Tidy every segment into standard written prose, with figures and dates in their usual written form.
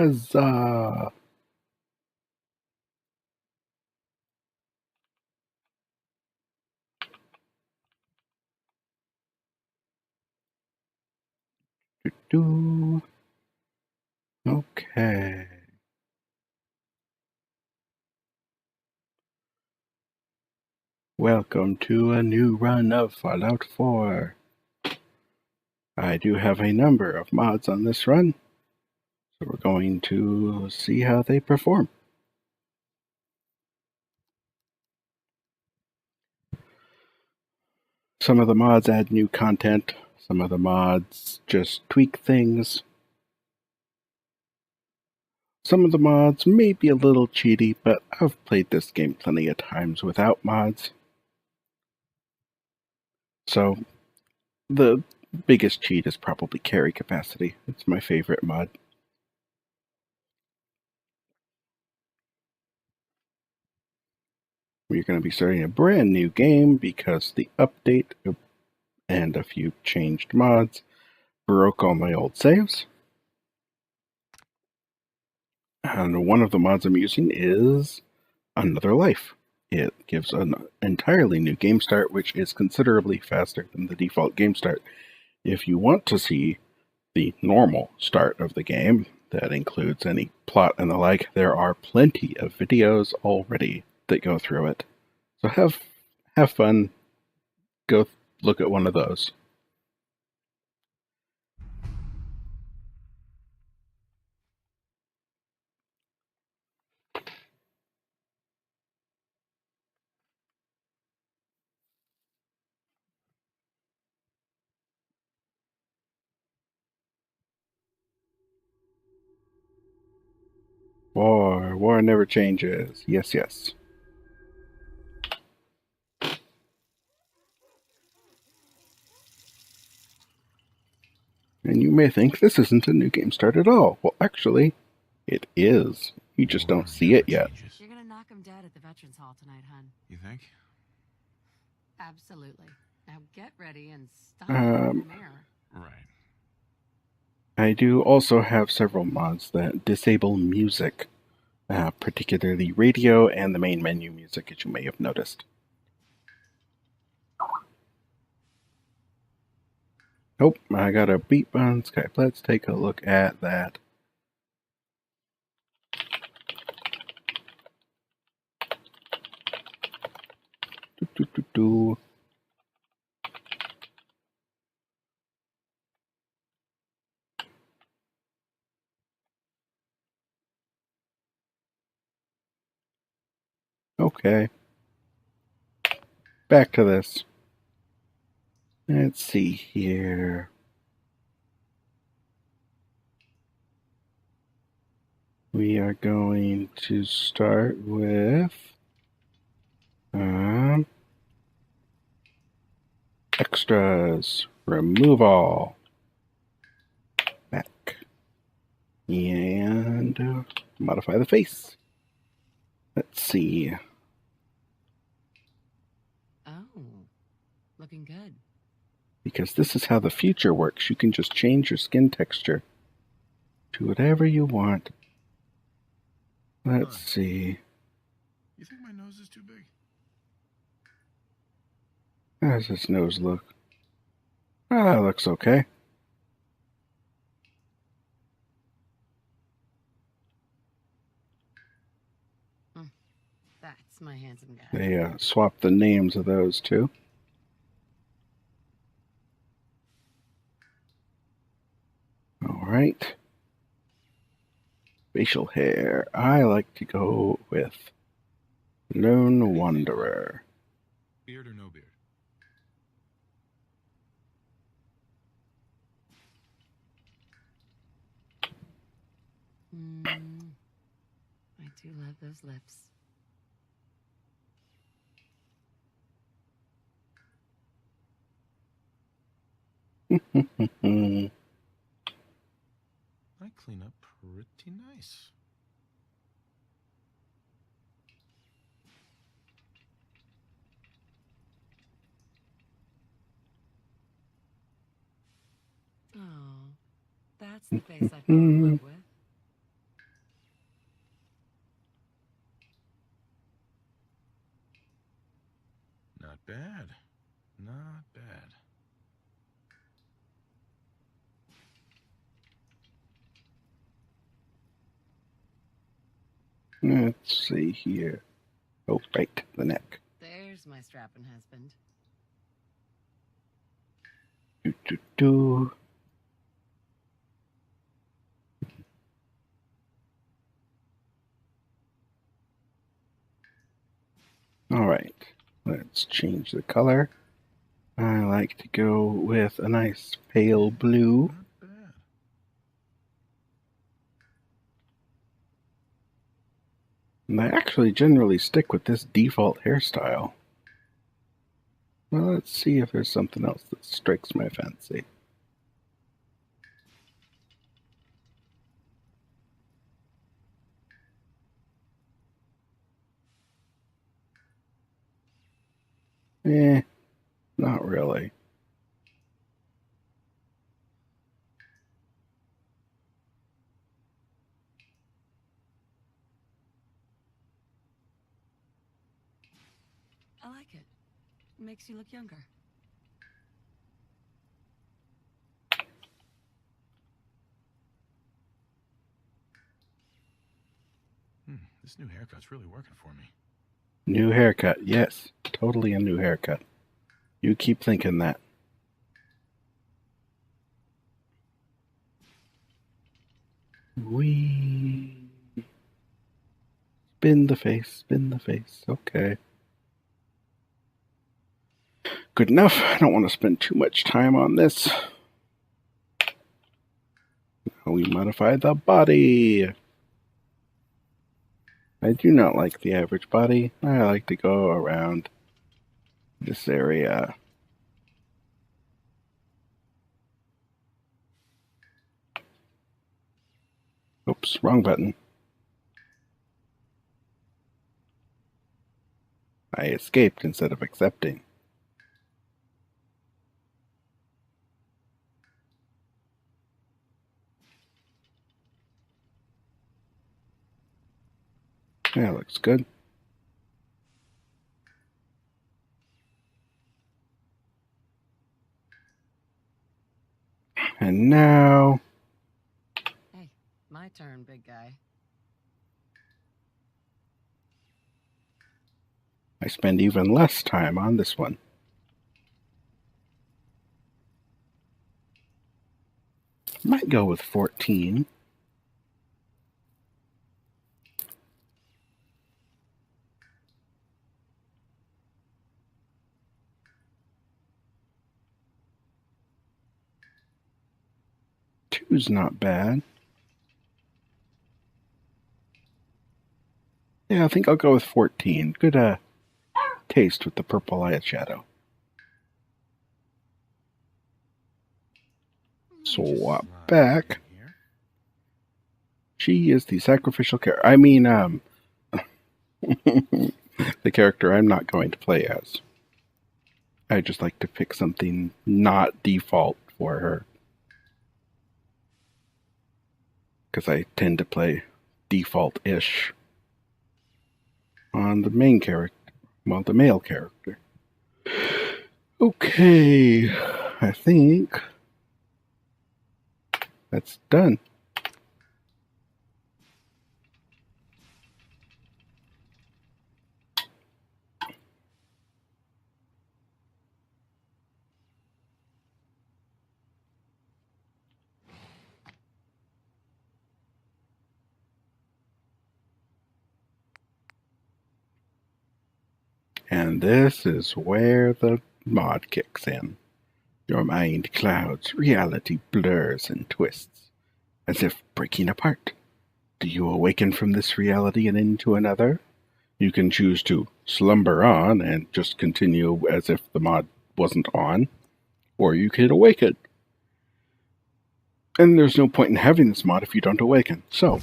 Huzzah! Do. Okay. Welcome to a new run of Fallout 4. I do have a number of mods on this run, so we're going to see how they perform. Some of the mods add new content, some of the mods just tweak things. Some of the mods may be a little cheaty, but I've played this game plenty of times without mods. So, the biggest cheat is probably carry capacity. It's my favorite mod. We're going to be starting a brand new game because the update and a few changed mods broke all my old saves. And one of the mods I'm using is Another Life. It gives an entirely new game start, which is considerably faster than the default game start. If you want to see the normal start of the game, that includes any plot and the like, there are plenty of videos already that go through it. So have fun. Go look at one of those. War never changes. Yes, yes. And you may think this isn't a new game start at all. Well, actually, it is. You just don't see it yet. You're gonna knock him dead at the Veterans Hall tonight, hun. You think? Absolutely. Now get ready and stop the premiere. Right. I do also have several mods that disable music, particularly radio and the main menu music, as you may have noticed. Oh, I got a beep on Skype. Let's take a look at that. Do. Okay. Back to this. Let's see here. We are going to start with extras. Remove all. Back. And modify the face. Let's see. Oh, looking good. Because this is how the future works. You can just change your skin texture to whatever you want. Let's see. You think my nose is too big? How does this nose look? Ah, that looks okay. That's my handsome guy. They swapped the names of those two. All right. Facial hair. I like to go with Lone Wanderer. Beard or no beard? I do love those lips. I clean up pretty nice. Oh, that's the face I'd fall in love with. Not bad. Not bad. Let's see here. Oh, right, the neck. There's my strapping husband. Do, do, do. All right, let's change the color. I like to go with a nice pale blue. Not bad. And I actually generally stick with this default hairstyle. Well, let's see if there's something else that strikes my fancy. Not really. I like it. Makes you look younger. This new haircut's really working for me. New haircut, yes. Totally a new haircut. You keep thinking that. Wee. Spin the face, spin the face. Okay. Good enough. I don't want to spend too much time on this. Now we modify the body. I do not like the average body. I like to go around this area. Oops, wrong button. I escaped instead of accepting. Yeah, looks good. And now... Hey, my turn, big guy. I spend even less time on this one. Might go with 14. Two's not bad. Yeah, I think I'll go with 14. Good taste with the purple eyeshadow. Swap back. Here. She is the sacrificial character. I mean, the character I'm not going to play as. I just like to pick something not default for her. Because I tend to play default-ish on the main character. Well, the male character. Okay, I think that's done. And this is where the mod kicks in. Your mind clouds, reality blurs and twists, as if breaking apart. Do you awaken from this reality and into another? You can choose to slumber on and just continue as if the mod wasn't on, or you can awaken. And there's no point in having this mod if you don't awaken. So,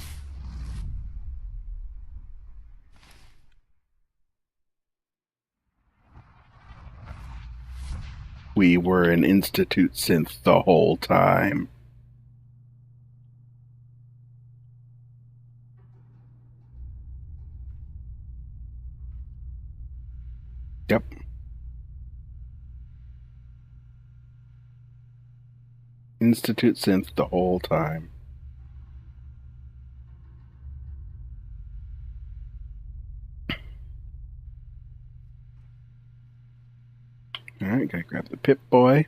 we were an Institute synth the whole time. Yep. Institute synth the whole time. Alright, gotta grab the Pip-Boy.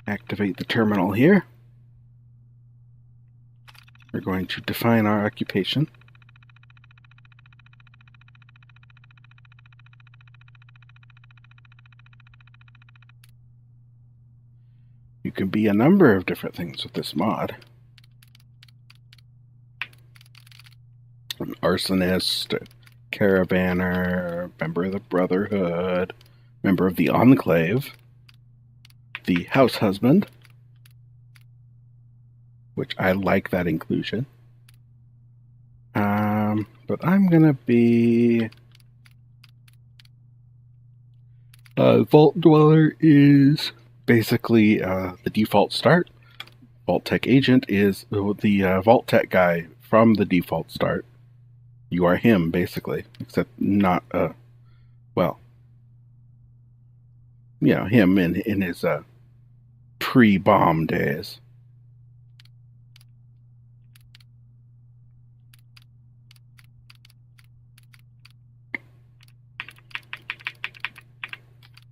Activate the terminal here. We're going to define our occupation. You can be a number of different things with this mod. An arsonist, a caravaner, member of the Brotherhood, member of the Enclave, the house husband, which I like that inclusion. But I'm gonna be Vault Dweller is basically the default start. Vault Tech Agent is the Vault Tech guy from the default start. You are him, basically, except not, well, you know, him in his pre-bomb days.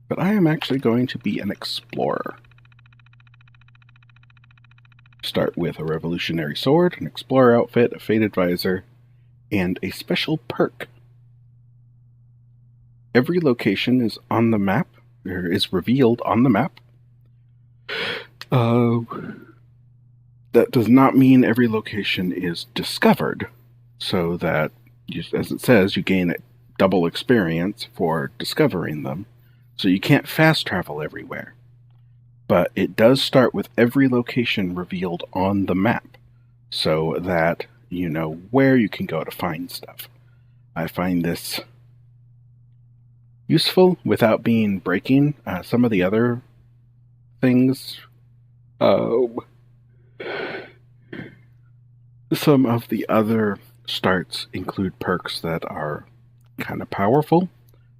But I am actually going to be an explorer. Start with a revolutionary sword, an explorer outfit, a faded visor, and a special perk. Every location is on the map, or is revealed on the map. That does not mean every location is discovered, so that, as it says, you gain a double experience for discovering them. So you can't fast travel everywhere. But it does start with every location revealed on the map, so that you know where you can go to find stuff. I find this useful without being breaking. Some of the other things, some of the other starts include perks that are kind of powerful.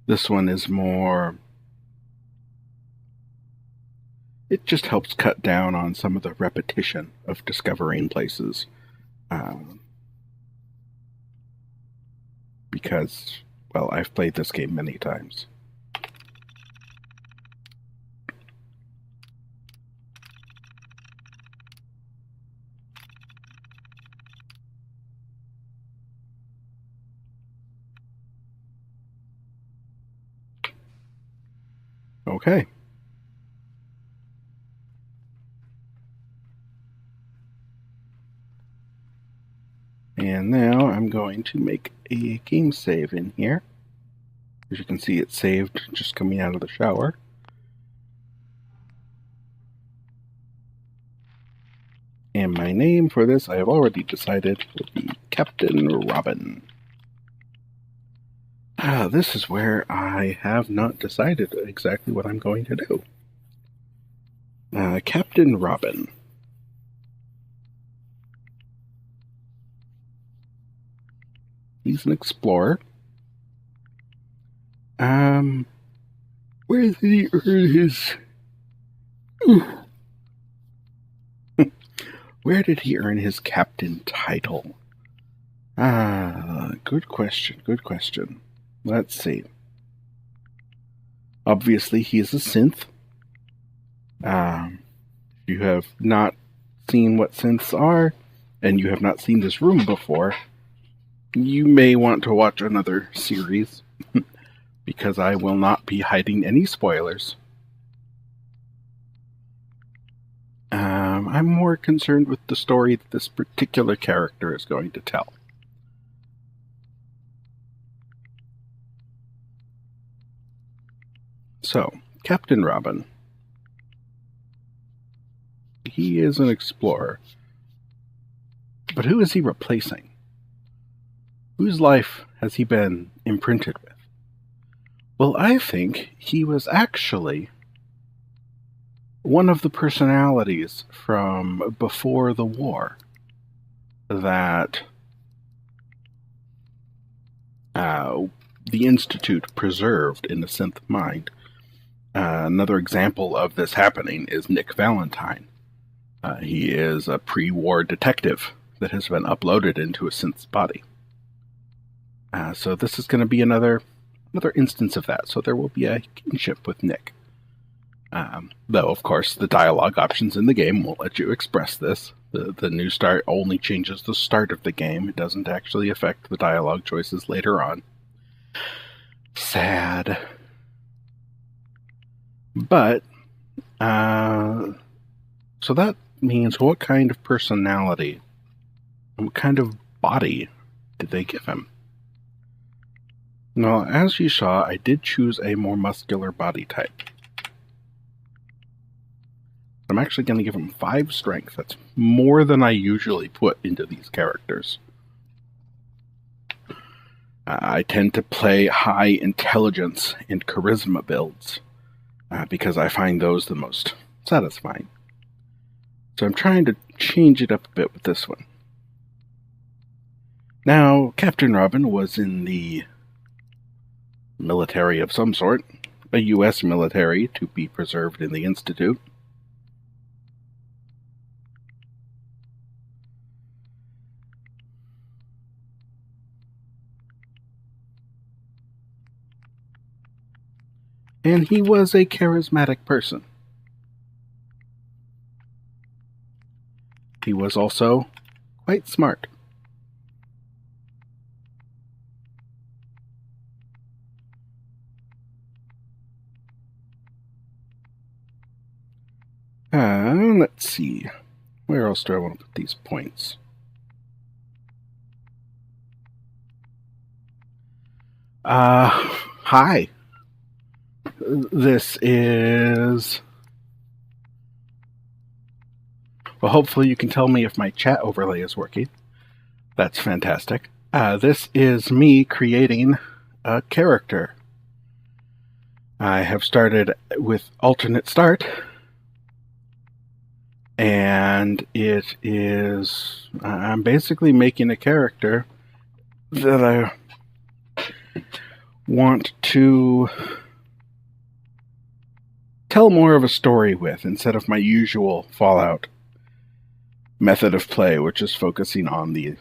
This one is more... it just helps cut down on some of the repetition of discovering places. Because, well, I've played this game many times. Okay. And now I'm going to make a game save in here. As you can see, it's saved just coming out of the shower. And my name for this, I have already decided, will be Captain Robin. This is where I have not decided exactly what I'm going to do. Captain Robin. He's an explorer. Where did he earn his... Where did he earn his captain title? Good question, good question. Let's see. Obviously, he is a synth. If you have not seen what synths are, and you have not seen this room before, you may want to watch another series, because I will not be hiding any spoilers. I'm more concerned with the story that this particular character is going to tell. So, Captain Robin. He is an explorer. But who is he replacing? Whose life has he been imprinted with? Well, I think he was actually one of the personalities from before the war that the Institute preserved in the synth mind. Another example of this happening is Nick Valentine. He is a pre-war detective that has been uploaded into a synth's body. So this is going to be another instance of that. So there will be a kinship with Nick. Though, of course, the dialogue options in the game won't let you express this. The new start only changes the start of the game. It doesn't actually affect the dialogue choices later on. Sad. But, so that means what kind of personality, what kind of body did they give him? Now, as you saw, I did choose a more muscular body type. I'm actually going to give him 5 strength. That's more than I usually put into these characters. I tend to play high intelligence and charisma builds because I find those the most satisfying. So I'm trying to change it up a bit with this one. Now, Captain Robin was in the military of some sort, a U.S. military to be preserved in the Institute. And he was a charismatic person. He was also quite smart. Let's see. Where else do I want to put these points? Hi. This is... Well, hopefully you can tell me if my chat overlay is working. That's fantastic. This is me creating a character. I have started with alternate start. And it is... I'm basically making a character that I want to tell more of a story with instead of my usual Fallout method of play, which is focusing on the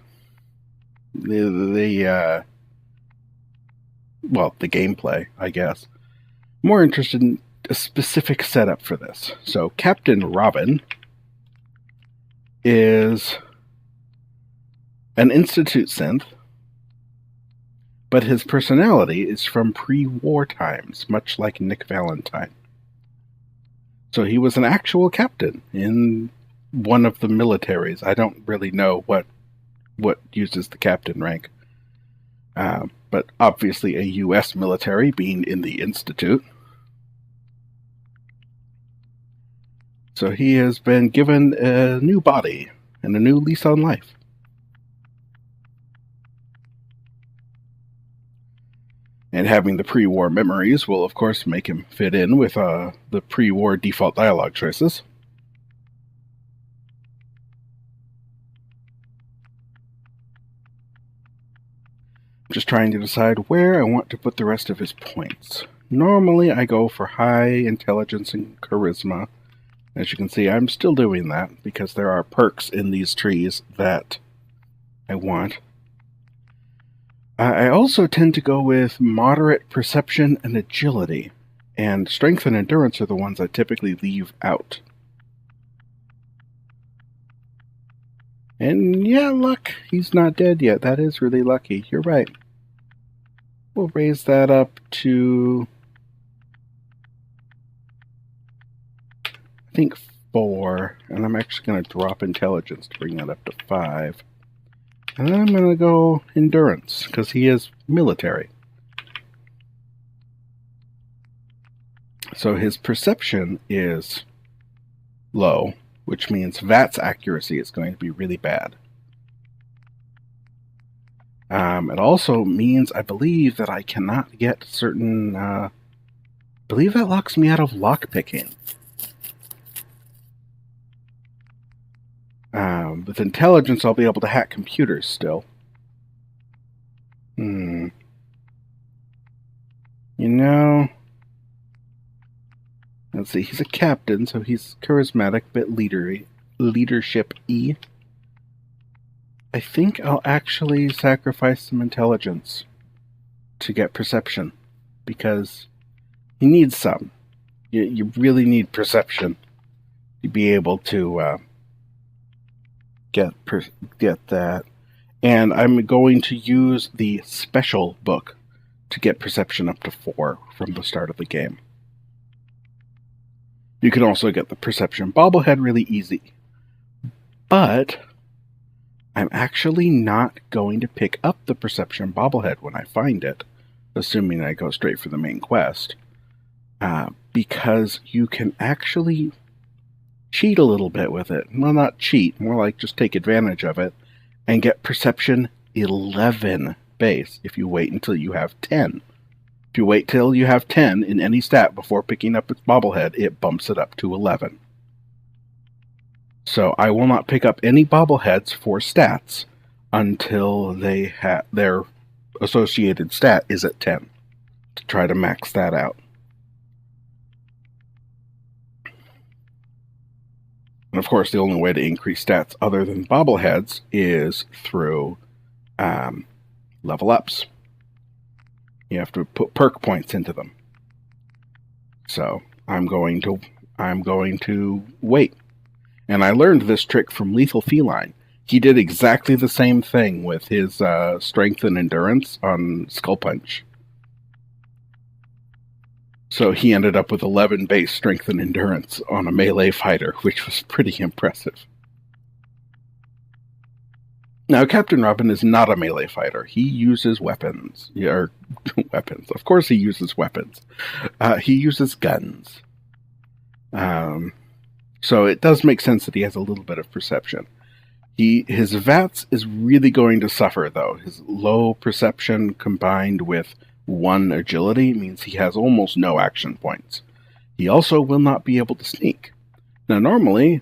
gameplay, I guess. More interested in a specific setup for this. So Captain Robin is an Institute synth, but his personality is from pre-war times, much like Nick Valentine. So he was an actual captain in one of the militaries. I don't really know what uses the captain rank. But obviously a U.S. military, being in the Institute. So he has been given a new body and a new lease on life. And having the pre-war memories will, of course, make him fit in with the pre-war default dialogue choices. Just trying to decide where I want to put the rest of his points. Normally I go for high intelligence and charisma. As you can see, I'm still doing that because there are perks in these trees that I want. I also tend to go with moderate perception and agility, and strength and endurance are the ones I typically leave out. And yeah, luck, he's not dead yet. That is really lucky. You're right. We'll raise that up to, I think, 4, and I'm actually going to drop intelligence to bring that up to 5. And then I'm going to go endurance, because he is military. So his perception is low, which means VAT's accuracy is going to be really bad. It also means, I believe, that I cannot get certain... I believe that locks me out of lockpicking. With intelligence, I'll be able to hack computers still. You know, let's see, he's a captain, so he's charismatic, bit leadership-y. I think I'll actually sacrifice some intelligence to get perception, because he needs some. You really need perception to be able to get that. And I'm going to use the special book to get perception up to 4 from the start of the game. You can also get the perception bobblehead really easy. But I'm actually not going to pick up the perception bobblehead when I find it, assuming I go straight for the main quest, because you can actually cheat a little bit with it. Well, not cheat, more like just take advantage of it, and get perception 11 base if you wait until you have 10. If you wait till you have 10 in any stat before picking up its bobblehead, it bumps it up to 11. So I will not pick up any bobbleheads for stats until their associated stat is at 10, to try to max that out. And of course, the only way to increase stats other than bobbleheads is through level ups. You have to put perk points into them. So I'm going to wait. And I learned this trick from Lethal Feline. He did exactly the same thing with his strength and endurance on Skull Punch. So he ended up with 11 base strength and endurance on a melee fighter, which was pretty impressive. Now, Captain Robin is not a melee fighter. He uses weapons. Weapons. Of course he uses weapons. He uses guns. So it does make sense that he has a little bit of perception. His VATS is really going to suffer, though. His low perception combined with 1 agility means he has almost no action points. He also will not be able to sneak. Now, normally,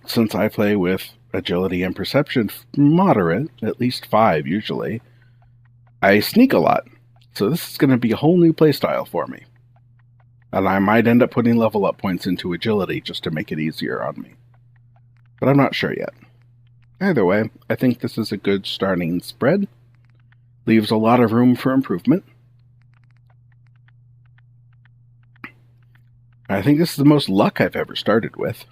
since I play with agility and perception moderate, at least 5 usually, I sneak a lot. So this is going to be a whole new playstyle for me. And I might end up putting level up points into agility just to make it easier on me. But I'm not sure yet. Either way, I think this is a good starting spread. Leaves a lot of room for improvement. I think this is the most luck I've ever started with.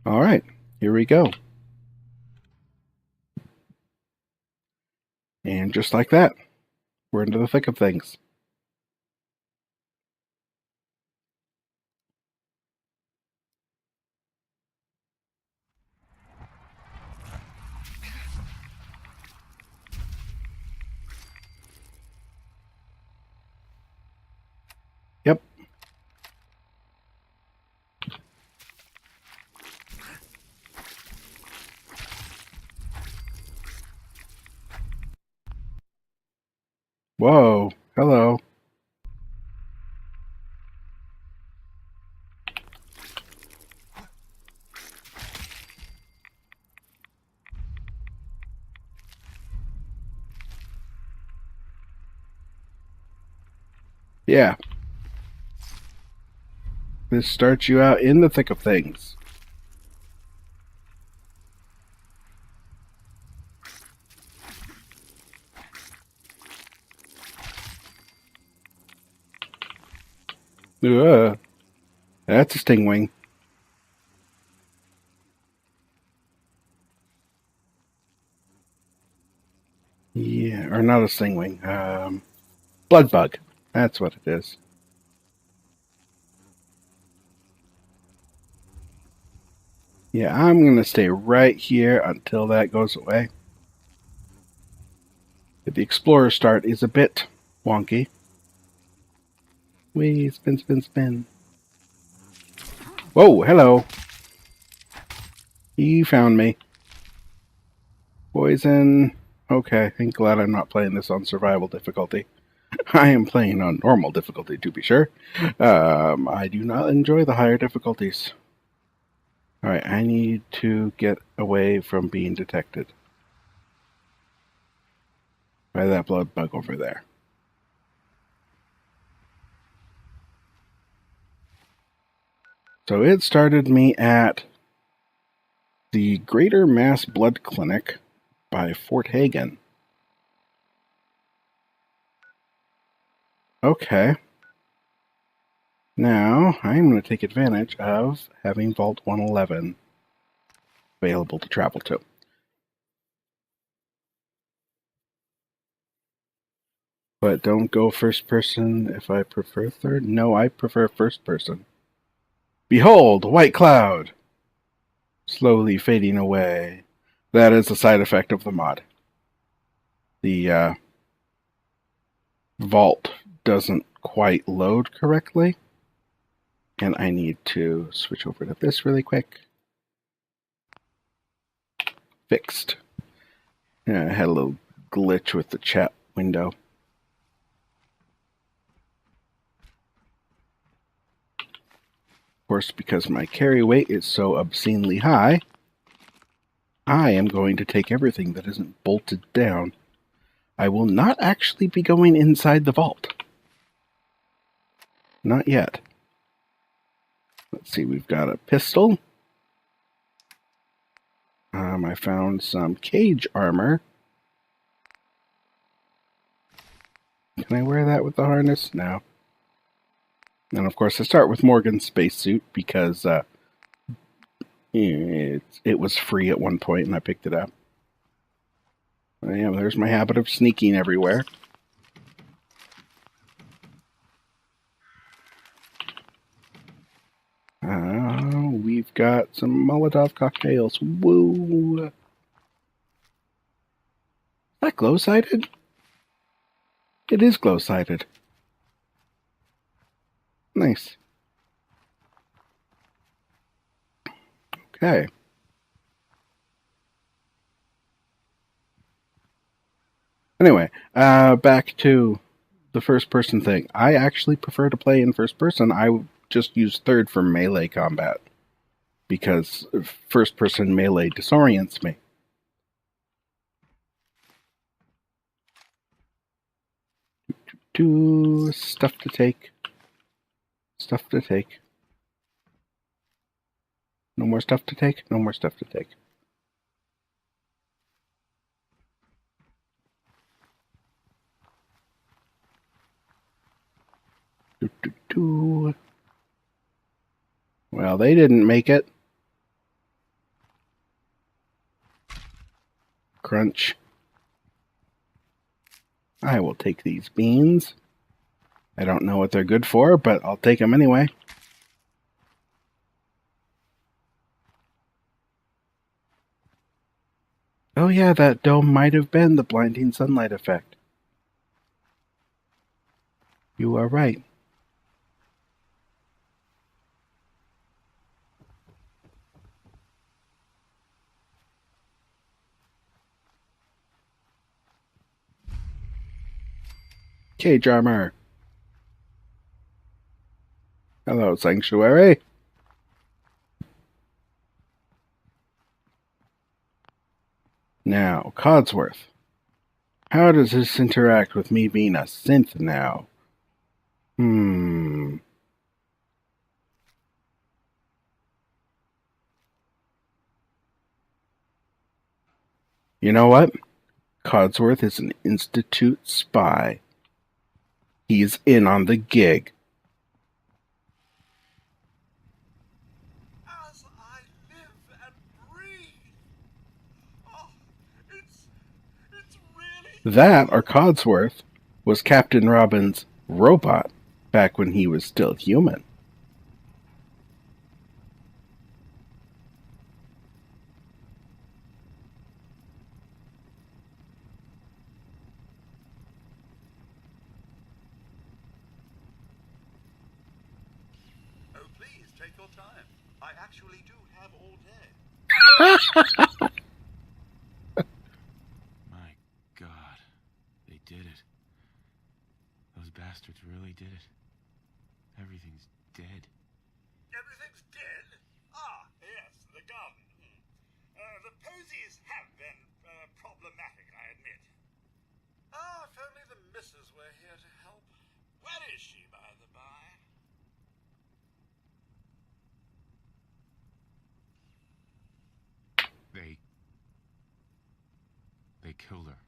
Alright, here we go. And just like that, we're into the thick of things. Yep. Whoa, hello. Yeah. This starts you out in the thick of things. That's a stingwing. Yeah, or not a stingwing. Blood bug. That's what it is. Yeah, I'm going to stay right here until that goes away. The Explorer start is a bit wonky. Wee, spin, spin, spin. Whoa, hello. You found me. Poison. Okay, I'm glad I'm not playing this on survival difficulty. I am playing on normal difficulty, to be sure. I do not enjoy the higher difficulties. Alright, I need to get away from being detected. By that blood bug over there. So it started me at the Greater Mass Blood Clinic by Fort Hagen. Okay. Now, I'm going to take advantage of having Vault 111 available to travel to. But don't go first person if I prefer third. No, I prefer first person. Behold, white cloud! Slowly fading away. That is a side effect of the mod. The vault doesn't quite load correctly. And I need to switch over to this really quick. Fixed. Yeah, I had a little glitch with the chat window. Of course, because my carry weight is so obscenely high, I am going to take everything that isn't bolted down. I will not actually be going inside the vault. Not yet. Let's see, we've got a pistol. I found some cage armor. Can I wear that with the harness? No. And of course, I start with Morgan's spacesuit because it was free at one point and I picked it up. Yeah, there's my habit of sneaking everywhere. We've got some Molotov cocktails. Woo! Is that glow-sighted? It is glow-sighted. Nice. Okay. Anyway, back to the first-person thing. I actually prefer to play in first-person. I just use third for melee combat because first-person melee disorients me. Stuff to take. Stuff to take. No more stuff to take? No more stuff to take. Well, they didn't make it. Crunch. I will take these beans. I don't know what they're good for, but I'll take them anyway. Oh yeah, that dome might have been the blinding sunlight effect. You are right. Cage armor. Hello, Sanctuary. Now, Codsworth. How does this interact with me being a synth now? You know what? Codsworth is an Institute spy. He's in on the gig. As I live and breathe. Oh, it's really... That, or Codsworth, was Captain Robin's robot back when he was still human. Oh, please, take your time. I actually do have all day. My God. They did it. Those bastards really did it. Everything's dead. Everything's dead? Ah, yes, the garden. The posies have been problematic, I admit. missus were here to help. Where is she, by the by? They killed her.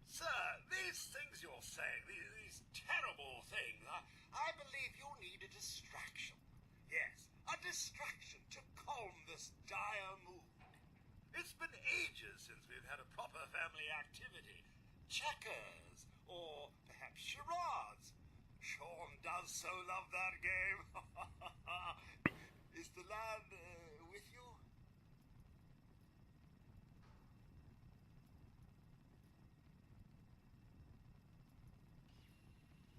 Sir, these things you're saying, these terrible things, I believe you need a distraction. Yes, a distraction to calm this dire mood. It's been ages since we've had a proper family activity. Checkers, or perhaps charades. Sean does so love that game. Is the lad with you?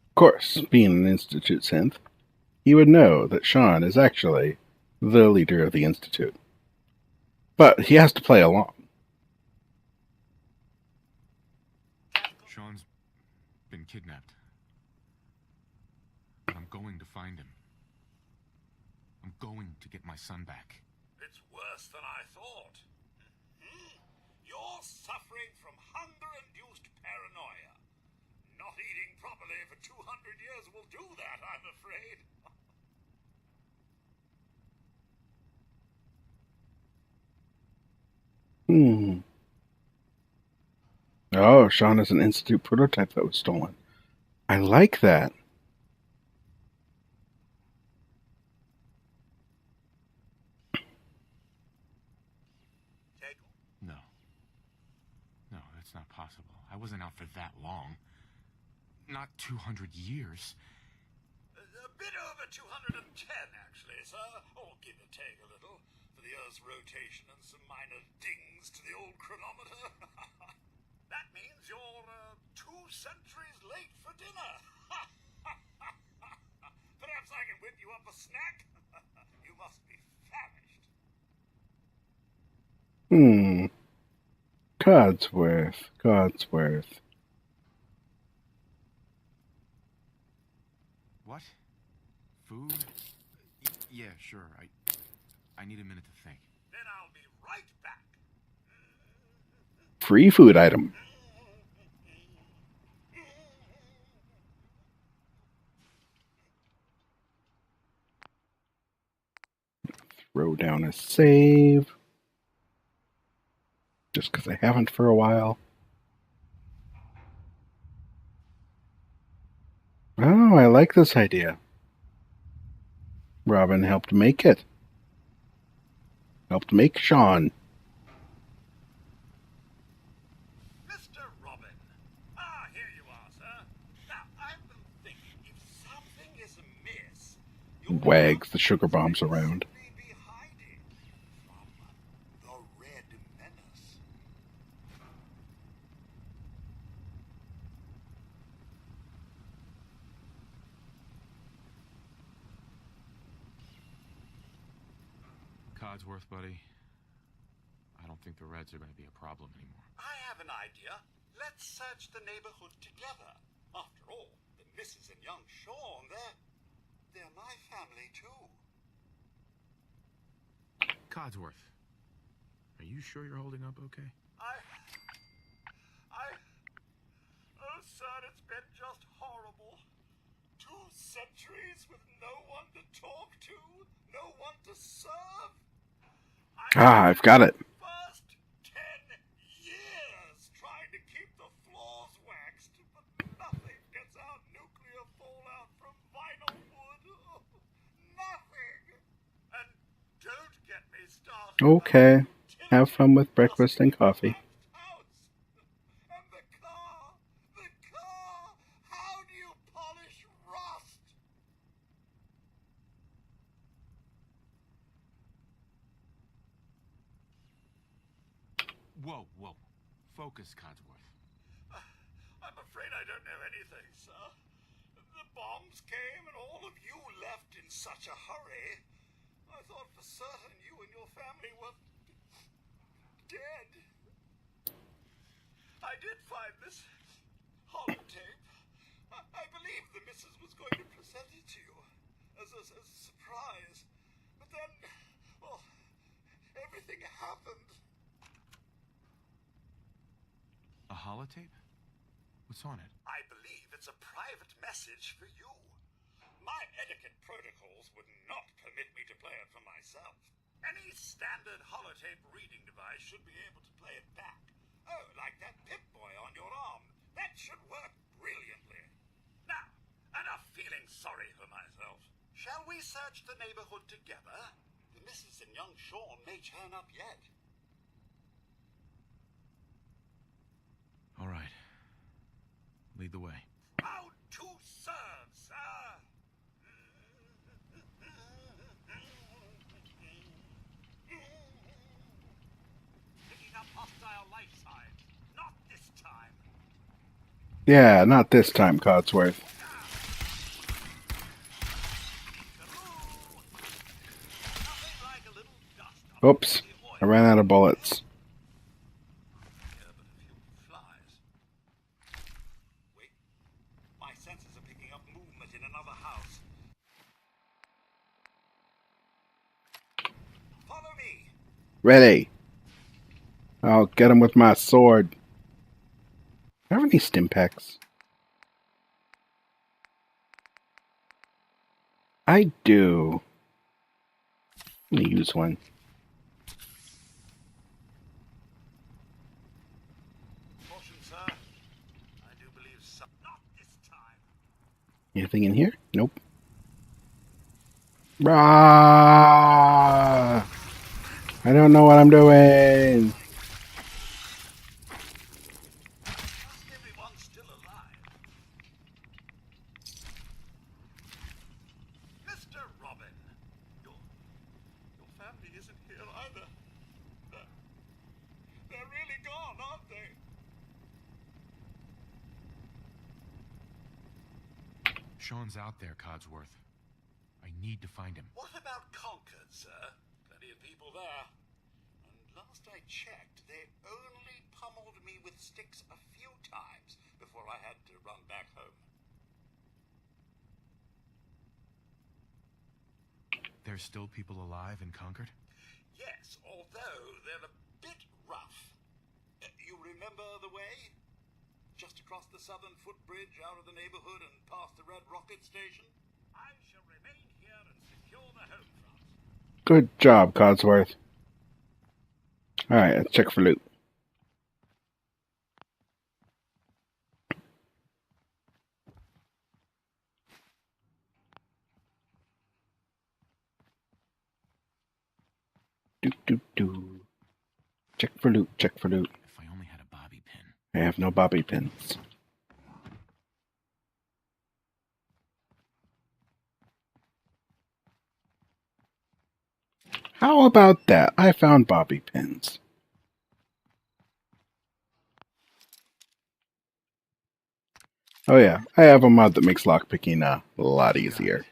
Of course, being an Institute synth, he would know that Sean is actually the leader of the Institute. But he has to play along. Sean's been kidnapped. But I'm going to find him. I'm going to get my son back. It's worse than I thought. You're suffering from hunger-induced paranoia. Not eating properly for 200 years will do that, I'm afraid. Oh, Sean is an Institute prototype that was stolen. I like that. No, that's not possible. I wasn't out for that long. Not 200 years. A bit over 210, actually, sir. Or give or take a little, for the Earth's rotation and some minor dings to the old chronometer. That means you're 2 centuries late for dinner. Perhaps I can whip you up a snack? You must be famished. Codsworth. What? Food? Yeah, sure. I need a minute to think. Then I'll be right back. Free food item. Throw down a save. Just because I haven't for a while. Oh, I like this idea. Robin helped make it. Helped make Sean. Mr. Robin. Here you are, sir. Now, I've been thinking, if something is amiss, Wags the sugar bombs around. Be hiding from the Red Menace. Codsworth, buddy. I don't think the Reds are going to be a problem anymore. I have an idea. Let's search the neighborhood together. After all, the Mrs. and young Sean, they're my family, too. Codsworth, are you sure you're holding up okay? Oh, sir, it's been just horrible. 2 centuries with no one to talk to, no one to serve. I've got it. First 10 years trying to keep the floors waxed, but nothing gets out nuclear fallout from vinyl wood. Nothing. And don't get me started. Okay. Have fun with breakfast and coffee. And the car, how do you polish rust? Whoa. Focus, Codsworth. I'm afraid I don't know anything, sir. The bombs came and all of you left in such a hurry. I thought for certain you and your family were dead. I did find this holotape. I believe the missus was going to present it to you as a surprise. But then, well, everything happened. A holotape? What's on it? I believe it's a private message for you. My etiquette protocols would not permit me to play it for myself. Any standard holotape reading device should be able to play it back. Oh, like that Pip-Boy on your arm. That should work brilliantly. Now, enough feeling sorry for myself. Shall we search the neighborhood together? The missus and young Sean may turn up yet. All right. Lead the way. Proud to serve, sir. Picking up hostile life signs. Not this time. Yeah, not this time, Codsworth. Nothing like a little dust up Oops, I ran out of bullets. here, but a few flies. Wait, my senses are picking up movement in another house. Follow me. Ready. I'll get him with my sword. Do I have any stim packs? I do. Let me use one. Caution, sir. I do believe so. Not this time. Anything in here? Nope. Rah! I don't know what I'm doing. Trust everyone's still alive. Mr. Robin, your family isn't here either. They're really gone, aren't they? Sean's out there, Codsworth. I need to find him. What about Concord, sir? Plenty of people there. And last I checked, they only pummeled me with sticks a few times before I had to run back home. There's still people alive in Concord? Yes, although they're a bit rough. You remember the way? Just across the southern footbridge, out of the neighborhood, and past the Red Rocket Station? I shall remain here and secure the home front. Good job, Codsworth. Alright, let's check for loot. Do. Check for loot, check for loot. If I only had a bobby pin. I have no bobby pins. How about that? I found bobby pins. Oh yeah, I have a mod that makes lockpicking a lot easier.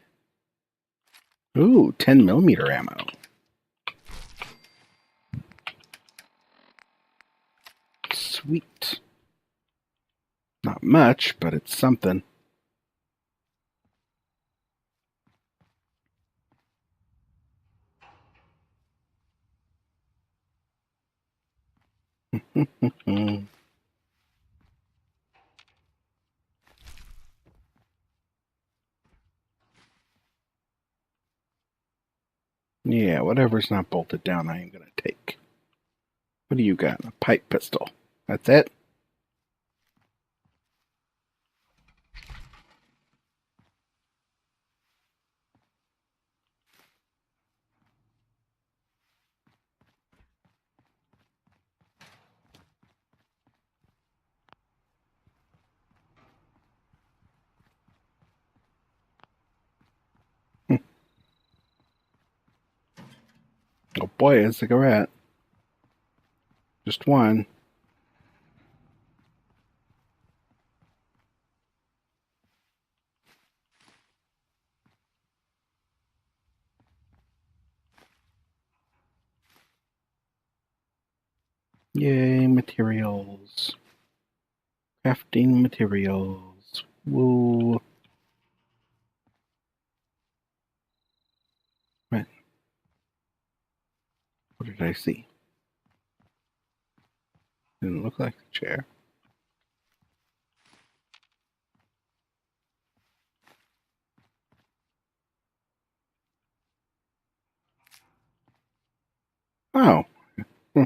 Ooh, 10mm ammo. Sweet. Not much, but it's something. Yeah, whatever's not bolted down, I am going to take. What do you got? A pipe pistol. That's it? Oh boy, a cigarette. Just one. Yay, materials. Crafting materials. Woo. What? What did I see? Didn't look like a chair.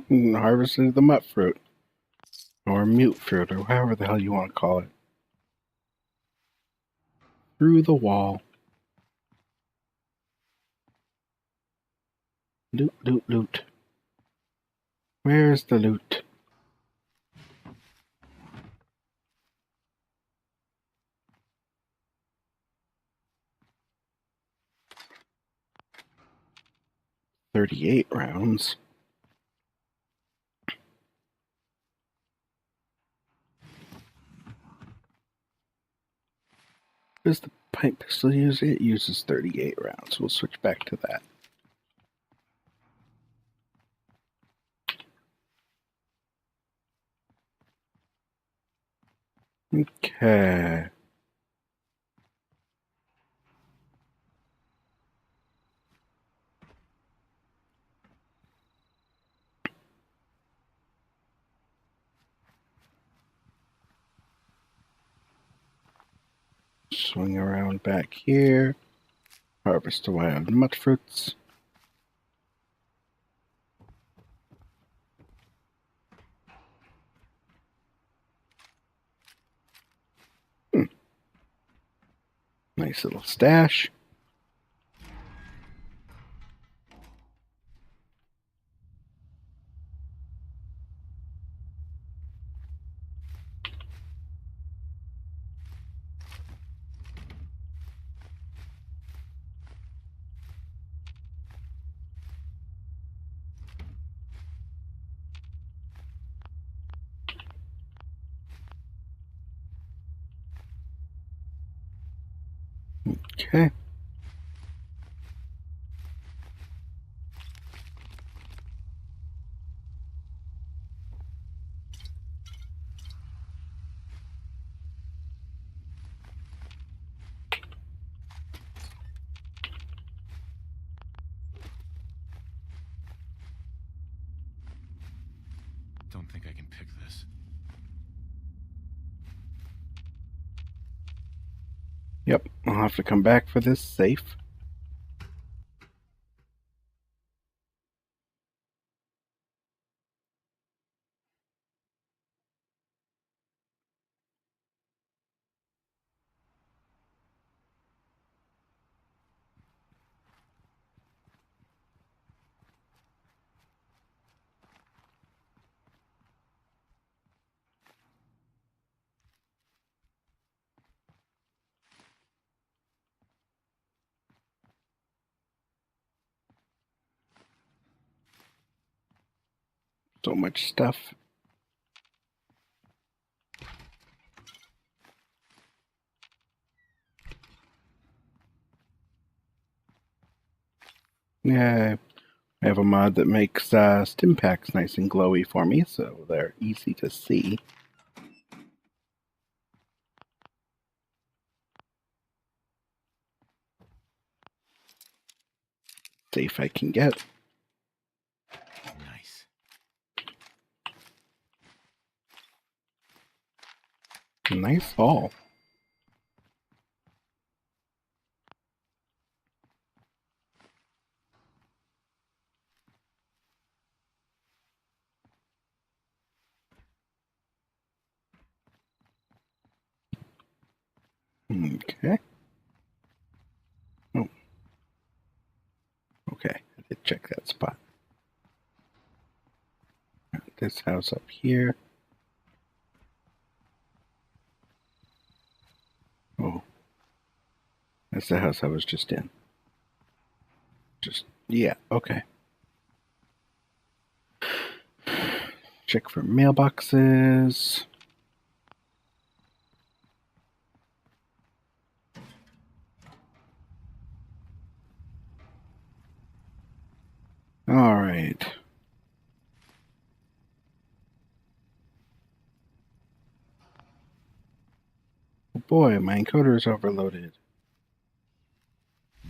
Harvested the mutt fruit. Or mute fruit, or however the hell you want to call it. Through the wall. Loot, loot, loot. Where's the loot? $38 rounds. What does the pipe pistol use? It uses 38 rounds. We'll switch back to that. Okay. Swing around back here. Harvest the wild mud fruits. Nice little stash. Okay. Don't think I can pick this. Yep, I'll have to come back for this safe. So much stuff. Yeah, I have a mod that makes stim packs nice and glowy for me, so they're easy to see. Safe I can get. Nice. Nice haul. Okay. Oh. Okay, I did check that spot. This house up here. Oh. That's the house I was just in. Yeah, okay. Check for mailboxes. All right. Oh boy, my encoder is overloaded.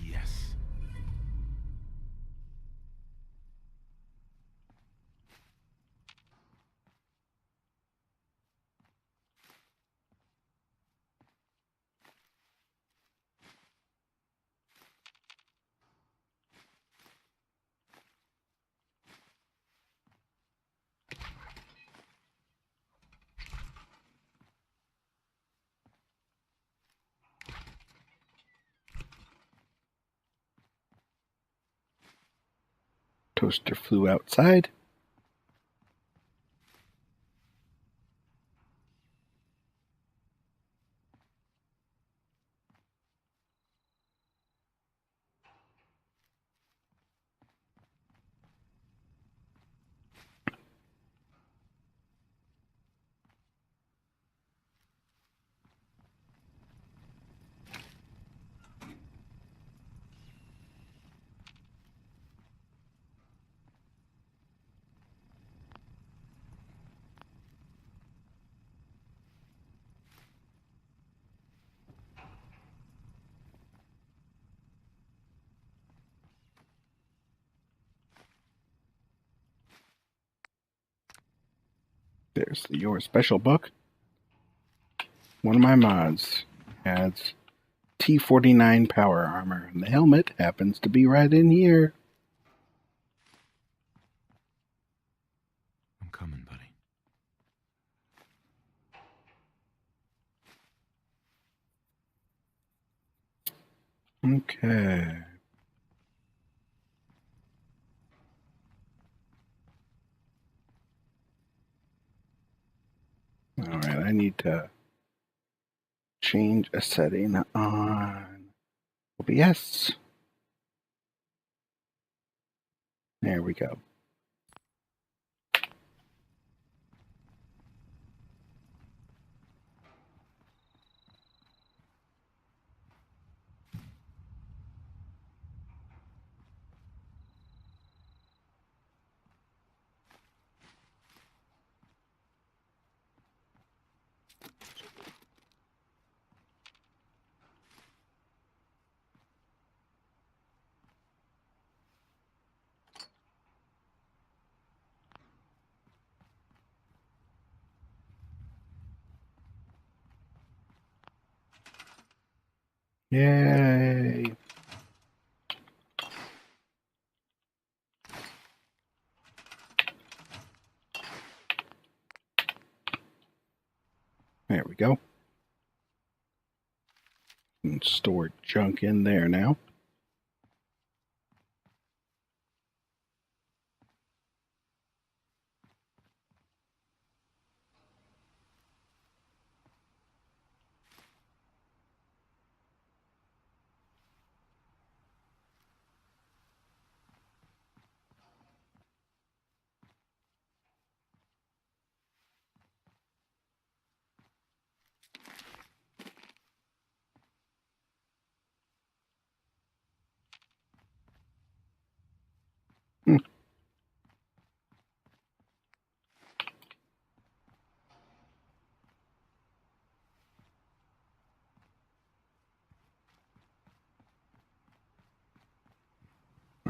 Yes. Toaster flew outside. There's the Your Special book. One of my mods adds T-49 power armor, and the helmet happens to be right in here. I'm coming, buddy. Okay. Alright, I need to change a setting on OBS. There we go. Yay! There we go. And store junk in there now.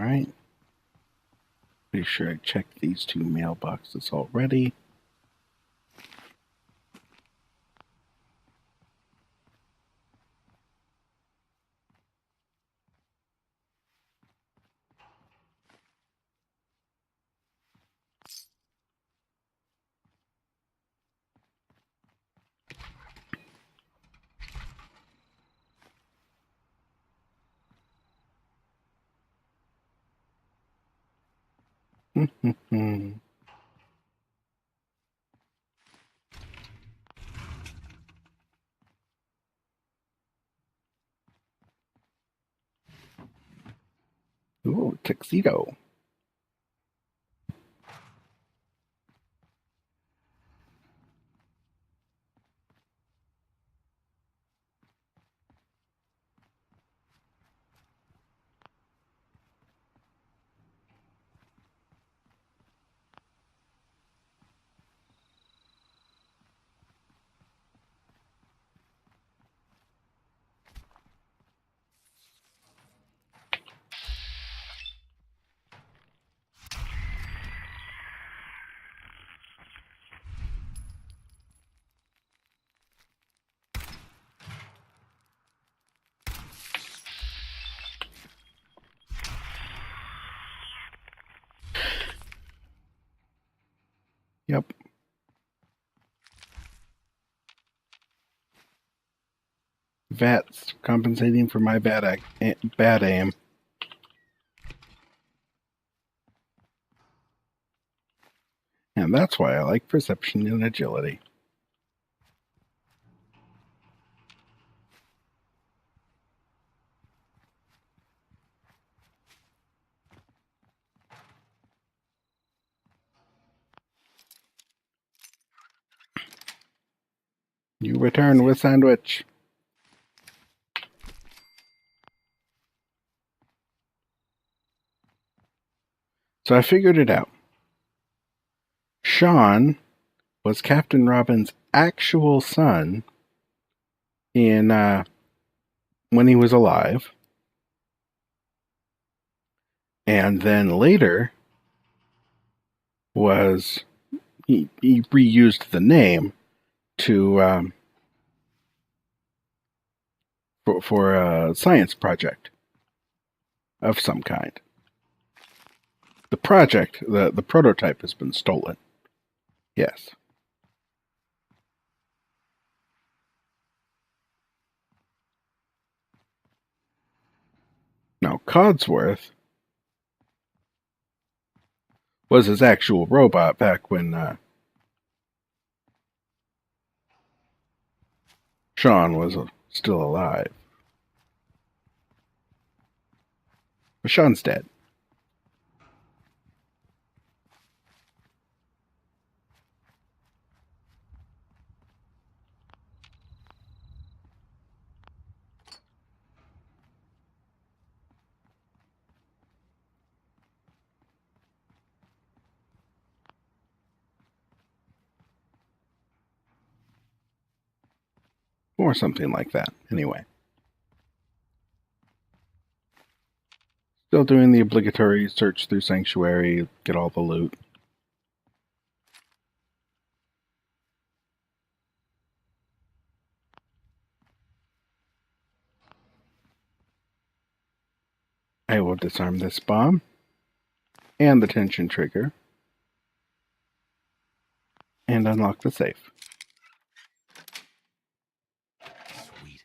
Alright. Pretty sure I checked these two mailboxes already. Ooh, tuxedo. Yep. VATS compensating for my bad aim. And that's why I like perception and agility. You return with sandwich. So I figured it out. Sean was Captain Robin's actual son in when he was alive. And then later was he reused the name to for a science project of some kind. The project, the prototype has been stolen. Yes. Now, Codsworth was his actual robot back when Sean was still alive. But Sean's dead. Or something like that, anyway. Still doing the obligatory search through Sanctuary, get all the loot. I will disarm this bomb and the tension trigger and unlock the safe. Sweet.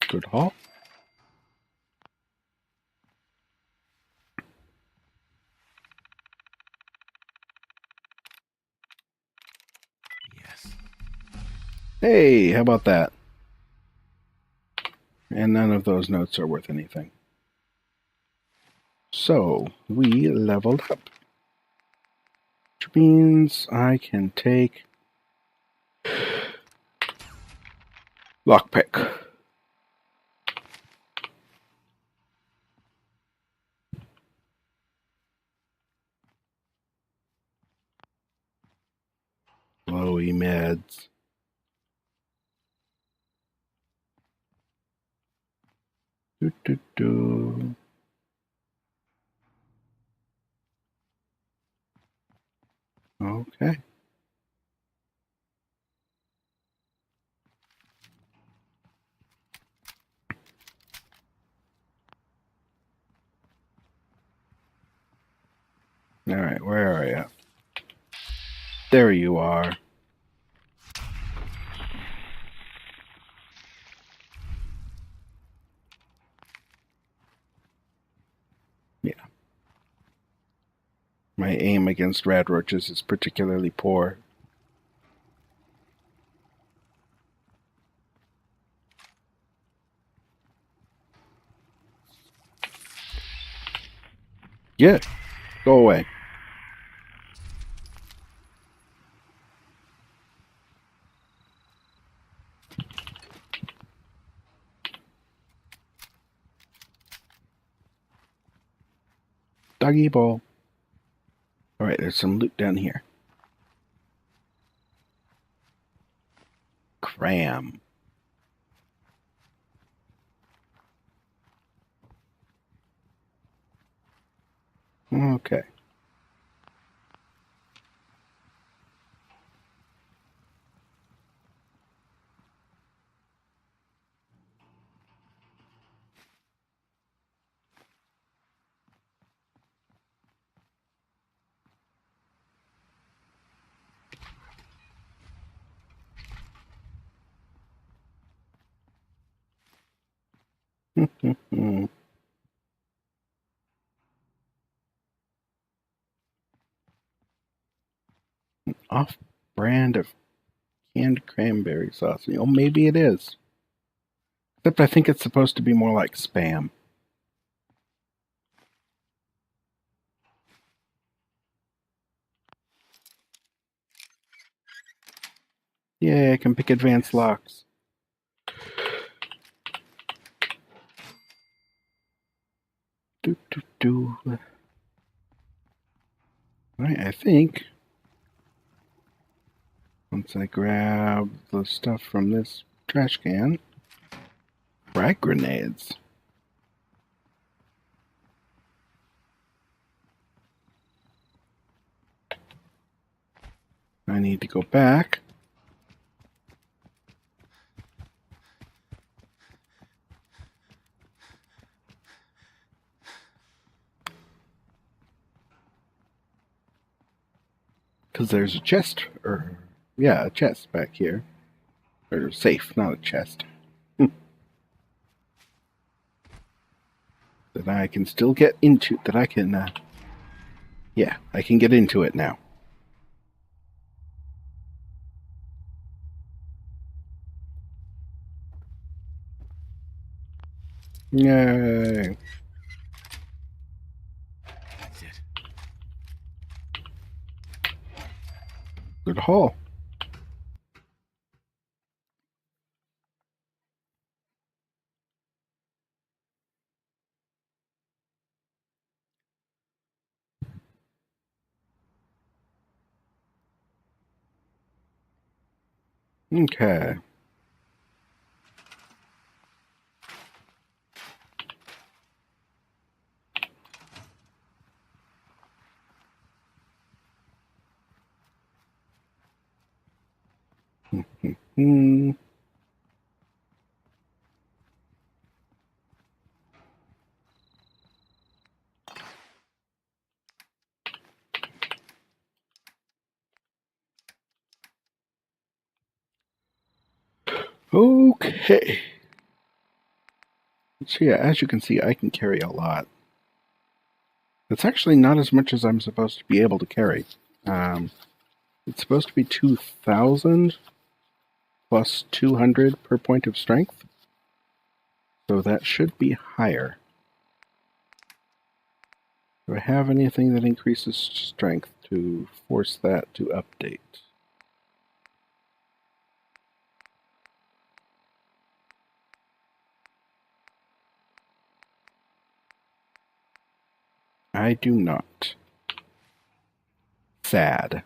Good haul. Yes. Hey, how about that? And none of those notes are worth anything. So, we leveled up. Which means I can take lockpick. Glowy meds. Do, do, do. Okay. Alright, where are you? There you are. Yeah. My aim against radroaches is particularly poor. Yeah, go away. Doggy ball. Alright, there's some loot down here. Cram. Okay. off-brand of canned cranberry sauce. You know, maybe it is. Except I think it's supposed to be more like Spam. Yeah, I can pick advanced locks. Right, I think once I grab the stuff from this trash can, frag grenades. I need to go back. Because there's a chest, or yeah, a chest back here. Or safe, not a chest. That I can still get into, that I can, yeah, I can get into it now. Yay. That's it. Good haul. Okay. Hmm. Okay. So yeah, as you can see, I can carry a lot. It's actually not as much as I'm supposed to be able to carry. It's supposed to be 2,000 plus 200 per point of strength. So that should be higher. Do I have anything that increases strength to force that to update? I do not. Sad.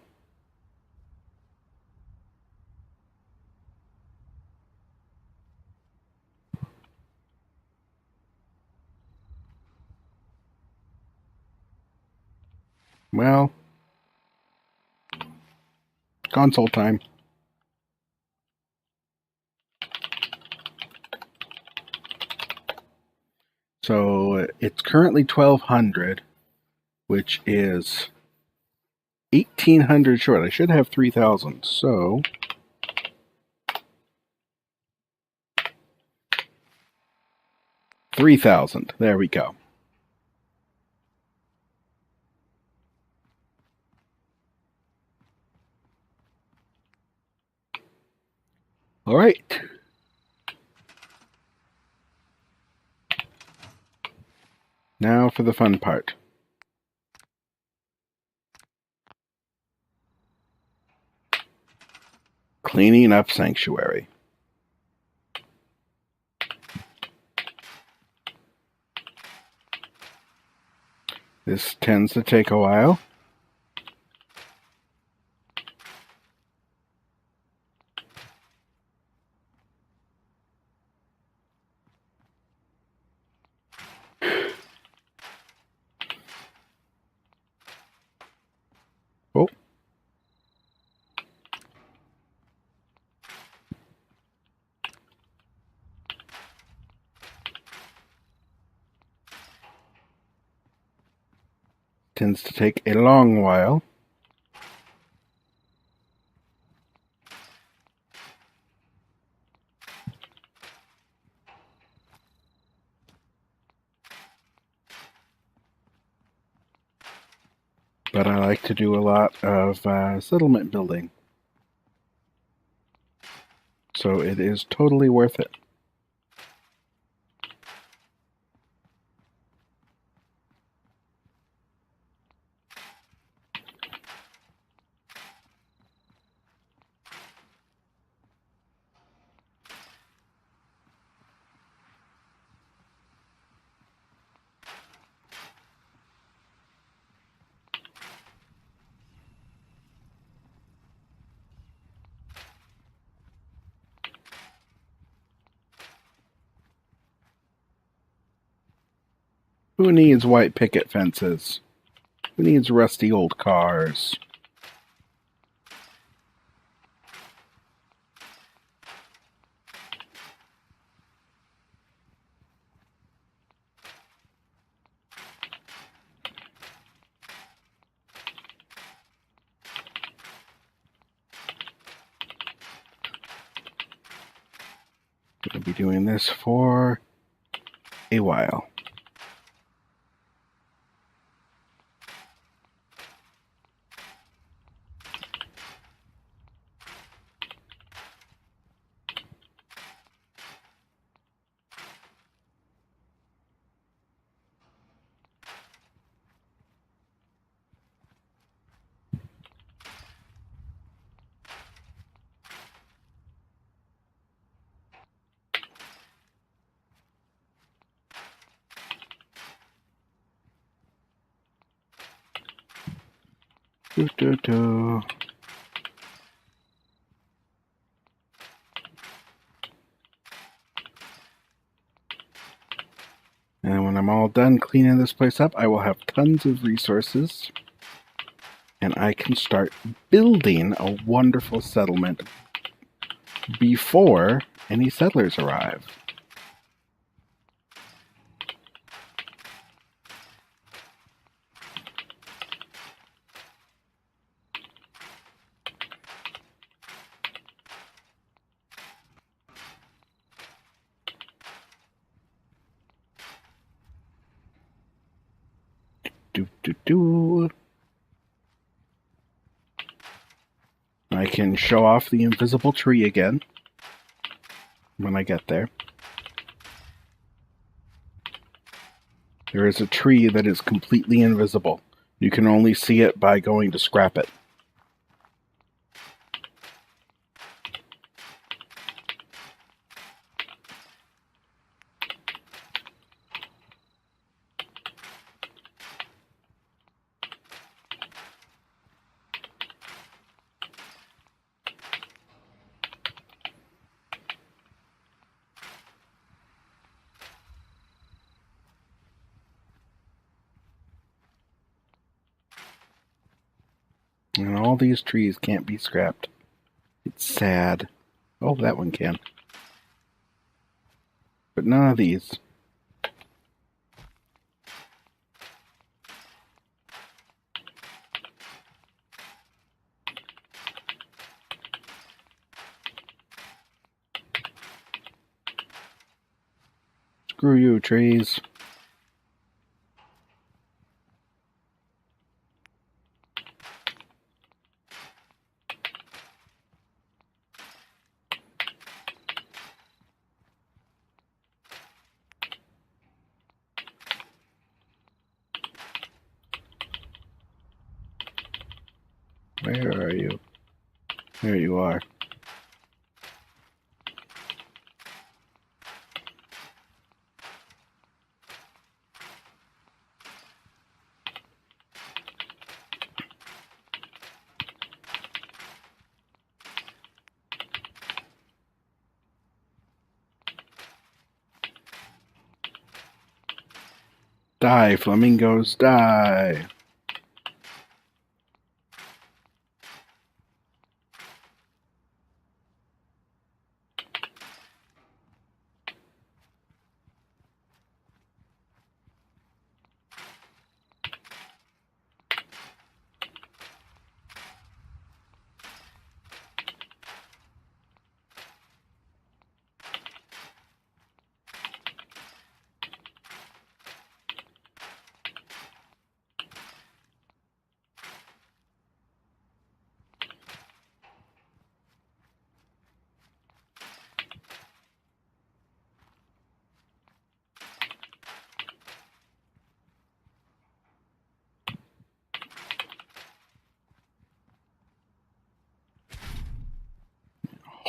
Well, console time. So it's currently 1,200, which is 1,800 short. I should have 3,000. So 3,000. There we go. All right. Now for the fun part. Cleaning up Sanctuary. This tends to take a while. Oh. Tends to take a long while. but I like to do a lot of settlement building. So it is totally worth it. Who needs white picket fences? Who needs rusty old cars? We'll be doing this for a while. Doo, doo, doo. And when I'm all done cleaning this place up, I will have tons of resources. And I can start building a wonderful settlement before any settlers arrive. Do, do, do. I can show off the invisible tree again when I get there. There is a tree that is completely invisible. You can only see it by going to scrap it. And all these trees can't be scrapped. It's sad. Oh, that one can. But none of these. Screw you, trees. Where are you? There you are. Die, flamingos, die!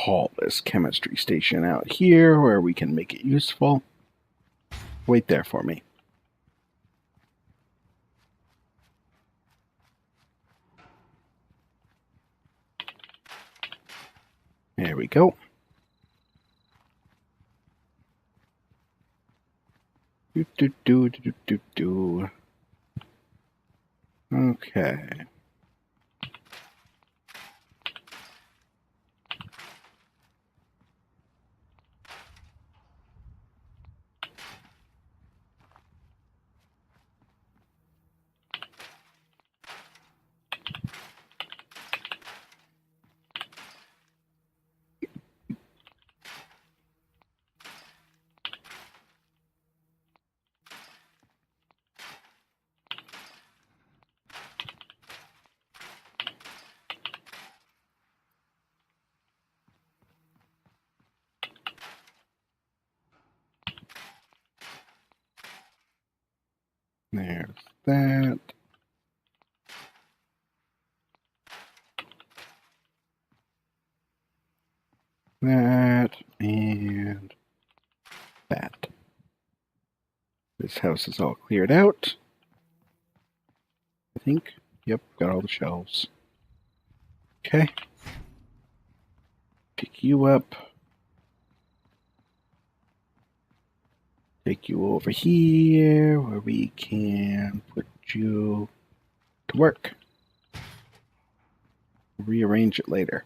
haul this chemistry station out here where we can make it useful. Wait there for me. There we go. Okay. There's that. That and that. This house is all cleared out. I think. Yep, got all the shelves. Okay. Pick you up. Take you over here where we can put you to work. Rearrange it later.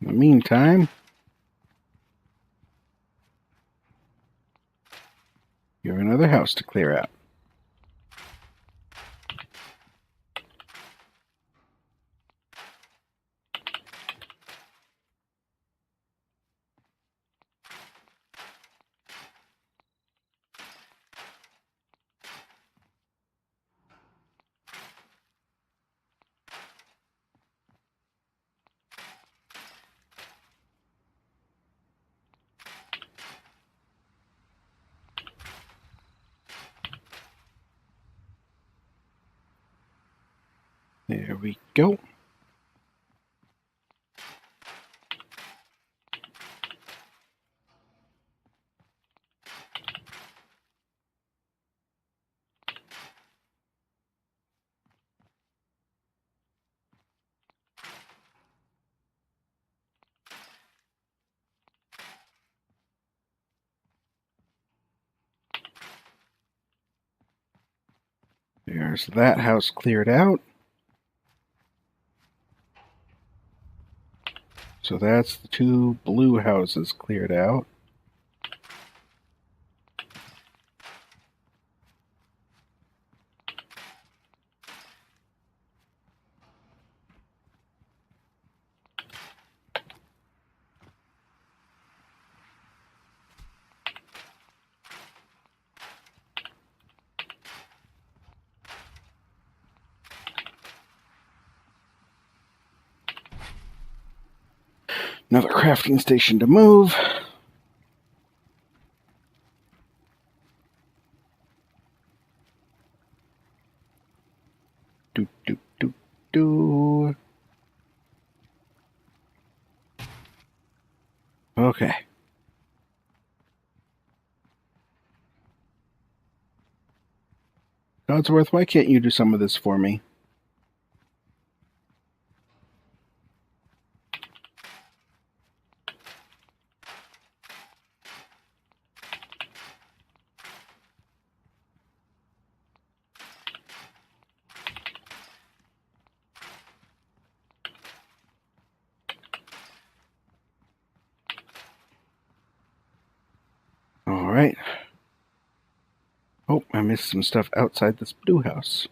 In the meantime, you have another house to clear out. There we go. There's that house cleared out. So that's the two blue houses cleared out. Another crafting station to move. Do. Okay. Codsworth, why can't you do some of this for me? All right. Oh, I missed some stuff outside this blue house.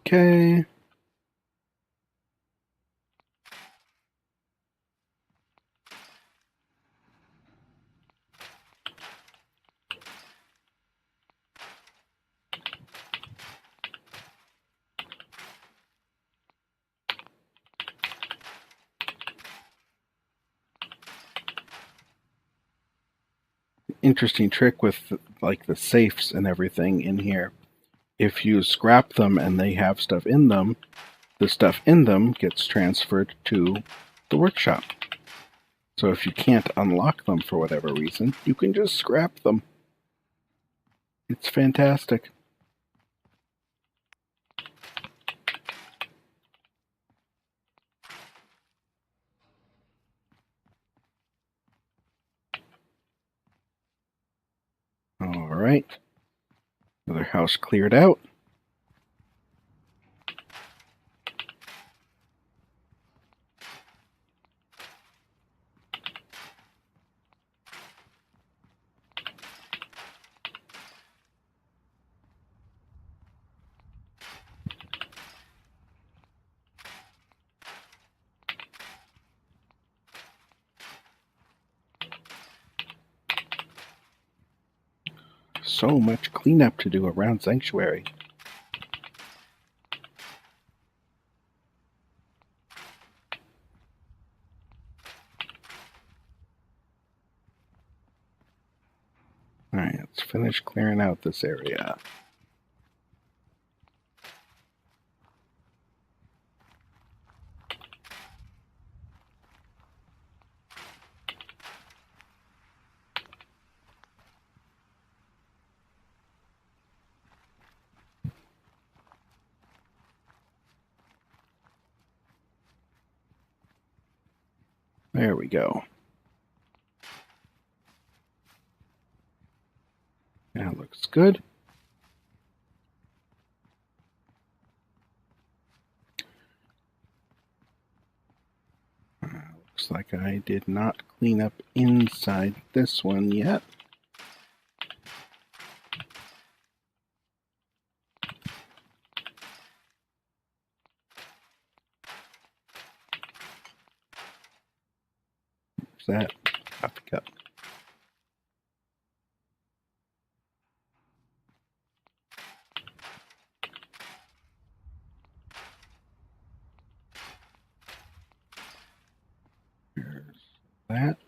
Okay. Interesting trick with like the safes and everything in here. If you scrap them and they have stuff in them, the stuff in them gets transferred to the workshop. So if you can't unlock them for whatever reason, you can just scrap them. It's fantastic. All right. Another house cleared out. So much cleanup to do around Sanctuary. Alright, let's finish clearing out this area. There we go. That looks good. Looks like I did not clean up inside this one yet. What's that? Coffee cup. There's that.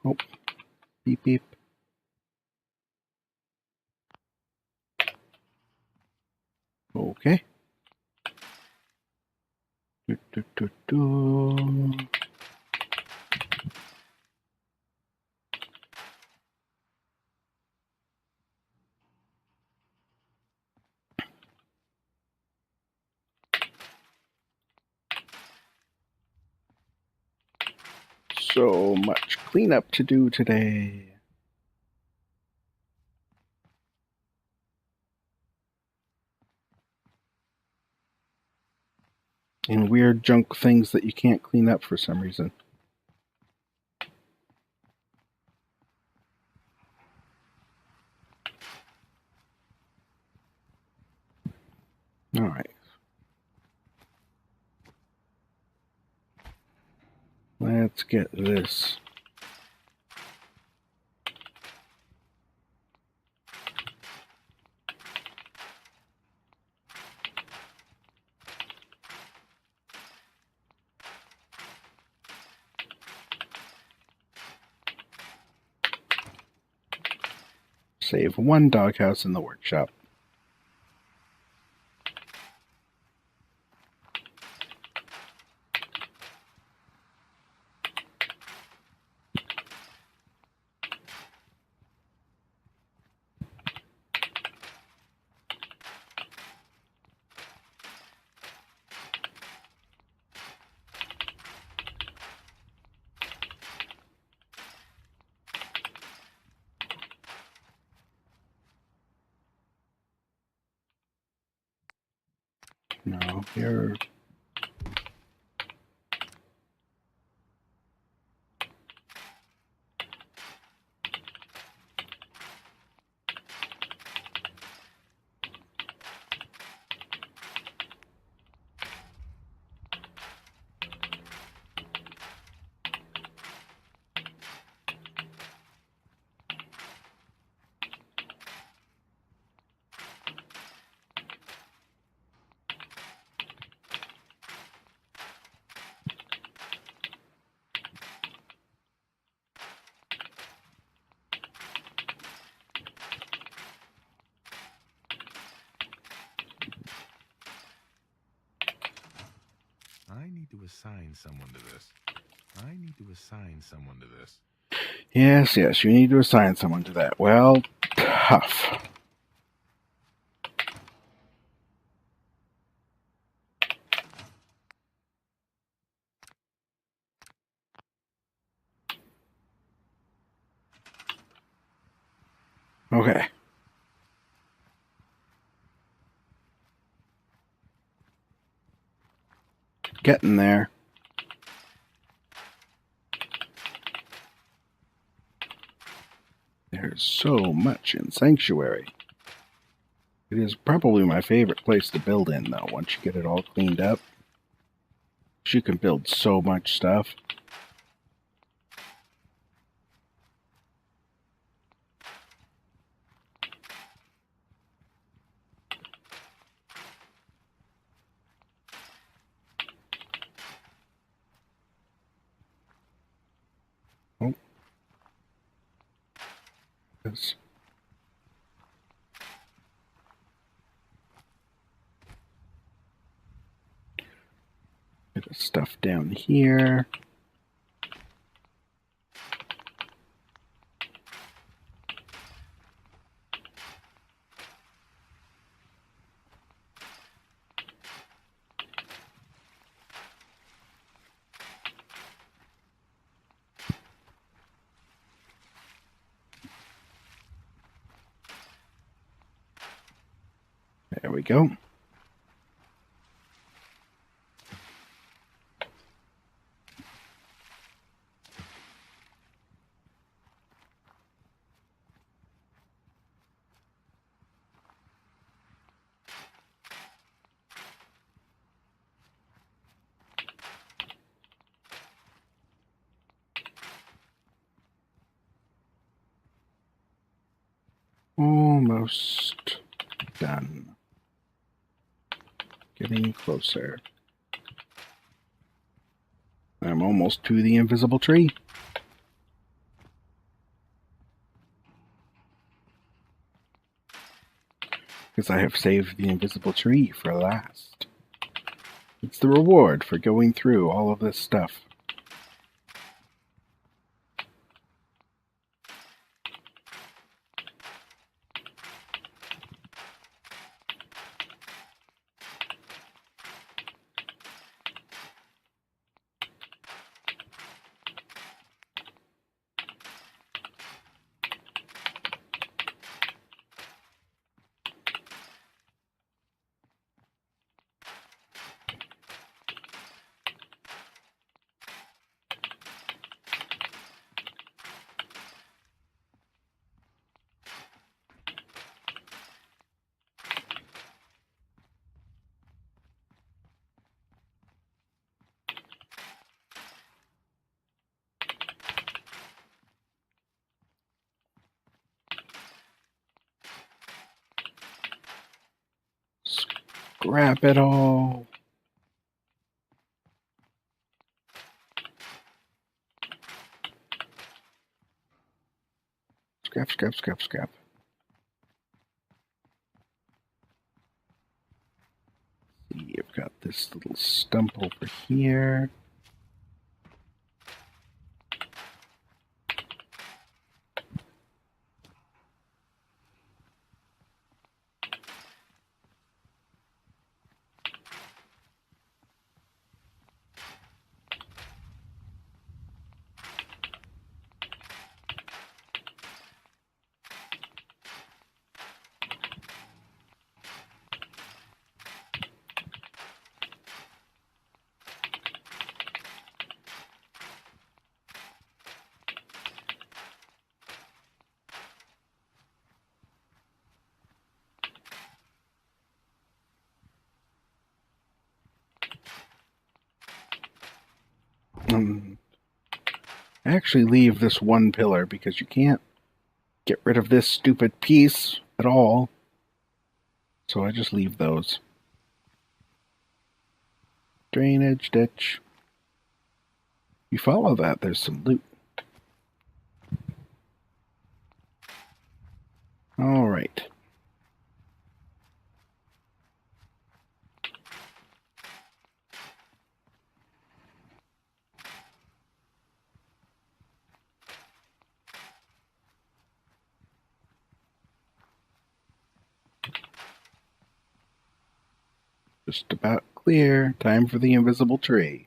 Oh, beep beep. Okay. So much cleanup to do today. And weird junk things that you can't clean up for some reason. All right. Let's get this. Save one doghouse in the workshop. No, here. to assign someone to this. I need to assign someone to this. Yes, yes, you need to assign someone to that. Well, tough. Okay. Getting there. There's so much in Sanctuary. It is probably my favorite place to build in, though, once you get it all cleaned up. You can build so much stuff. Oh. Yes. Bit of stuff down here. There we go. Almost done. Getting closer. I'm almost to the invisible tree. Because I have saved the invisible tree for last. It's the reward for going through all of this stuff. Scrap it all. Scrap, scrap, scrap, scrap. See, I've got this little stump over here. Actually leave this one pillar because you can't get rid of this stupid piece at all. So I just leave those. Drainage ditch. You follow that, there's some loot. All right. Just about clear. Time for the invisible tree.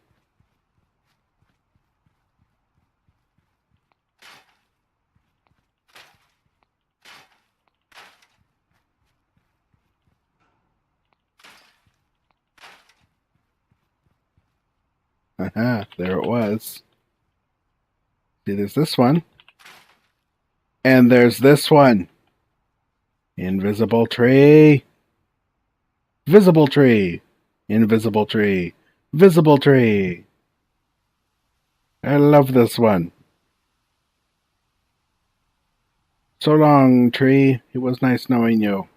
Aha, there it was. See, there's this one. And there's this one. Invisible tree. Visible tree. Invisible tree. Visible tree. I love this one. So long, tree. It was nice knowing you.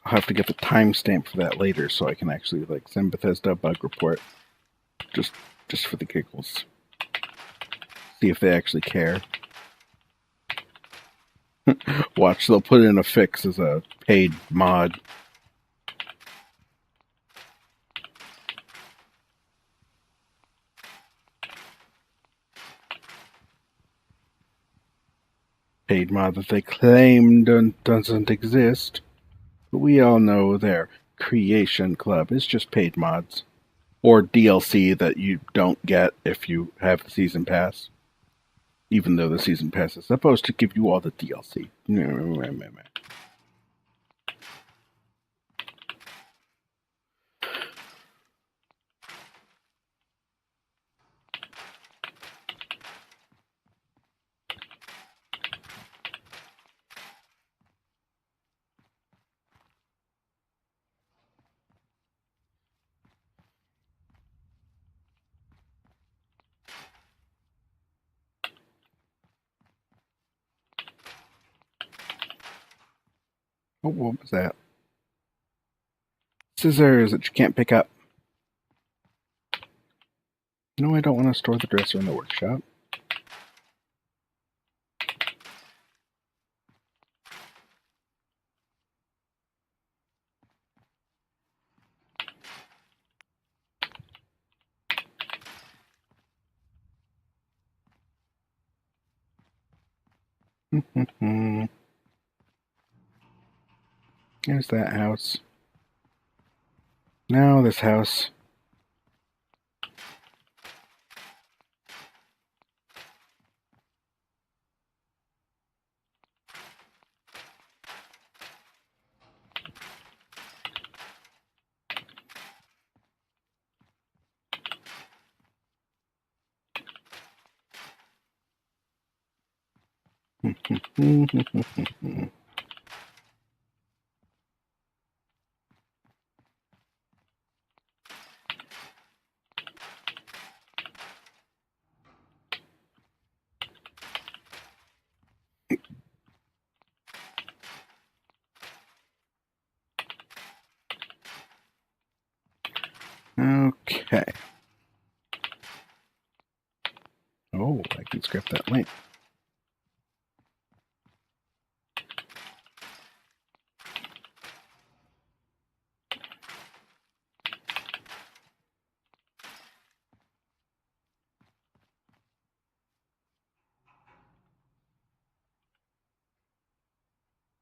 I'll have to get the timestamp for that later so I can actually like send Bethesda a bug report. Just for the giggles. See if they actually care. Watch, they'll put in a fix as a paid mod. Paid mod that they claim doesn't exist. But we all know their Creation Club is just paid mods. Or DLC that you don't get if you have the Season Pass. Even though the Season Pass is supposed to give you all the DLC. Oh, what was that? Scissors that you can't pick up. No, I don't want to store the dresser in the workshop. There's that house. Now this house. Okay. Oh, I can scrap that link.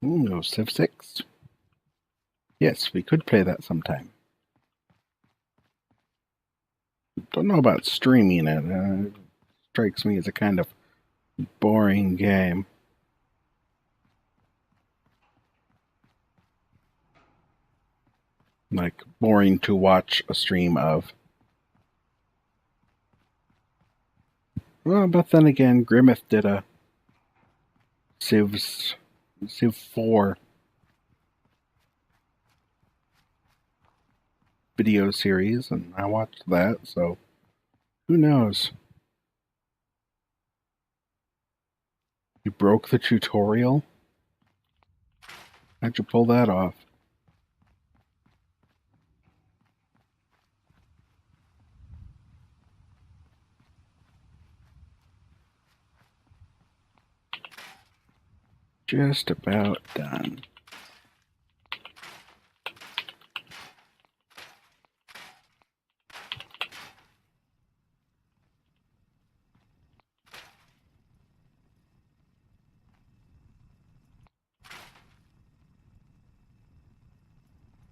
No Civ 6. Yes, we could play that sometime. Don't know about streaming it. It strikes me as a kind of boring game. Like, boring to watch a stream of. Well, but then again, Grimmeth did a Civ 4 video series, and I watched that, so who knows? You broke the tutorial? How'd you pull that off? just about done.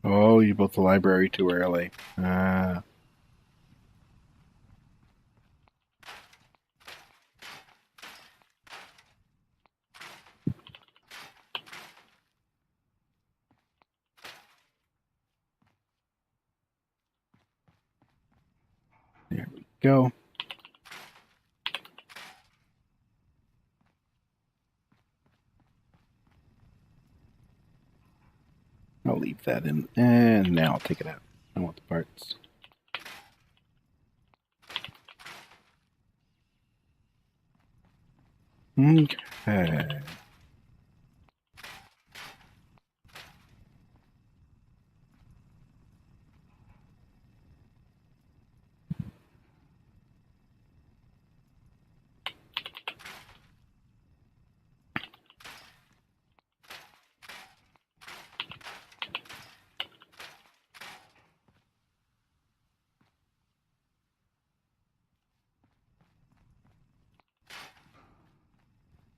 Oh, you built the library too early. There we go. I'll leave that in, and now I'll take it out. I want the parts. Okay.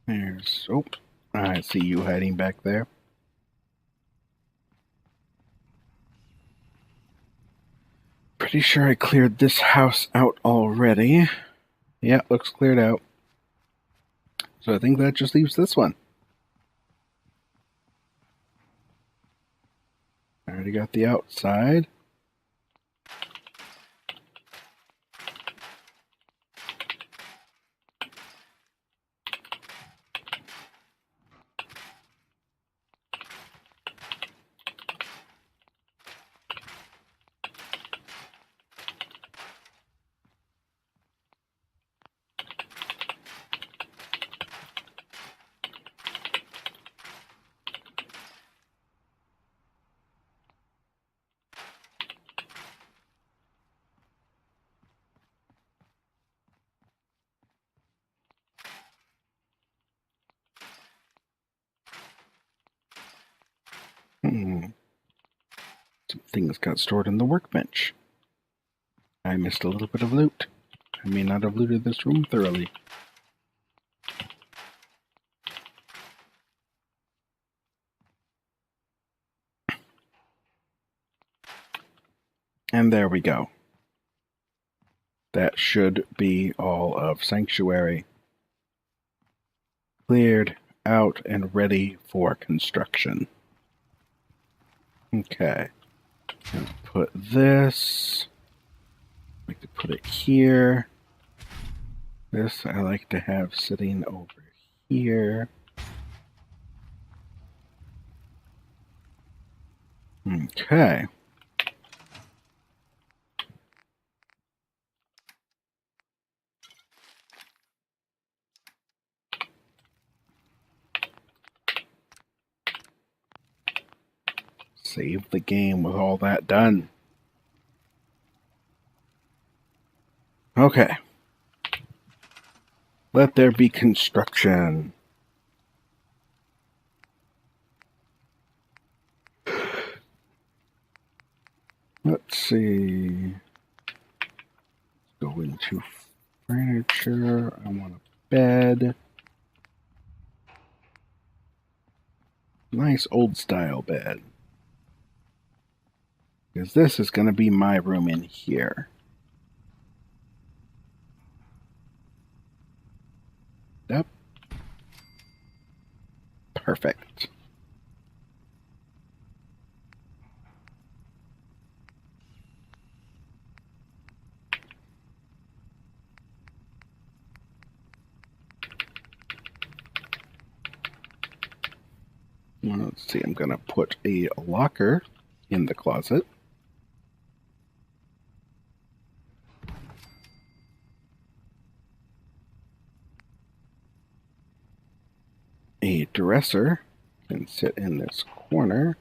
There's, oh, I see you hiding back there. Pretty sure I cleared this house out already. Yeah, looks cleared out. So I think that just leaves this one. I already got the outside. Some things got stored in the workbench. I missed a little bit of loot. I may not have looted this room thoroughly. And there we go. That should be all of Sanctuary. Cleared out and ready for construction. Okay. And put this. I like to put it here. This I like to have sitting over here. Okay. Save the game with all that done. Okay. Let there be construction. Let's see. Go into furniture. I want a bed. Nice old style bed. Because this is going to be my room in here. Yep. Perfect. Let's see, I'm going to put a locker in the closet. A dresser can sit in this corner.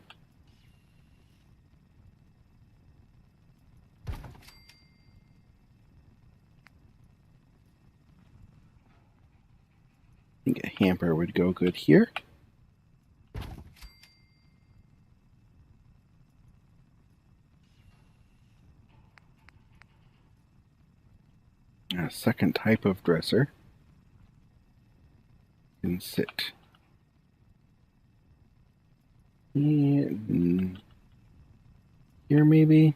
I think a hamper would go good here. a second type of dresser. You can sit in here, maybe.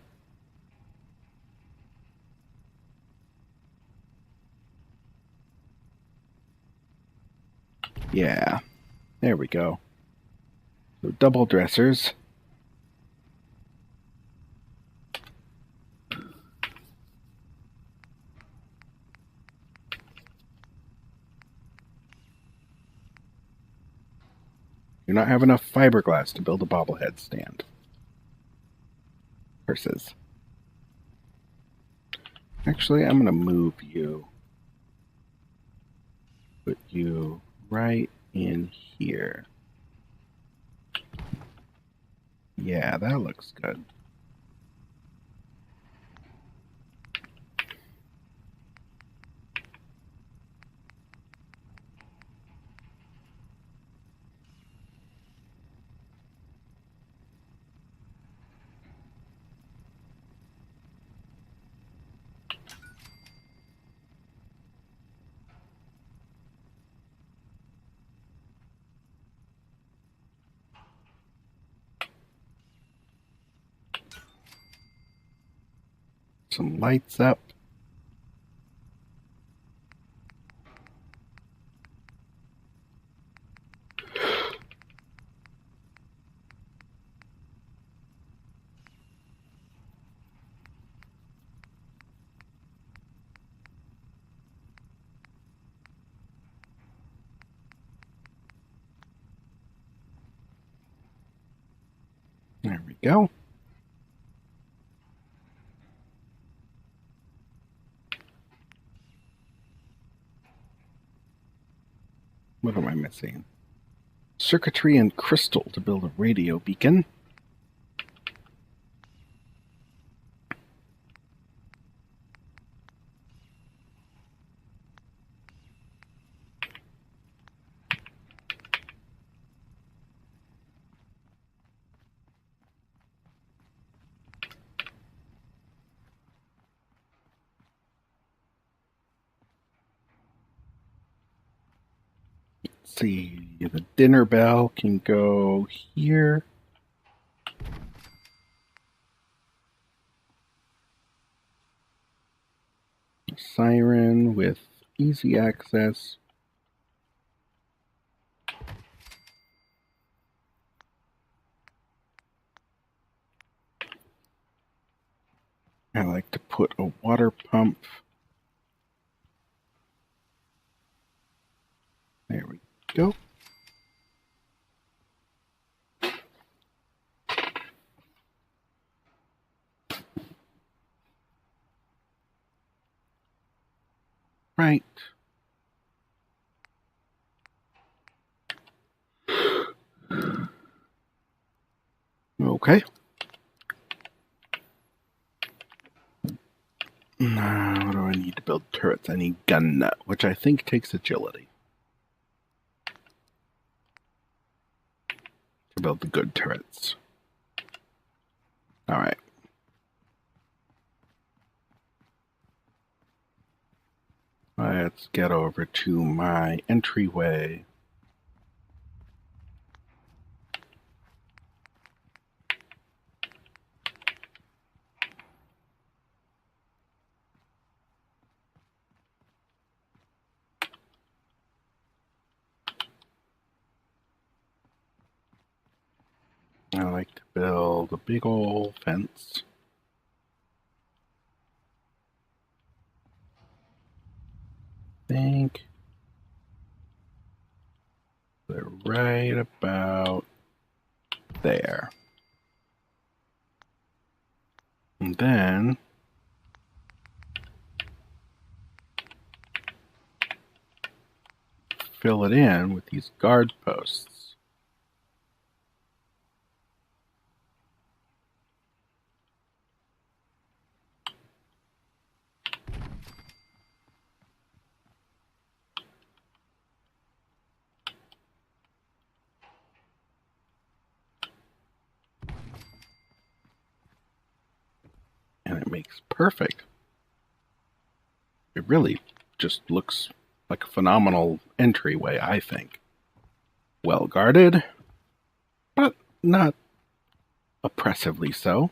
Yeah, there we go. So double dressers. Do not have enough fiberglass to build a bobblehead stand. Purses. Actually, I'm going to move you. Put you right in here. Yeah, that looks good. Some lights up. There we go. What am I missing? Circuitry and crystal to build a radio beacon. Let's see, the dinner bell can go here. Siren with easy access. I like to put a water pump. There we go. Right. Okay. Now, what do I need to build turrets? I need gun nut, which I think takes agility to build the good turrets. All right. Let's get over to my entryway. I like to build a big old fence. Think they're right about there. And then fill it in with these guard posts. And it makes perfect. A it really just looks like a phenomenal entryway, I think. Well guarded, but not oppressively so.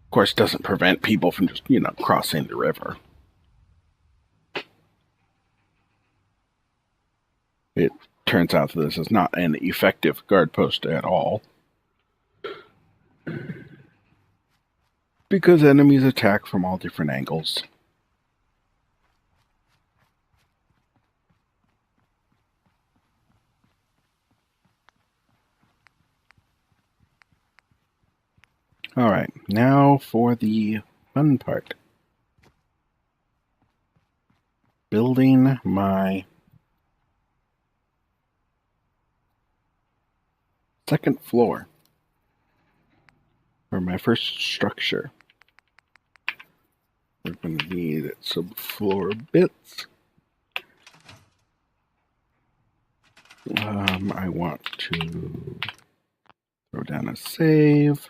Of course, doesn't prevent people from just, crossing the river. It turns out that this is not an effective guard post at all, because enemies attack from all different angles. Alright, now for the fun part. Building my second floor for my first structure. We're going to need some floor bits. I want to throw down a save.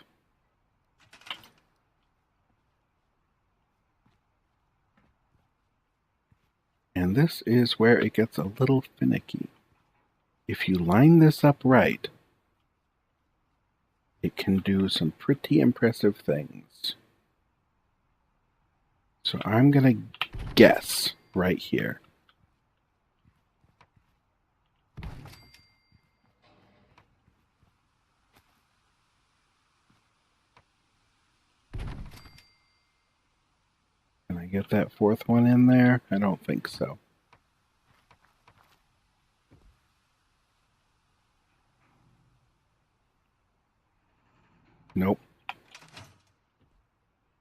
And this is where it gets a little finicky. If you line this up right, it can do some pretty impressive things. So I'm going to guess right here. Can I get that fourth one in there? I don't think so. Nope.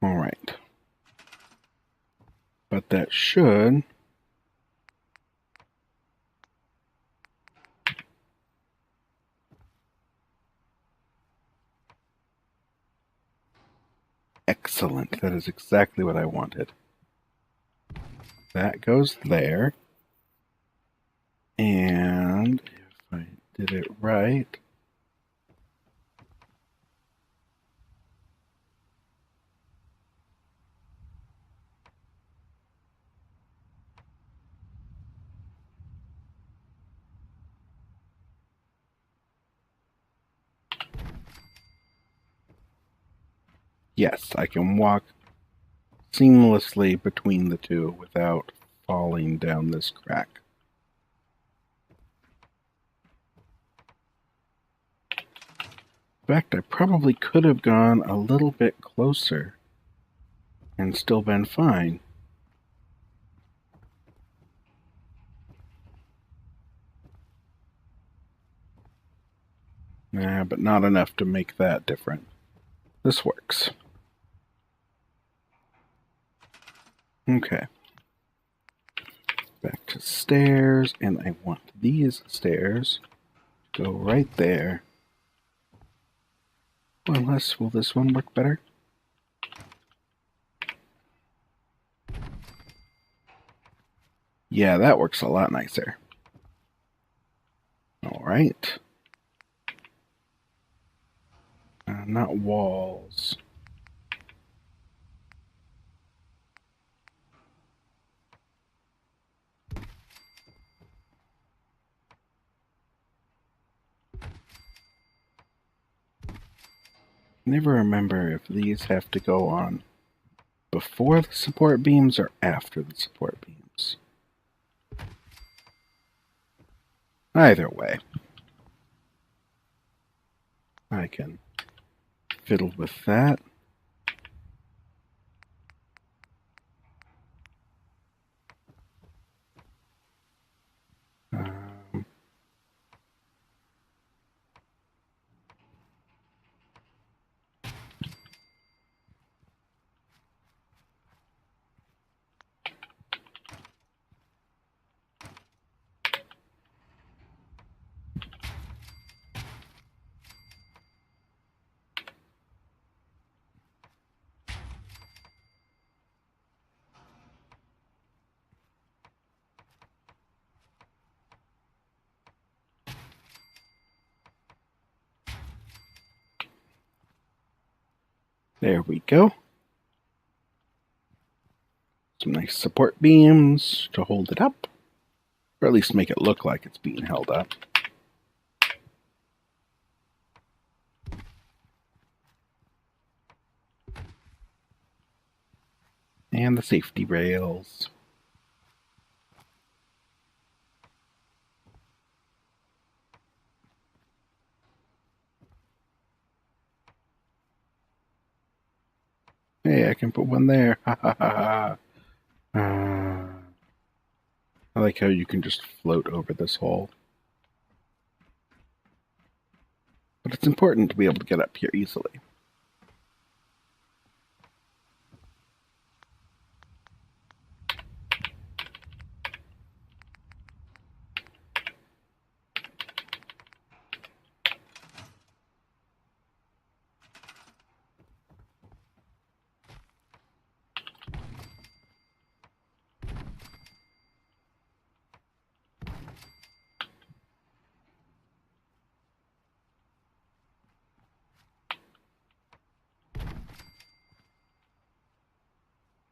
All right. But that should... Excellent. That is exactly what I wanted. That goes there. And if I did it right... Yes, I can walk seamlessly between the two without falling down this crack. In fact, I probably could have gone a little bit closer and still been fine. Nah, but not enough to make that different. This works. Okay. Back to stairs, and I want these stairs to go right there. Well, unless, will this one work better? Yeah, that works a lot nicer. Alright. Not walls. Never remember if these have to go on before the support beams or after the support beams. Either way, I can fiddle with that. There we go. Some nice support beams to hold it up, or at least make it look like it's being held up. And the safety rails. Hey, I can put one there. Ha ha ha ha. I like how you can just float over this hole. But it's important to be able to get up here easily.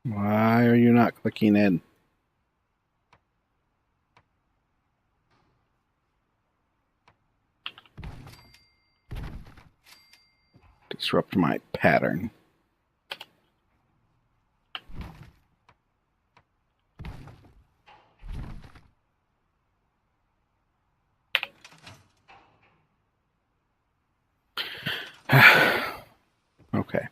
Why are you not clicking in? Disrupt my pattern. Okay.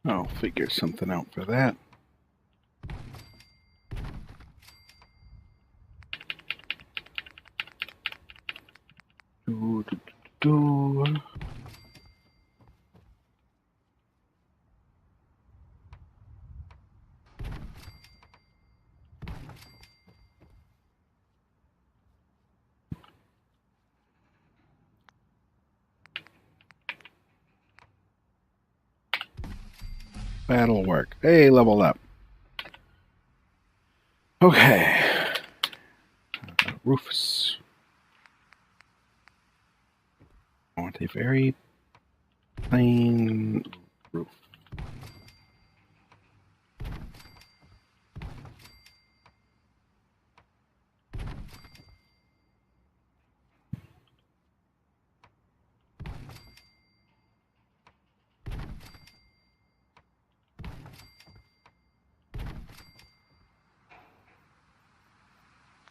I'll figure something out for that. Do, do, do, do. That'll work. Hey, level up. Okay. Roofs. I want a very plain roof.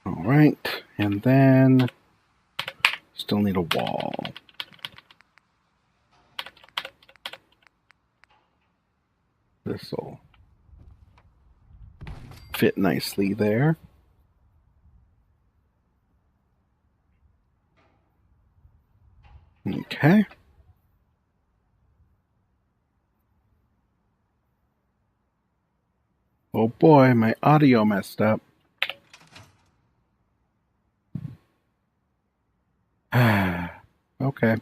All right, and then still need a wall. This'll fit nicely there. Okay. Oh boy, my audio messed up. Okay.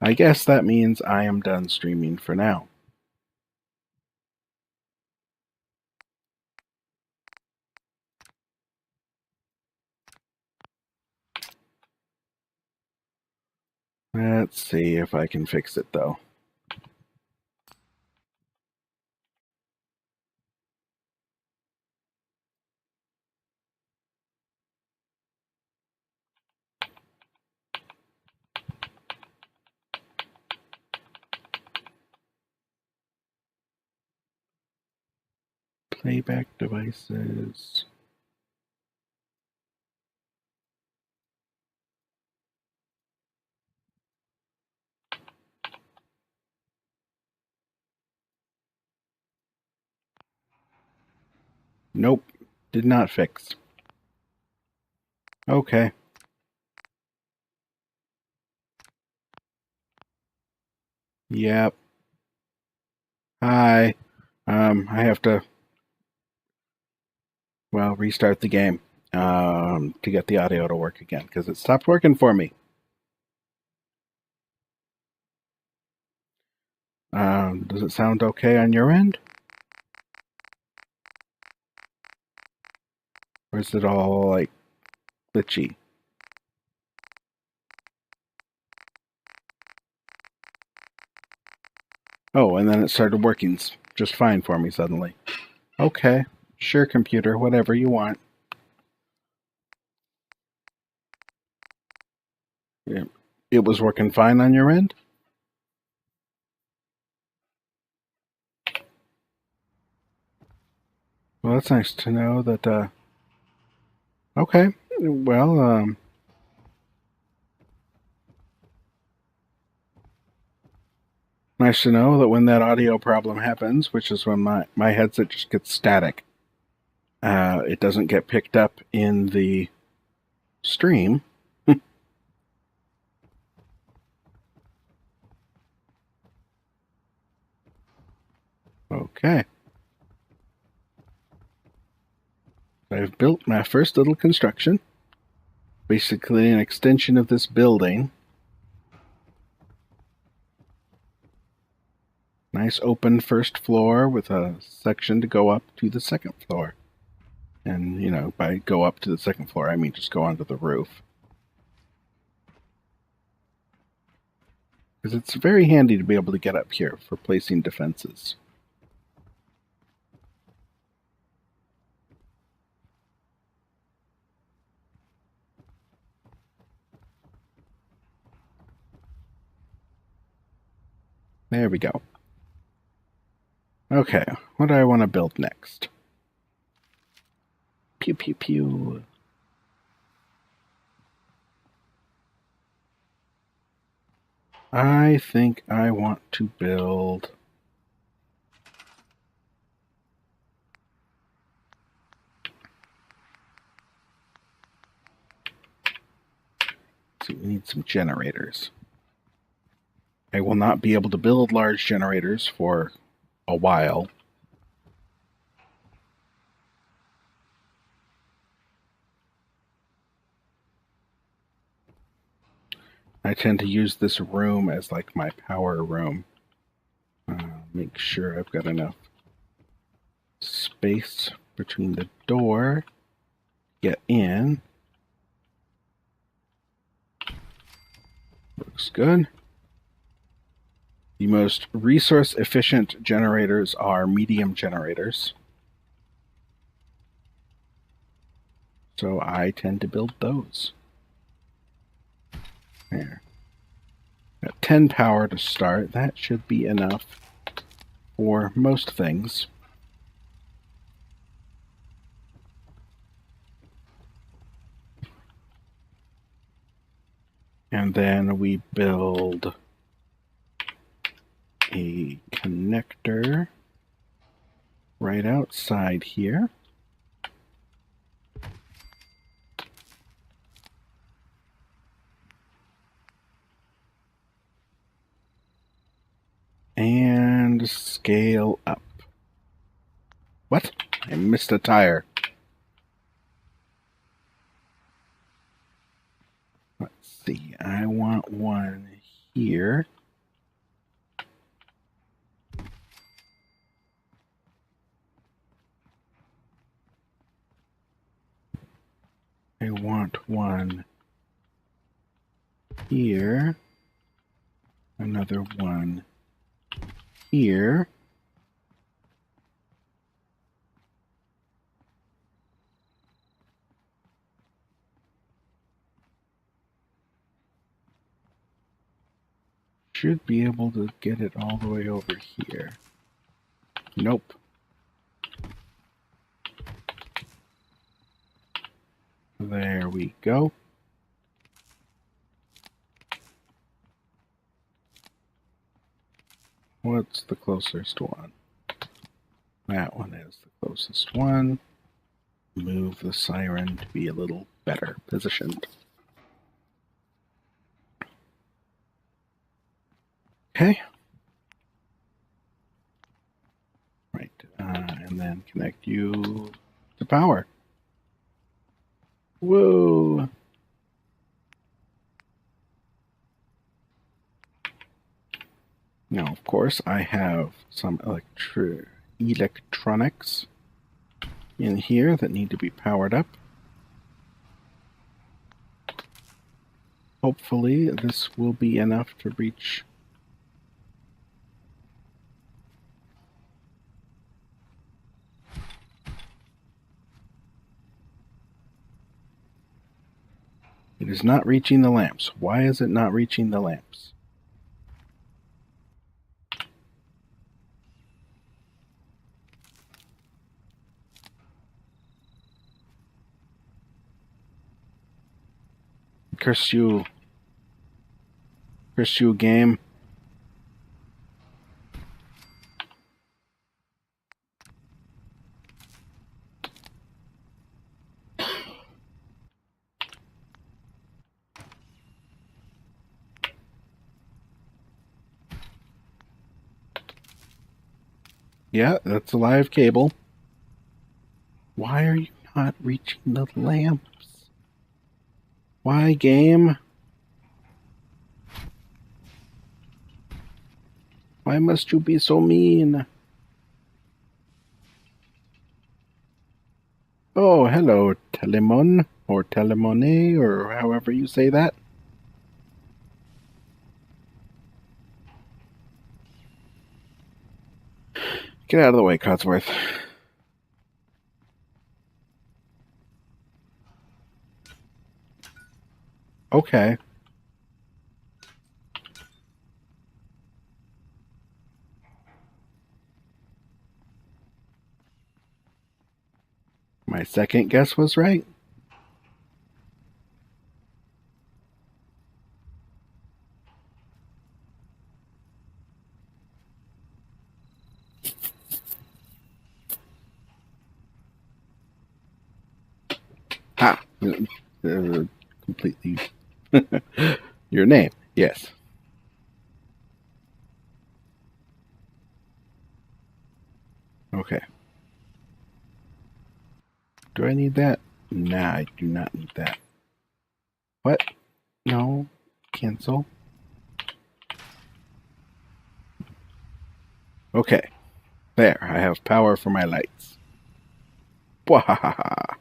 I guess that means I am done streaming for now. Let's see if I can fix it though. Playback devices. Nope, did not fix. Okay. Yep. Hi. I have to, well, restart the game to get the audio to work again because it stopped working for me. Does it sound okay on your end? Or is it all like glitchy? Oh, and then it started working just fine for me suddenly. Okay, sure, computer, whatever you want. Yeah. It was working fine on your end? Well, that's nice to know that, okay, well, nice to know that when that audio problem happens, which is when my headset just gets static, it doesn't get picked up in the stream. Okay. I've built my first little construction. Basically an extension of this building. Nice open first floor with a section to go up to the second floor. And, you know, by go up to the second floor, I mean just go onto the roof. Because it's very handy to be able to get up here for placing defenses. There we go. Okay, what do I want to build next? Pew, pew, pew. I think I want to build... So we need some generators. I will not be able to build large generators for a while. I tend to use this room as like my power room. Make sure I've got enough space between the door. Get in. Looks good. The most resource efficient generators are medium generators. So I tend to build those. There. Got 10 power to start. That should be enough for most things. And then we build a connector right outside here. And scale up. What? I missed a tire. Let's see. I want one here. I want one here. Another one here. Should be able to get it all the way over here. Nope. There we go. What's the closest one? That one is the closest one. Move the siren to be a little better positioned. Okay. Right. And then connect you to power. Whoa. Now, of course, I have some electronics in here that need to be powered up. Hopefully, this will be enough to reach It is not reaching the lamps. Why is it not reaching the lamps? Curse you. Curse you, game. Yeah, that's a live cable. Why are you not reaching the lamps? Why, game? Why must you be so mean? Oh, hello, Telemon, or Telemone, or however you say that. Get out of the way, Codsworth. Okay. My second guess was right. Ha! Completely. Your name, yes. Okay. Do I need that? Nah, I do not need that. What? No. Cancel. Okay. There, I have power for my lights. Bwahaha.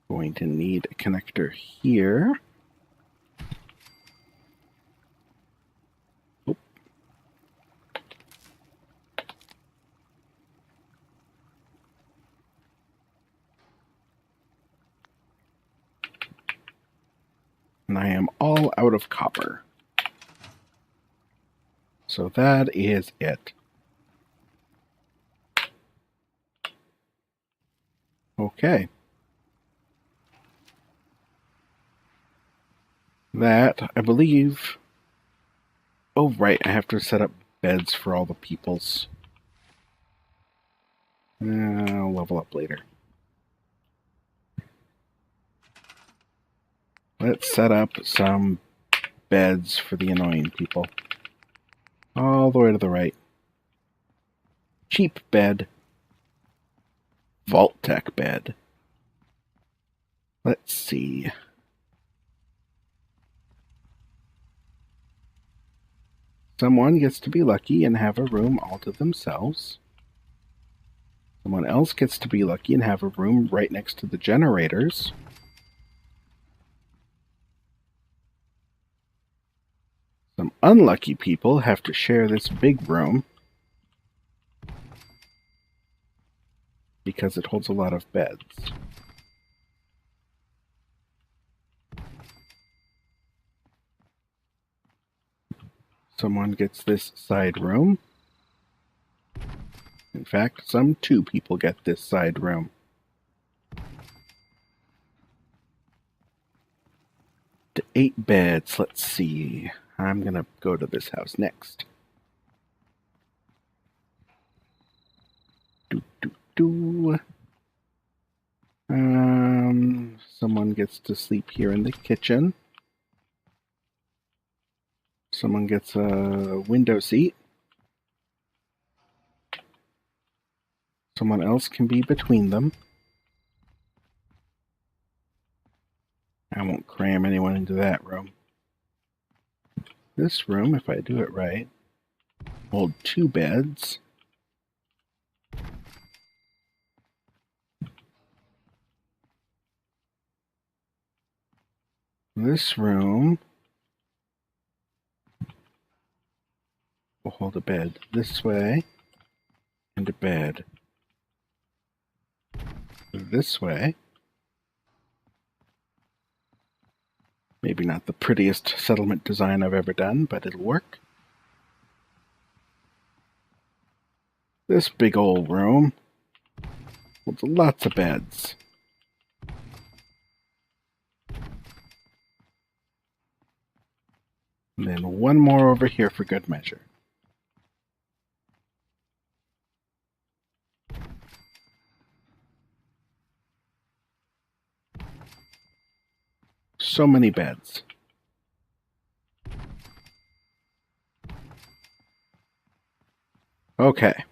Going to need a connector here. Oop. And I am all out of copper. So that is it. Okay. That, I believe... Oh, right, I have to set up beds for all the peoples. I'll level up later. Let's set up some beds for the annoying people. All the way to the right. Cheap bed. Vault Tech bed. Let's see. Someone gets to be lucky and have a room all to themselves. Someone else gets to be lucky and have a room right next to the generators. Some unlucky people have to share this big room because it holds a lot of beds. Someone gets this side room. In fact, some 2 people get this side room. To 8 beds, let's see. I'm gonna go to this house next. Someone gets to sleep here in the kitchen. Someone gets a window seat. Someone else can be between them. I won't cram anyone into that room. This room, if I do it right, hold 2 beds. This room will hold a bed this way and a bed this way. Maybe not the prettiest settlement design I've ever done, but it'll work. This big old room holds lots of beds. And then one more over here for good measure. So many beds. Okay.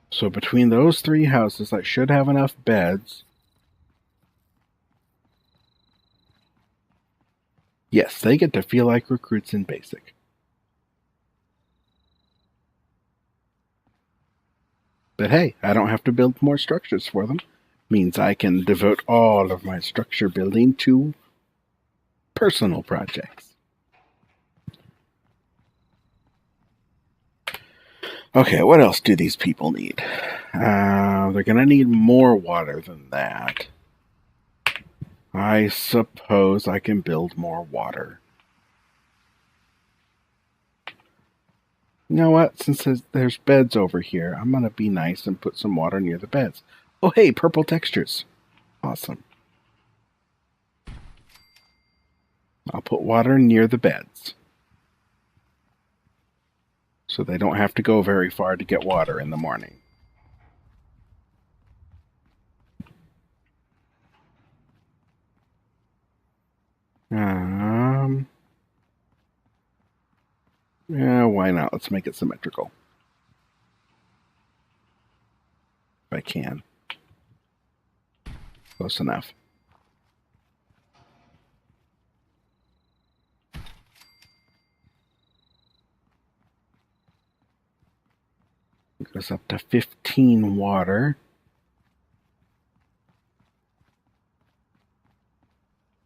So between those 3 houses, I should have enough beds. Yes, they get to feel like recruits in basic. But hey, I don't have to build more structures for them. Means I can devote all of my structure building to personal projects. Okay, what else do these people need? They're going to need more water than that. I suppose I can build more water. You know what? Since there's beds over here, I'm going to be nice and put some water near the beds. Oh, hey, purple textures. Awesome. I'll put water near the beds, so they don't have to go very far to get water in the morning. Yeah, why not? Let's make it symmetrical. If I can. Close enough. us up to 15 water.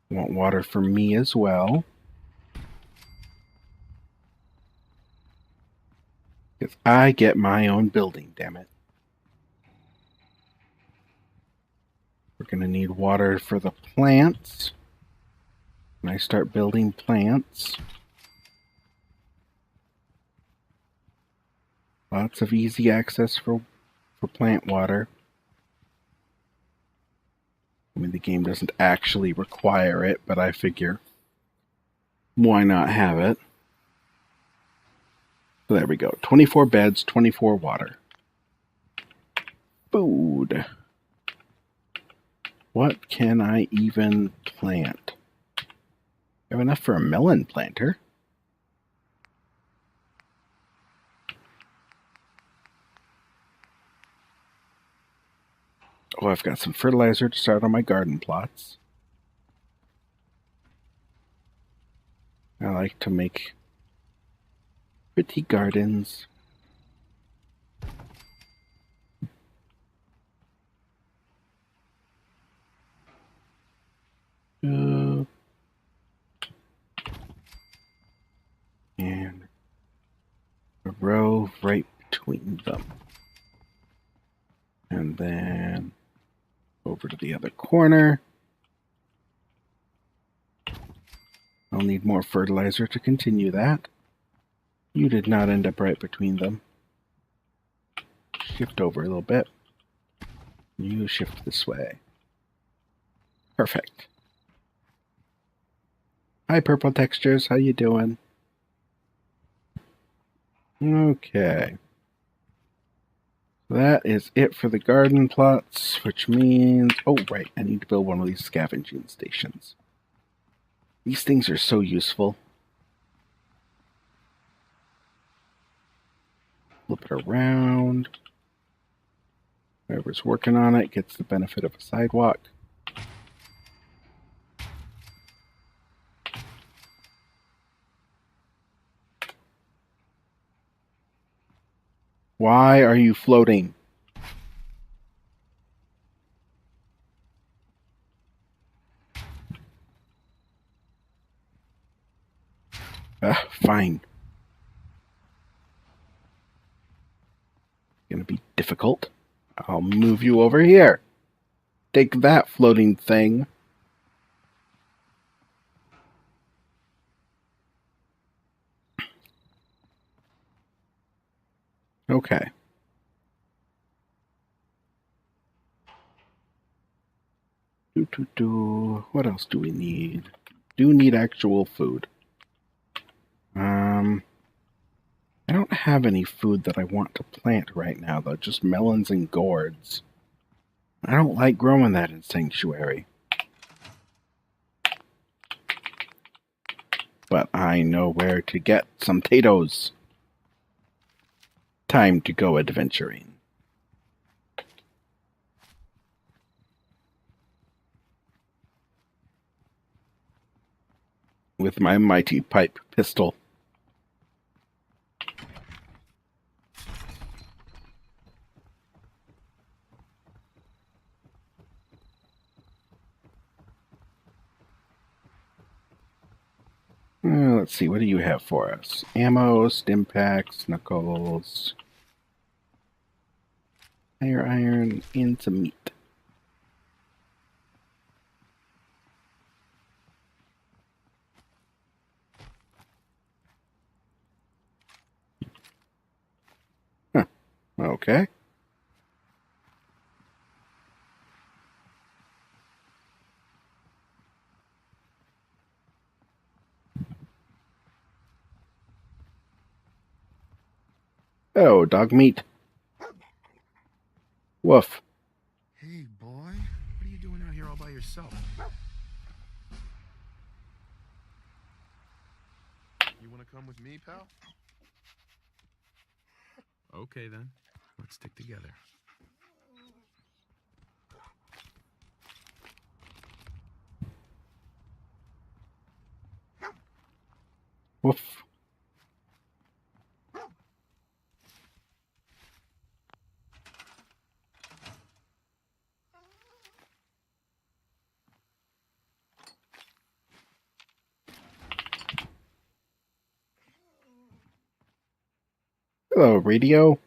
Want water for me as well. Because I get my own building, damn it. We're going to need water for the plants. When I start building plants. Lots of easy access for plant water. I mean, the game doesn't actually require it, but I figure why not have it? So there we go. 24 beds, 24 water. Food. What can I even plant? I have enough for a melon planter. Oh, I've got some fertilizer to start on my garden plots. I like to make pretty gardens. And a row right between them. And then over to the other corner. I'll need more fertilizer to continue that. You did not end up right between them. Shift over a little bit. You shift this way. Perfect. Hi, Purple Textures. How you doing? Okay. That is it for the garden plots, which means... Oh, right. I need to build one of these scavenging stations. These things are so useful. Flip it around. Whoever's working on it gets the benefit of a sidewalk. Why are you floating? Fine. Gonna be difficult. I'll move you over here. Take that, floating thing. Okay. What else do we need? Do need actual food. I don't have any food that I want to plant right now, though. Just melons and gourds. I don't like growing that in Sanctuary. But I know where to get some potatoes. Time to go adventuring. With my mighty pipe pistol. Let's see, what do you have for us? Ammo, stim packs, knuckles, fire iron, and some meat. Huh, okay. Oh, dog meat. Woof. Hey, boy. What are you doing out here all by yourself? You want to come with me, pal? Okay, then. Let's stick together. Woof. Hello, radio.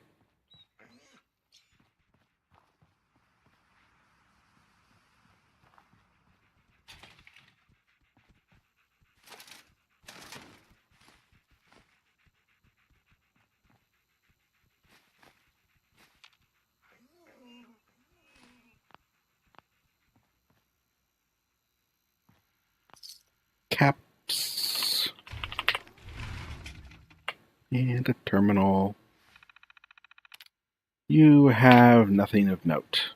Caps. And a terminal. You have nothing of note.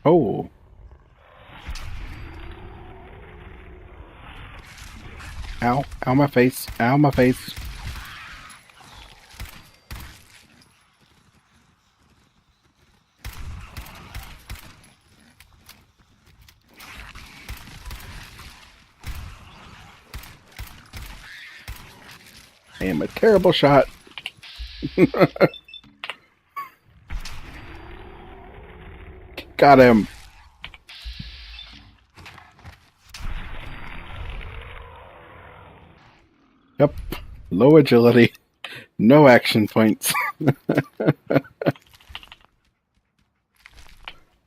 Oh. Ow. Ow, my face. Ow, my face. I am a terrible shot. Got him. Yep. Low agility. No action points.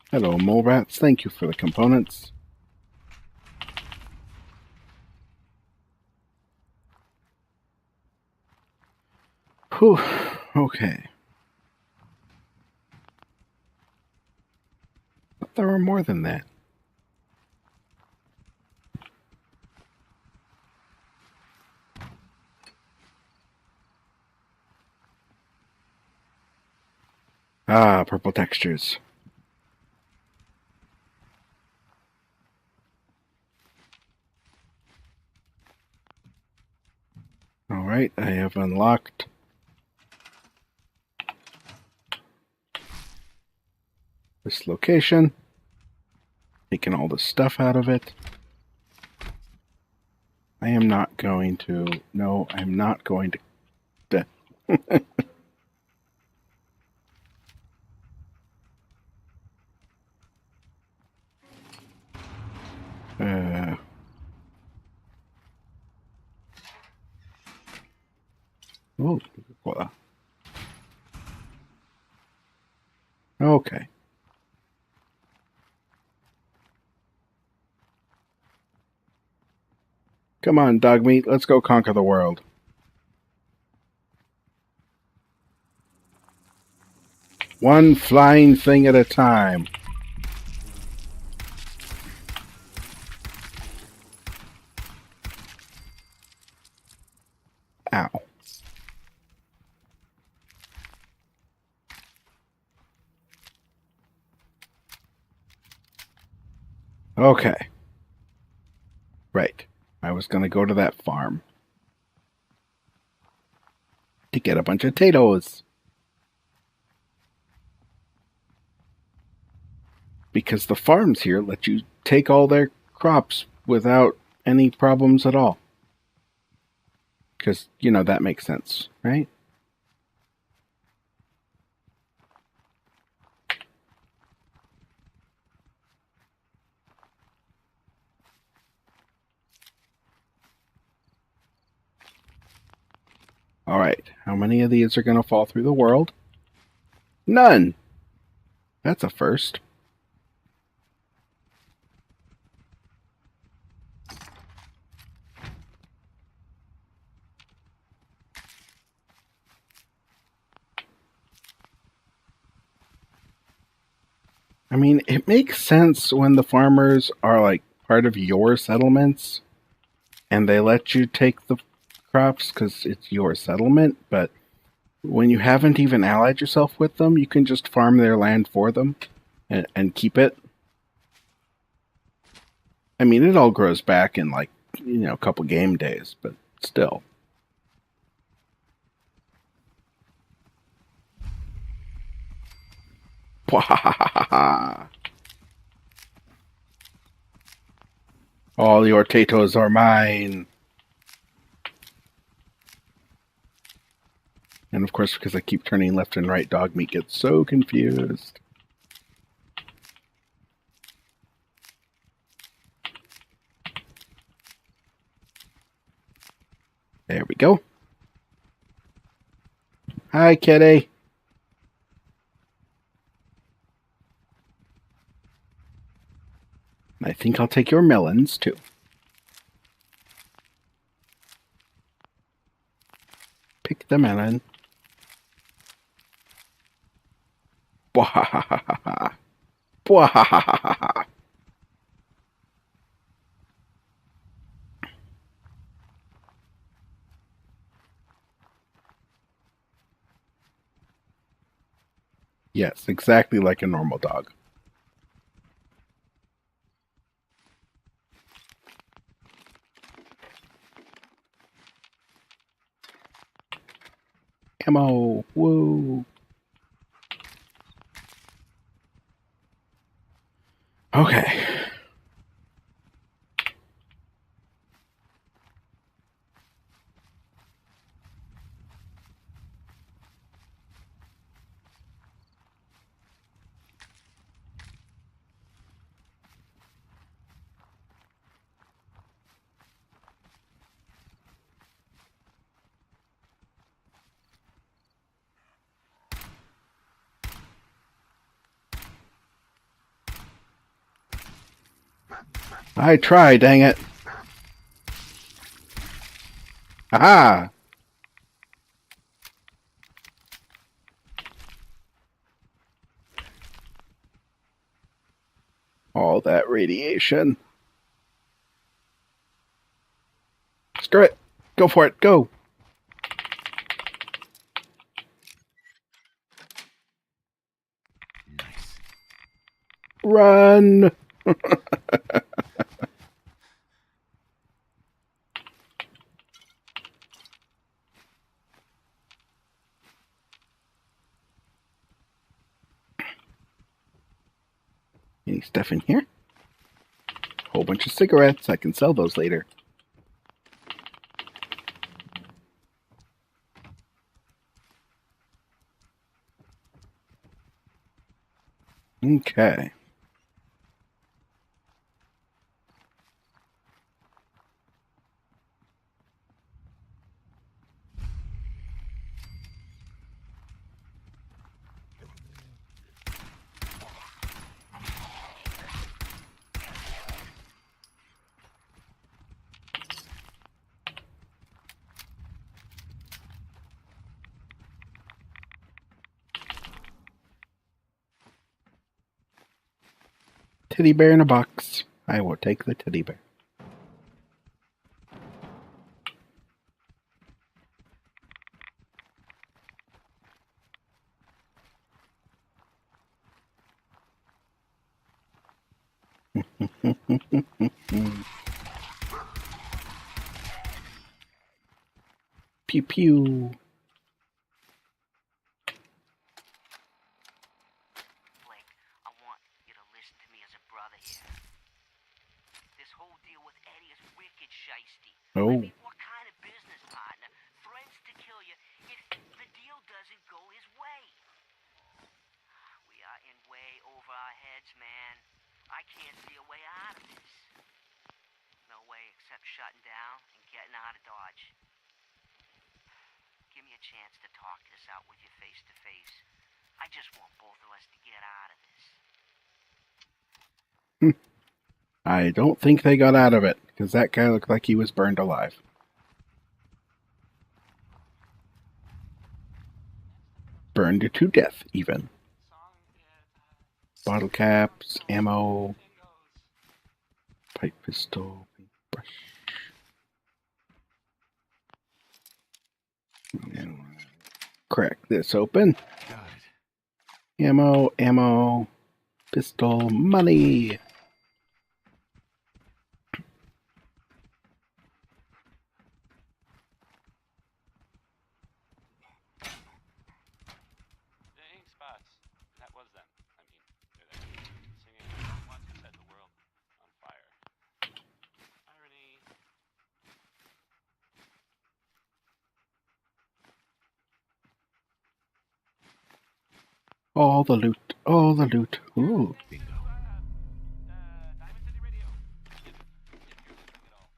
Hello, mole rats. Thank you for the components. Whew. Okay. But there were more than that. Ah, purple textures. Alright, I have unlocked this location. Taken all the stuff out of it. I am not going to... No, I'm not going to... Oh, Coca-Cola. Okay. Come on, dog meat. Let's go conquer the world. One flying thing at a time. Ow. Okay. Right. I was going to go to that farm to get a bunch of potatoes. Because the farms here let you take all their crops without any problems at all. Because, you know, that makes sense, right? Alright, how many of these are going to fall through the world? None! That's a first. I mean, it makes sense when the farmers are like part of your settlements and they let you take the crops because it's your settlement, but when you haven't even allied yourself with them, you can just farm their land for them and keep it. I mean, it all grows back in like, you know, a couple game days, but still. All your potatoes are mine. And of course, because I keep turning left and right, dog meat gets so confused. There we go. Hi, kitty. I think I'll take your melons, too. Pick the melon. Bwahahaha. Bwahahaha. Yes, exactly like a normal dog. Ammo. Woo. Okay. I try, dang it. Aha! All that radiation. Screw it. Go for it. Go. Nice. Run. Any stuff in here? Whole bunch of cigarettes. I can sell those later. Okay. Teddy bear in a box. I will take the teddy bear. Pew pew. Blake, I want you to listen to me as a brother here. This whole deal with Eddie is wicked shiesty. Oh. I mean, what kind of business partner threatens to kill you if the deal doesn't go his way? We are in way over our heads, man. I can't see a way out of this. No way except shutting down and getting out of Dodge. Give me a chance to talk this out with you face to face. I just want both of us to get out of this. I don't think they got out of it, because that guy looked like he was burned alive. Burned to death, even. Bottle caps, ammo, pipe pistol, brush. Crack this open. Got it. Ammo, ammo, pistol, money. The ink spots. That was them. I mean, they're there. Singing once you set the world on fire. Irony. All the loot. All the loot. Ooh. Bingo. Diamond City Radio. If you're listening at all.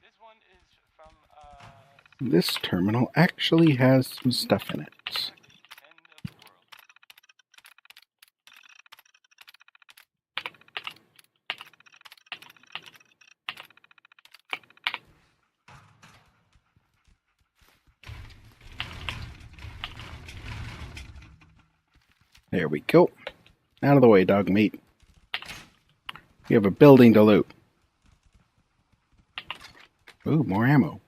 This one is from This terminal actually has some stuff in it. end of the world. There we go. Out of the way, dog meat. We have a building to loot. Ooh, more ammo.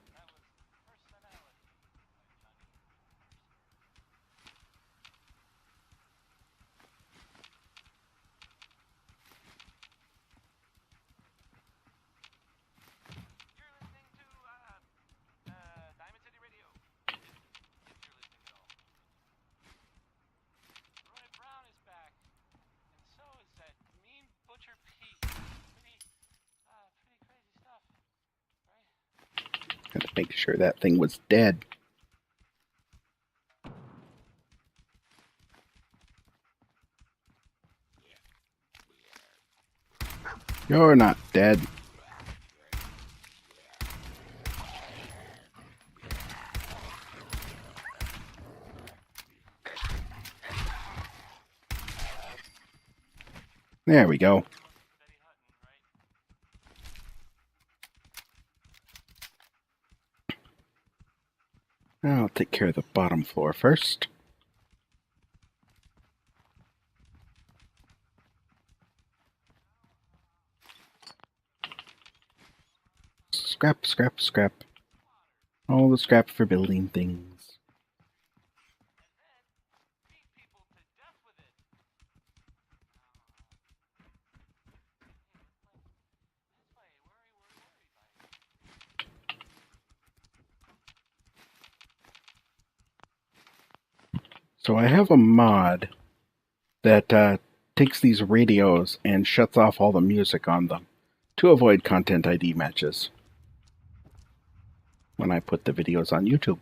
You're listening to Diamond City Radio. If you're listening at all. Roy Brown is back, and so is that mean Butcher Pete. Pretty crazy stuff, right? Had to make sure that thing was dead. You're not dead. There we go. Steady hunting, right? I'll take care of the bottom floor first. Scrap, scrap, scrap. All the scrap for building things. Beat people to death with it. This way, worry. So I have a mod that takes these radios and shuts off all the music on them to avoid content ID matches when I put the videos on YouTube.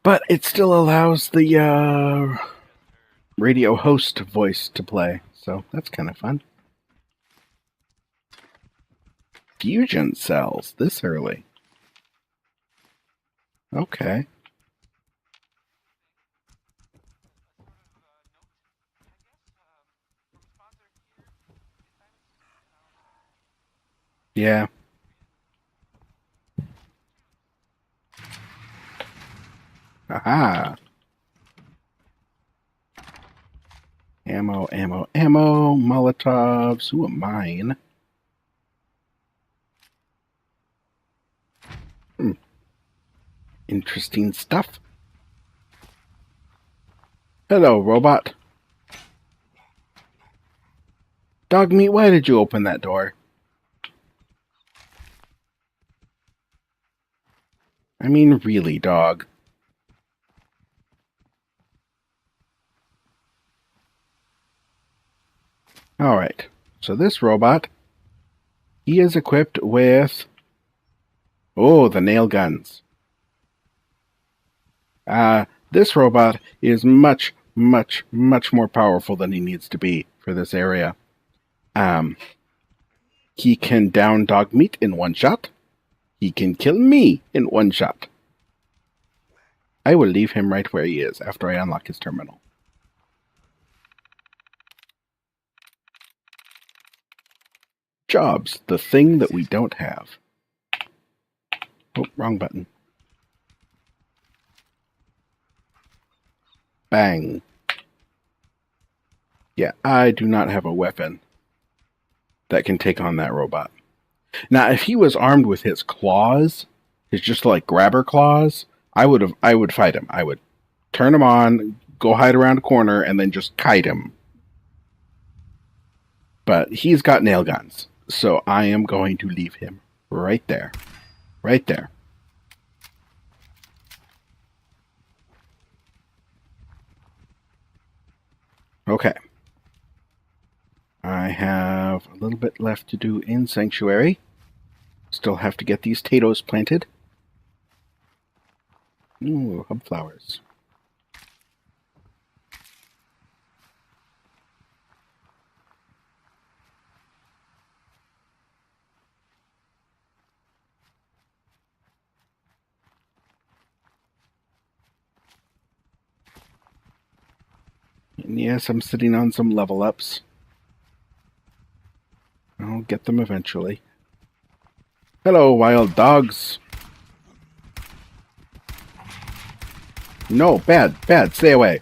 But it still allows the radio host voice to play, so that's kind of fun. Fusion cells this early. Okay. Yeah. Aha. Ammo, ammo, ammo. Molotovs. Ooh, mine. Interesting stuff. Hello, robot. Dog meat, why did you open that door? I mean, really, dog. Alright, so this robot, he is equipped with, oh, the nail guns. This robot is much, much, much more powerful than he needs to be for this area. He can down dog meat in one shot. He can kill me in one shot. I will leave him right where he is after I unlock his terminal. Jobs, the thing that we don't have. Oh, wrong button. Bang. Yeah, I do not have a weapon that can take on that robot. Now, if he was armed with his claws, his just like grabber claws, I would fight him. I would turn him on, go hide around a corner, and then just kite him. But he's got nail guns, so I am going to leave him right there. Right there. Okay. I have a little bit left to do in Sanctuary. Let's Still have to get these potatoes planted. Ooh, hub flowers. And yes, I'm sitting on some level ups. I'll get them eventually. Hello, wild dogs. No, bad, stay away.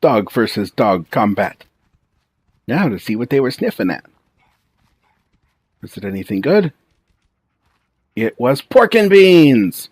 Dog versus dog combat. Now to see what they were sniffing at. Was it anything good? It was pork and beans!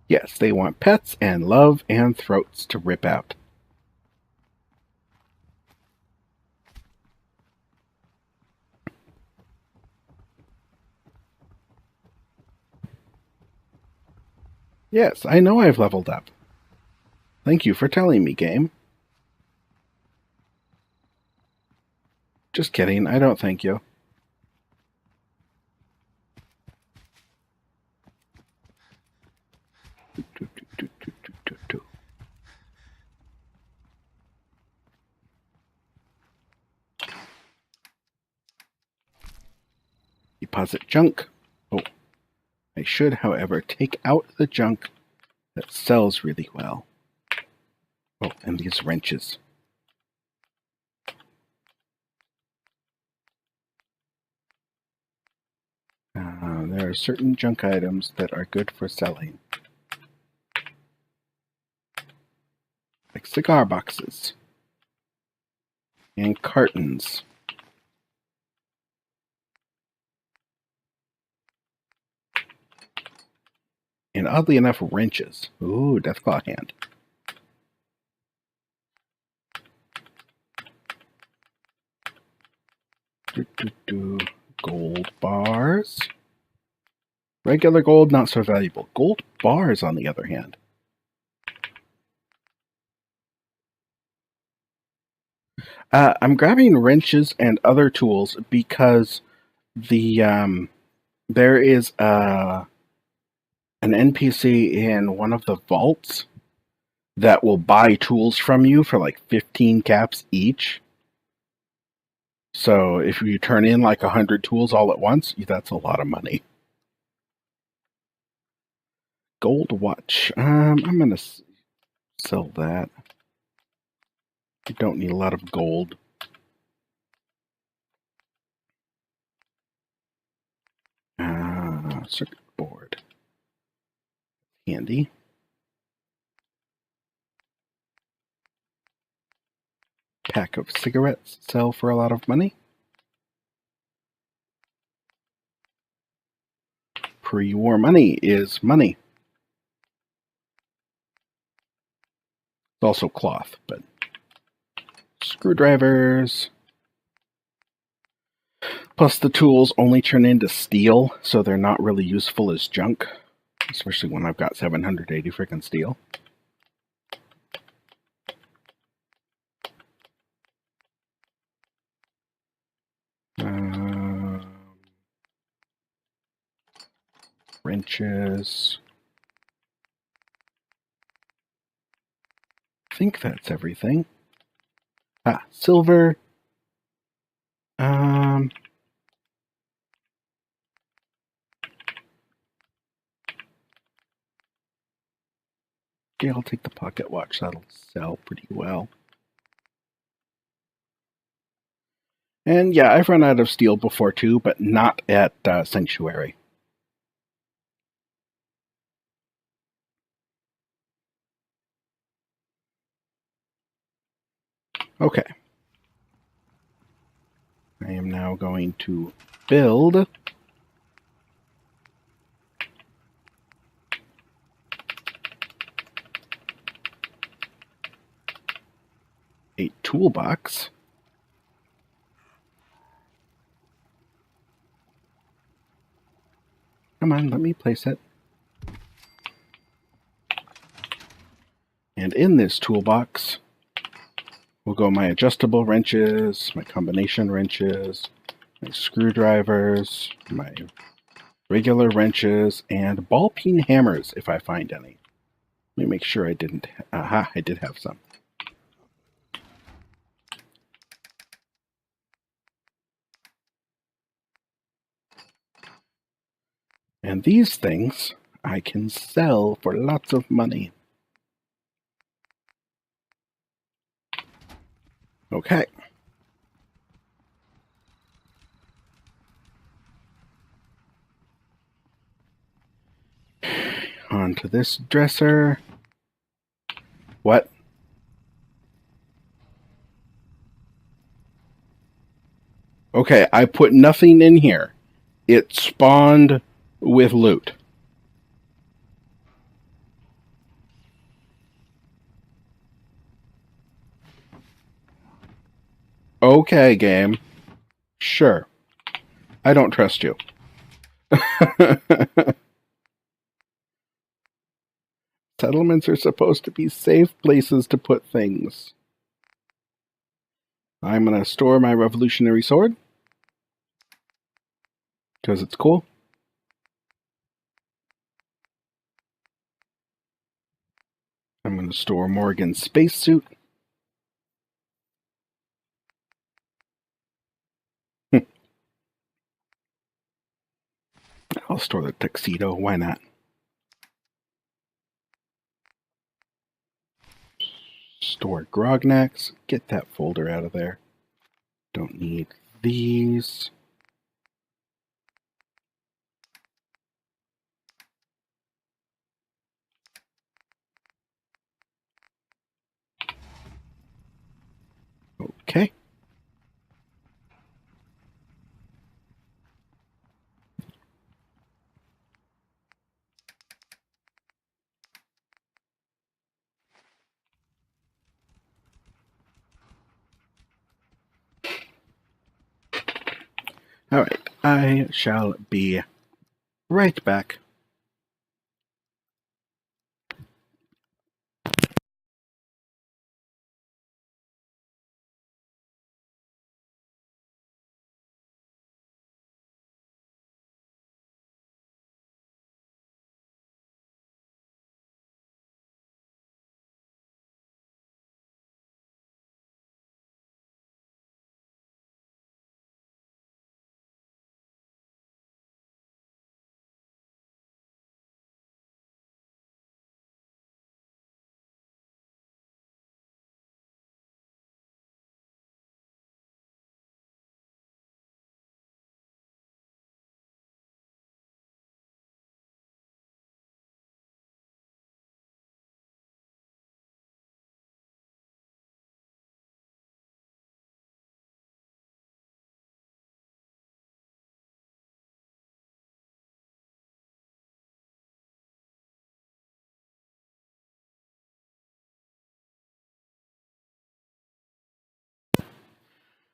Yes, they want pets and love and throats to rip out. Yes, I know I've leveled up. Thank you for telling me, game. Just kidding, I don't thank you. Deposit junk. Oh, I should, however, take out the junk that sells really well. Oh, and these wrenches. There are certain junk items that are good for selling. Like cigar boxes. And cartons. And oddly enough, wrenches. Ooh, Deathclaw hand. Gold bars. Regular gold, not so valuable. Gold bars, on the other hand. I'm grabbing wrenches and other tools because the there is an NPC in one of the vaults that will buy tools from you for like 15 caps each. So if you turn in like 100 tools all at once, that's a lot of money. Gold watch. I'm going to sell that. You don't need a lot of gold. Circuit board. Handy. Pack of cigarettes sell for a lot of money. Pre-war money is money. It's also cloth, but screwdrivers. Plus the tools only turn into steel, so they're not really useful as junk. Especially when I've got 780 freaking steel. Wrenches. I think that's everything. Silver. Okay, I'll take the pocket watch. That'll sell pretty well. And yeah, I've run out of steel before too, but not at Sanctuary. Okay. I am now going to build a toolbox. Come on, let me place it. And in this toolbox will go my adjustable wrenches, my combination wrenches, my screwdrivers, my regular wrenches, and ball peen hammers if I find any. Let me make sure I didn't. Aha, I did have some. And these things I can sell for lots of money. Okay. Onto this dresser. What? Okay, I put nothing in here. It spawned with loot. Okay, game. Sure. I don't trust you. Settlements are supposed to be safe places to put things. I'm going to store my revolutionary sword. Because it's cool. I'm going to store Morgan's spacesuit. I'll store the tuxedo. Why not? Store Grognacks. Get that folder out of there. Don't need these. Okay. Alright, I shall be right back.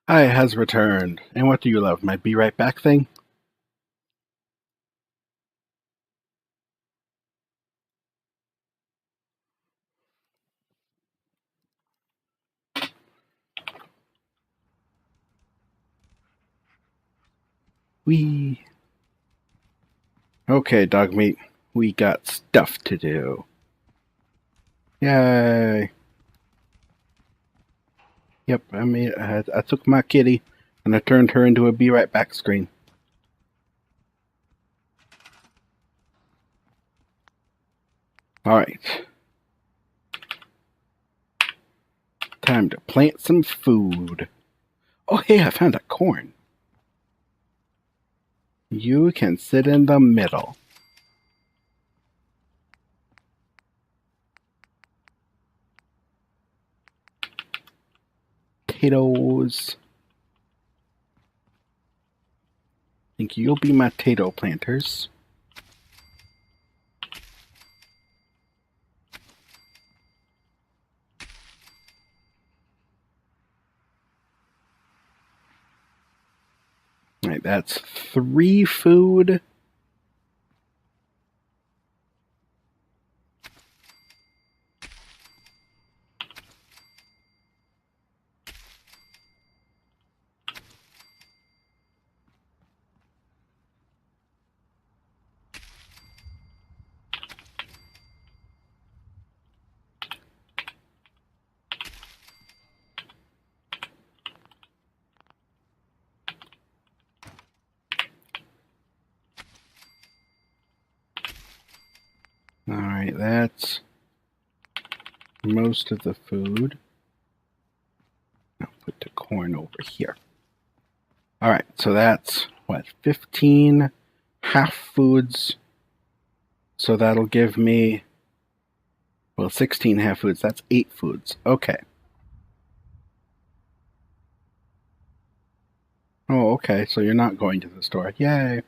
I has returned. And what do you love? My be right back thing? Wee. Okay, dog meat. We got stuff to do. Yay. Yep, I took my kitty and I turned her into a be right back screen. Alright. Time to plant some food. Oh, hey, I found a corn. You can sit in the middle. potatoes. I think you'll be my potato planters. All right, that's 3 food. Alright, that's most of the food. I'll put the corn over here. Alright, so that's, what, 15 half foods. So that'll give me, well, 16 half foods. That's 8 foods. Okay. Oh, okay, so you're not going to the store. Yay!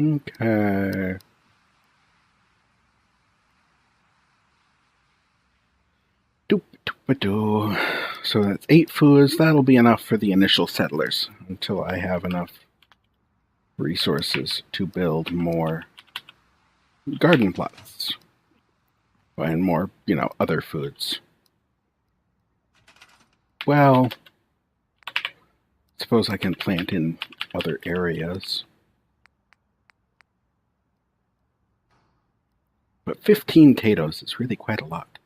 Okay. Doop-doop-a-doo. So that's 8 foods. That'll be enough for the initial settlers until I have enough resources to build more garden plots and more, other foods. Well, suppose I can plant in other areas. But 15 potatoes is really quite a lot.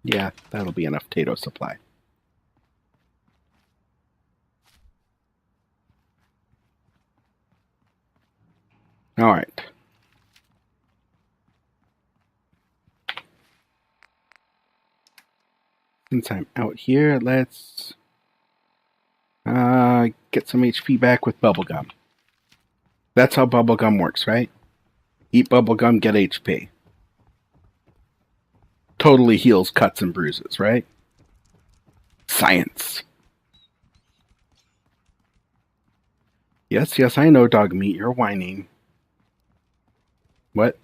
Yeah, that'll be enough potato supply. All right. Since I'm out here, let's get some HP back with bubblegum. That's how bubblegum works, right? Eat bubblegum, get HP. Totally heals cuts and bruises, right? Science. Yes, I know, dog meat. You're whining. What?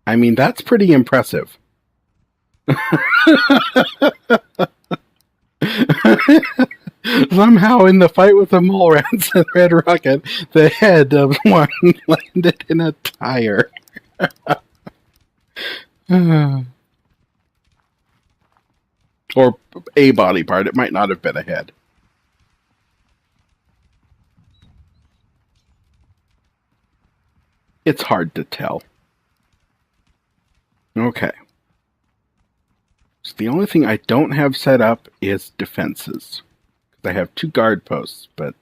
I mean, that's pretty impressive. Somehow, in the fight with the mole rats and Red Rocket, the head of one landed in a tire. Or a body part. It might not have been a head. It's hard to tell. Okay. So the only thing I don't have set up is defenses. I have 2 guard posts, but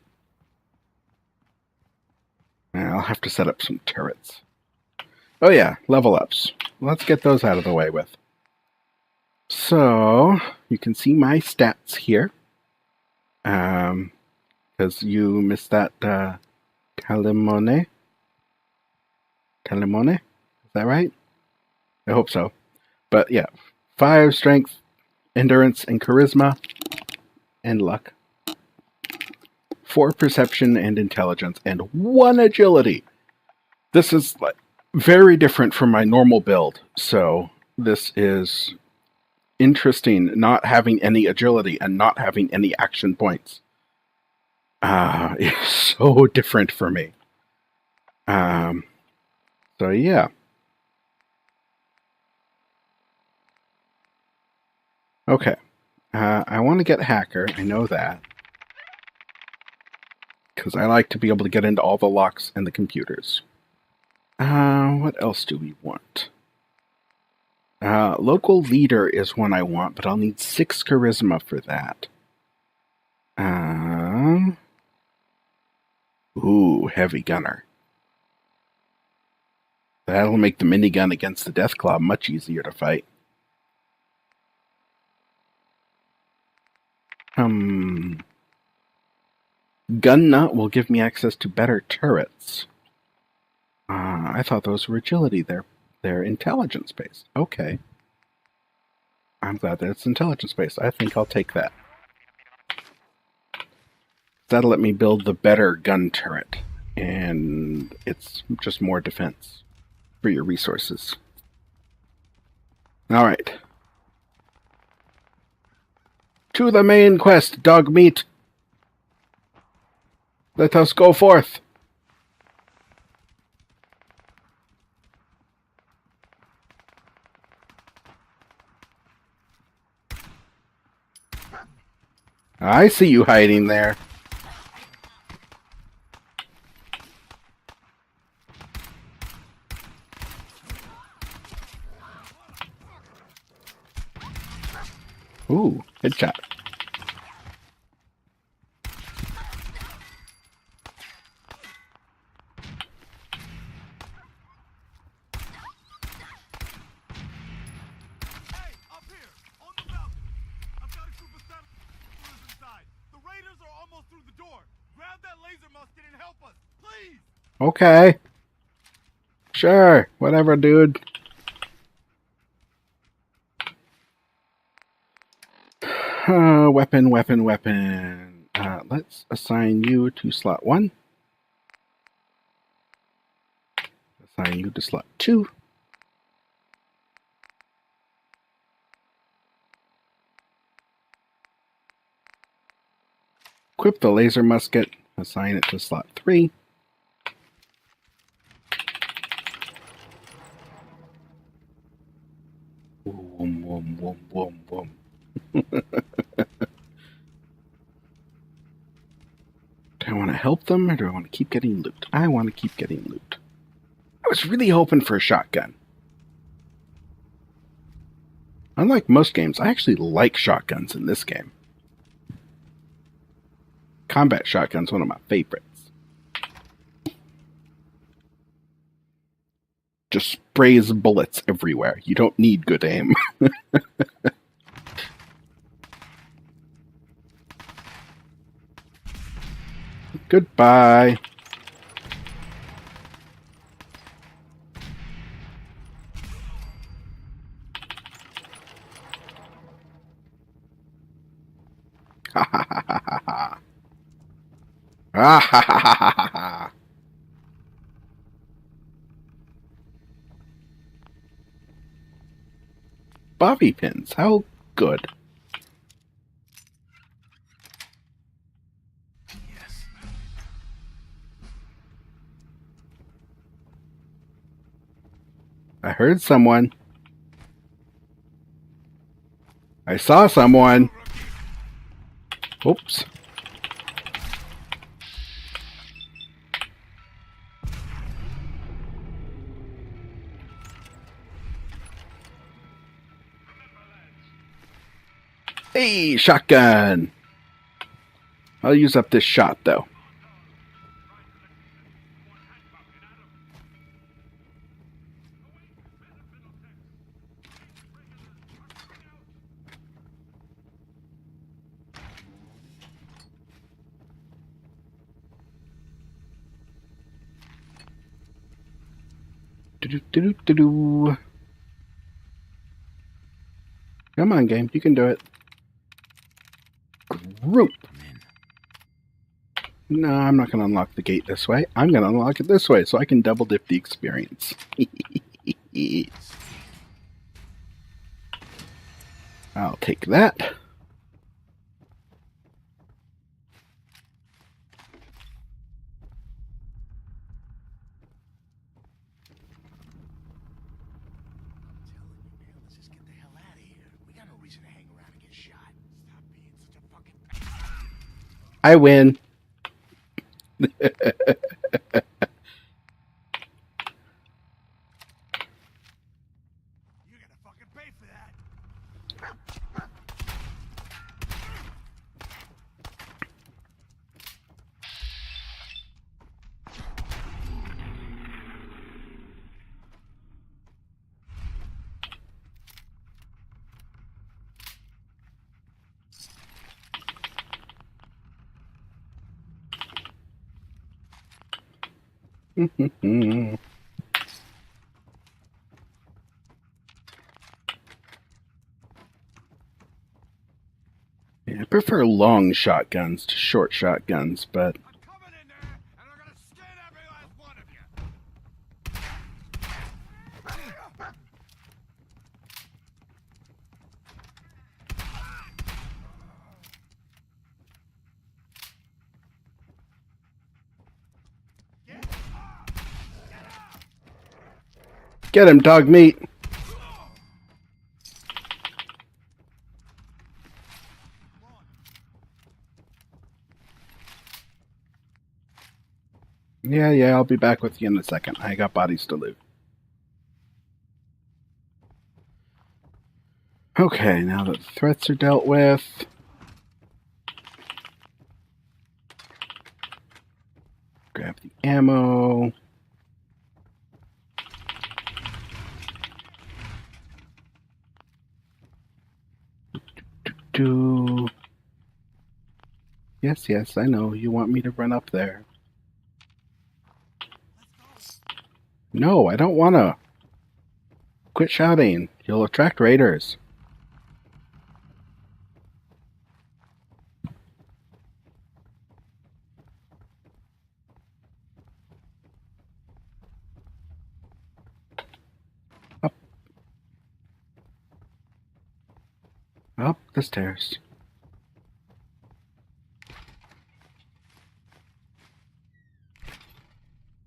I'll have to set up some turrets. Oh yeah, level ups. Let's get those out of the way with. So, you can see my stats here. Because you missed that Talimone. Talimone? Is that right? I hope so. But yeah, 5 strength, endurance, and charisma, and luck. 4 perception and intelligence, and 1 agility. This is very different from my normal build, so this is interesting, not having any agility and not having any action points. It's so different for me. So yeah. Okay. I want to get hacker, I know that. Because I like to be able to get into all the locks and the computers. What else do we want? Local leader is one I want, but I'll need 6 charisma for that. Ooh, heavy gunner. That'll make the minigun against the Deathclaw much easier to fight. Gun Nut will give me access to better turrets. I thought those were agility. They're intelligence based. Okay. I'm glad that it's intelligence based. I think I'll take that. That'll let me build the better gun turret. And it's just more defense for your resources. Alright. To the main quest, dog meat. Let us go forth. I see you hiding there. Ooh, headshot. Okay. Sure. Whatever, dude. Weapon. Let's assign you to slot 1. Assign you to slot 2. Equip the laser musket. Assign it to slot 3. Boom. Do I want to help them or do I want to keep getting loot? I want to keep getting loot. I was really hoping for a shotgun. Unlike most games, I actually like shotguns in this game. Combat shotgun's one of my favorites. Just sprays bullets everywhere. You don't need good aim. Goodbye. Ha ha ha ha ha ha. Ah ha ha ha ha ha. Bobby pins, how good. Yes. I heard someone. I saw someone. Oops. Hey, shotgun. I'll use up this shot, though. Do-do-do-do-do. Come on, game. You can do it. Group. No, I'm not going to unlock the gate this way. I'm going to unlock it this way so I can double dip the experience. I'll take that. I win. You gotta fucking pay for that. Yeah, I prefer long shotguns to short shotguns, but I'm coming in there, and I'm gonna skin every last one of you. get him, dog meat. Yeah, I'll be back with you in a second. I got bodies to loot. Okay, now that the threats are dealt with, grab the ammo. Yes, I know. You want me to run up there. No, I don't wanna. Quit shouting. You'll attract raiders. Up. Up the stairs.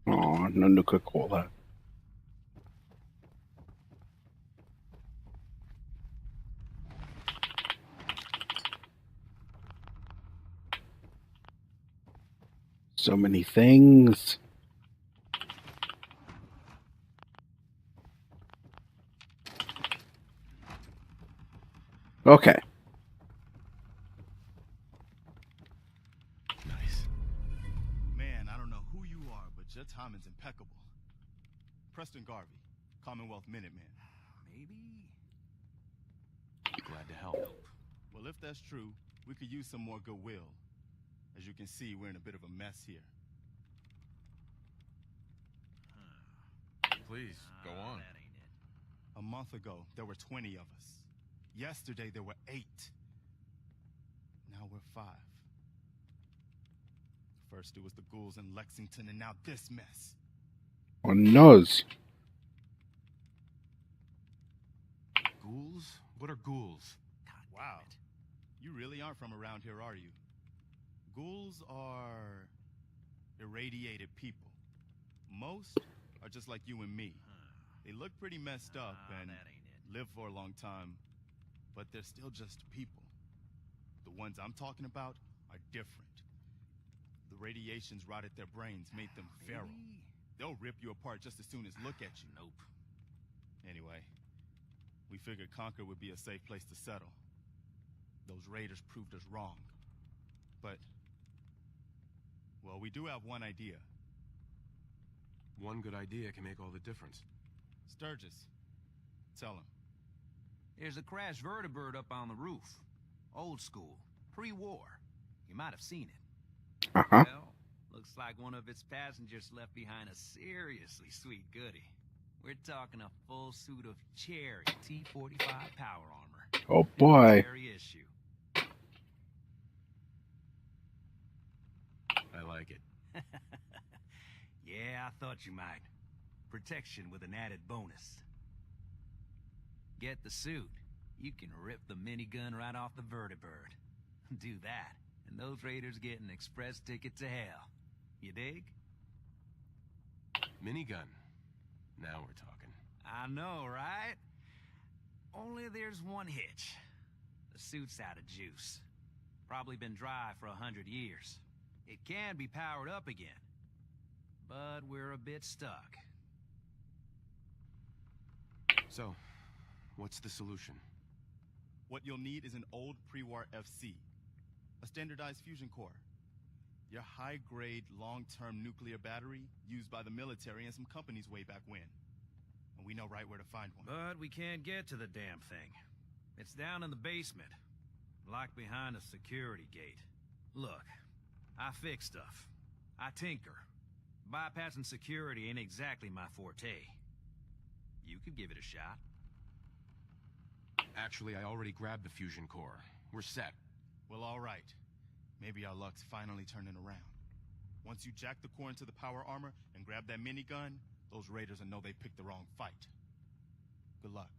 Oh, no Nuka-Cola. So many things. Okay. Nice. Man, I don't know who you are, but your timing's impeccable. Preston Garvey, Commonwealth Minuteman. Maybe. Glad to help. Well, if that's true, we could use some more goodwill. As you can see, we're in a bit of a mess here. Please, go on. That ain't it. A month ago, there were 20 of us. Yesterday, there were 8. Now we're 5. First, it was the ghouls in Lexington, and now this mess. Oh, nose. Ghouls? What are ghouls? Wow. You really aren't from around here, are you? Ghouls are irradiated people. Most are just like you and me. They look pretty messed up and That ain't it. live for a long time, but they're still just people. The ones I'm talking about are different. The radiations rotted their brains, made them feral. Maybe. They'll rip you apart just as soon as look at you. Nope. Anyway, we figured Concord would be a safe place to settle. Those raiders proved us wrong. But, well, we do have one idea. One good idea can make all the difference. Sturgis, tell him. There's a crashed vertibird up on the roof. Old school. Pre-war. You might have seen it. Uh-huh. Well, looks like one of its passengers left behind a seriously sweet goodie. We're talking a full suit of cherry T-45 power armor. Oh, boy. Cherry issue. I like it. Yeah, I thought you might. Protection with an added bonus. Get the suit. You can rip the minigun right off the vertibird. Do that, and those raiders get an express ticket to hell. You dig? Minigun. Now we're talking. I know, right? Only there's one hitch. The suit's out of juice. Probably been dry for 100 years. It can be powered up again. But we're a bit stuck. So, what's the solution? What you'll need is an old pre-war FC. A standardized fusion core. Your high-grade, long-term nuclear battery used by the military and some companies way back when. And we know right where to find one. But we can't get to the damn thing. It's down in the basement. Locked behind a security gate. Look, I fix stuff. I tinker. Bypassing security ain't exactly my forte. You could give it a shot. Actually, I already grabbed the fusion core. We're set. Well, all right. Maybe our luck's finally turning around. Once you jack the core into the power armor and grab that minigun, those raiders will know they picked the wrong fight. Good luck.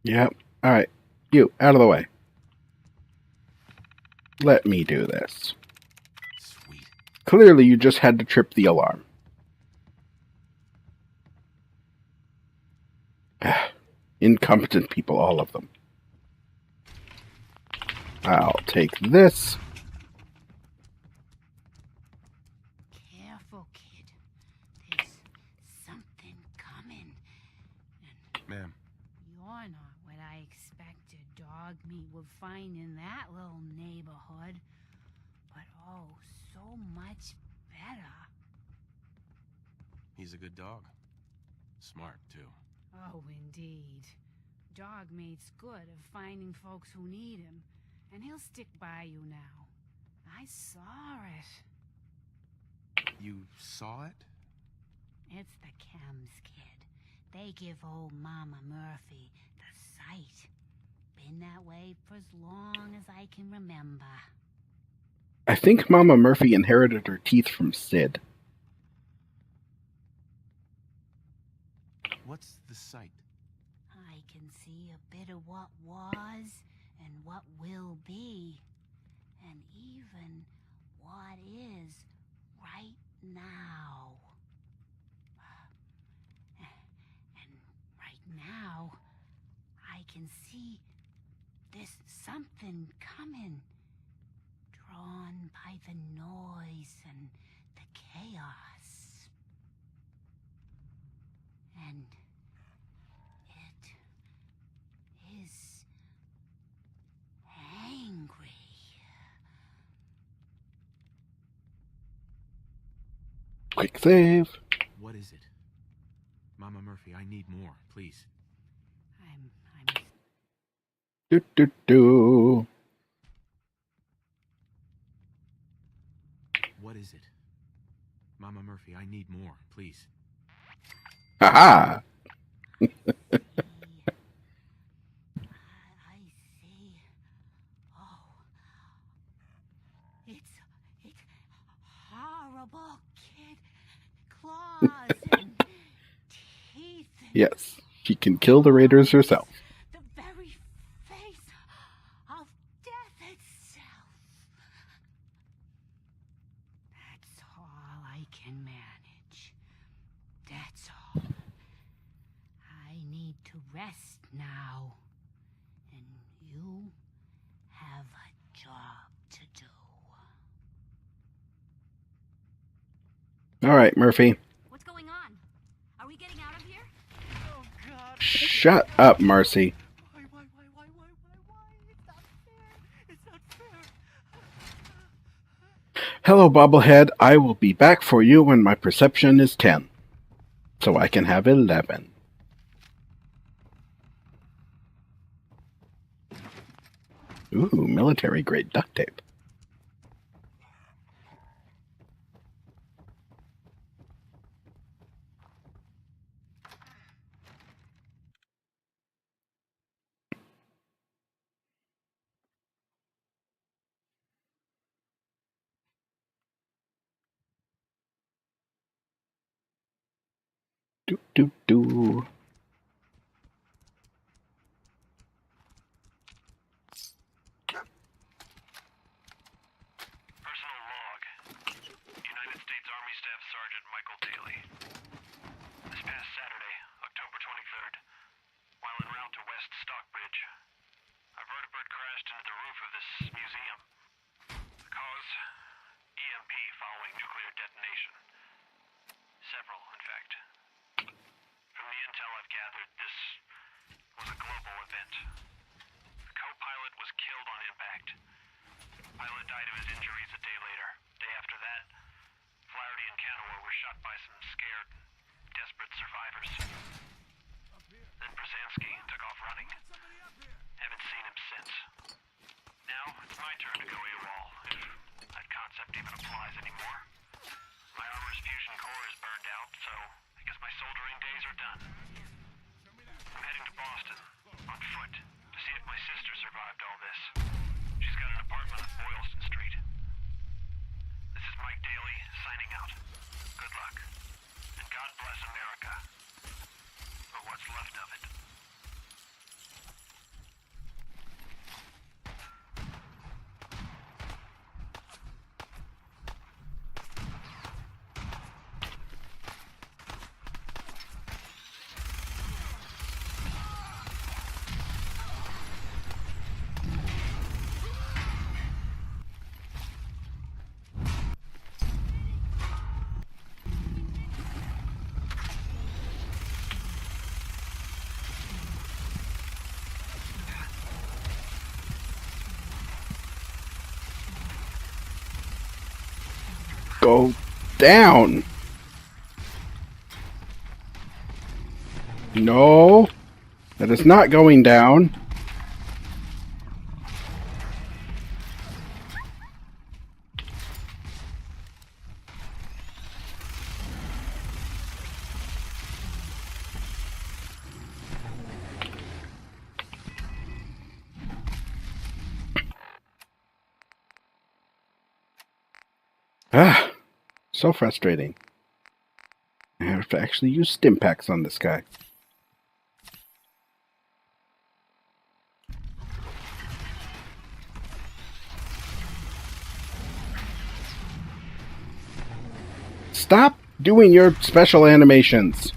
Yep. Alright. You, out of the way. Let me do this. Sweet. Clearly, you just had to trip the alarm. Incompetent people, all of them. I'll take this. Careful, kid. There's something coming. Ma'am. You're not what I expected dog meat would find in that little neighborhood. But oh, so much better. He's a good dog. Smart, too. Oh, indeed. Dog meat's good at finding folks who need him. And he'll stick by you now. I saw it. You saw it? It's the chems, kid. They give old Mama Murphy the sight. Been that way for as long as I can remember. I think Mama Murphy inherited her teeth from Sid. What's the sight? I can see a bit of what was and what will be. And even what is right now. And right now, I can see there's something coming. Drawn by the noise and the chaos. And it is angry. Quick save. What is it? Mama Murphy, I need more, please. I'm Do do do. What is it? Mama Murphy, I need more, please. Haha! I see. Oh, it's horrible, kid. Claws and teeth. And Yes, she can kill the raiders herself. the very face of death itself. That's all I can manage. That's all. I need to rest now. And you have a job to do. Alright, Murphy. What's going on? Are we getting out of here? Oh God. Shut up, Marcy. Why? It's not fair. It's not fair. Hello, Bobblehead. I will be back for you when my perception is 10. So I can have 11. Ooh, military-grade duct tape. Do do do. Personal log. United States Army Staff Sergeant Michael Daly. This past Saturday, October 23rd, while en route to West Stockbridge, a vertibird crashed into the roof of this museum. The cause? EMP following nuclear detonation. Several, in fact. From the intel I've gathered, this was a global event. The co-pilot was killed on impact. Pilot died of his injuries a day later. Day after that, Flaherty and Canoa were shot by some scared, desperate survivors. Then Brzezinski took off running. Haven't seen him since. Now, it's my turn to go AWOL, if that concept even applies anymore. last fusion core is burned out, so I guess my soldering days are done. I'm heading to Boston, on foot, to see if my sister survived all this. She's got an apartment on Boylston Street. This is Mike Daly, signing out. Good luck. And God bless America. Or what's left of it. Go down. No, that is not going down. Ah, so frustrating. I have to actually use stim packs on this guy. Stop doing your special animations.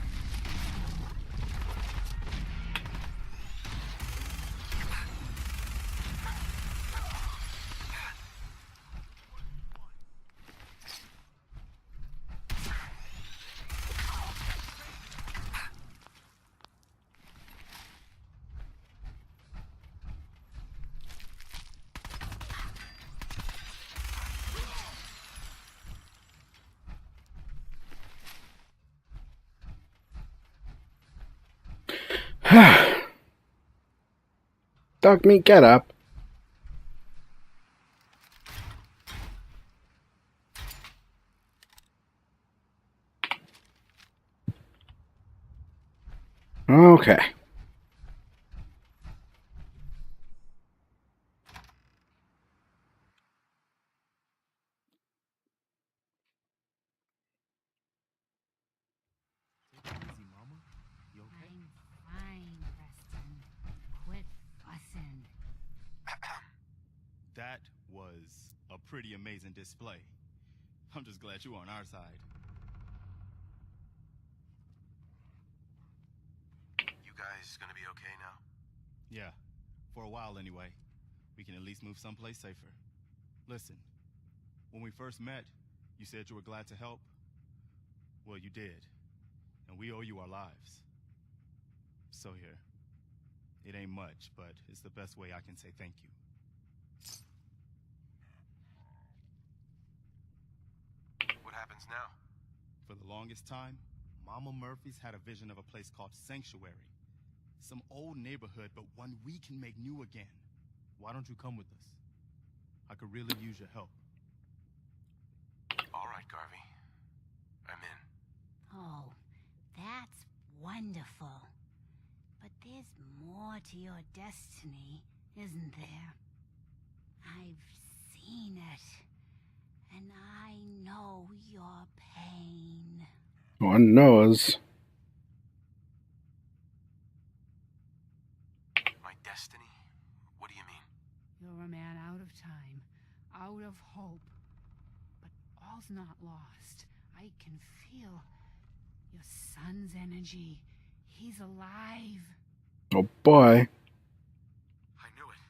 Dog meat, get up. Okay. Easy, Mama. You okay? I'm fine, Preston. Quit fussing. That was a pretty amazing display. I'm just glad you're on our side. You guys gonna be okay now? Yeah, for a while anyway. We can at least move someplace safer. Listen, when we first met, you said you were glad to help. Well, you did. And we owe you our lives. So here. It ain't much, but it's the best way I can say thank you. What happens now? For the longest time, Mama Murphy's had a vision of a place called Sanctuary. Some old neighborhood, but one we can make new again. Why don't you come with us? I could really use your help. All right, Garvey. I'm in. Oh, that's wonderful. But there's more to your destiny, isn't there? I've seen it, and I know your pain. One knows. My destiny? What do you mean? You're a man out of time, out of hope. But all's not lost. I can feel your son's energy. He's alive. Oh boy. I knew it.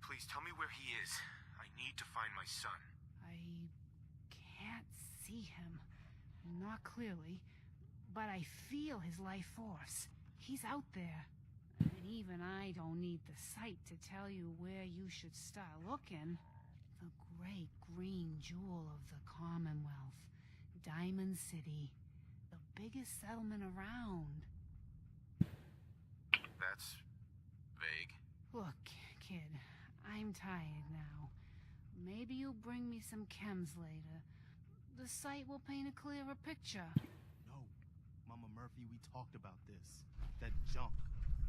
Please tell me where he is. I need to find my son. I can't see him. Not clearly. But I feel his life force. He's out there. And even I don't need the sight to tell you where you should start looking. The great green jewel of the Commonwealth. Diamond City. The biggest settlement around. That's vague. Look, kid, I'm tired now. Maybe you'll bring me some chems later. the sight will paint a clearer picture. No, Mama Murphy, we talked about this. That junk,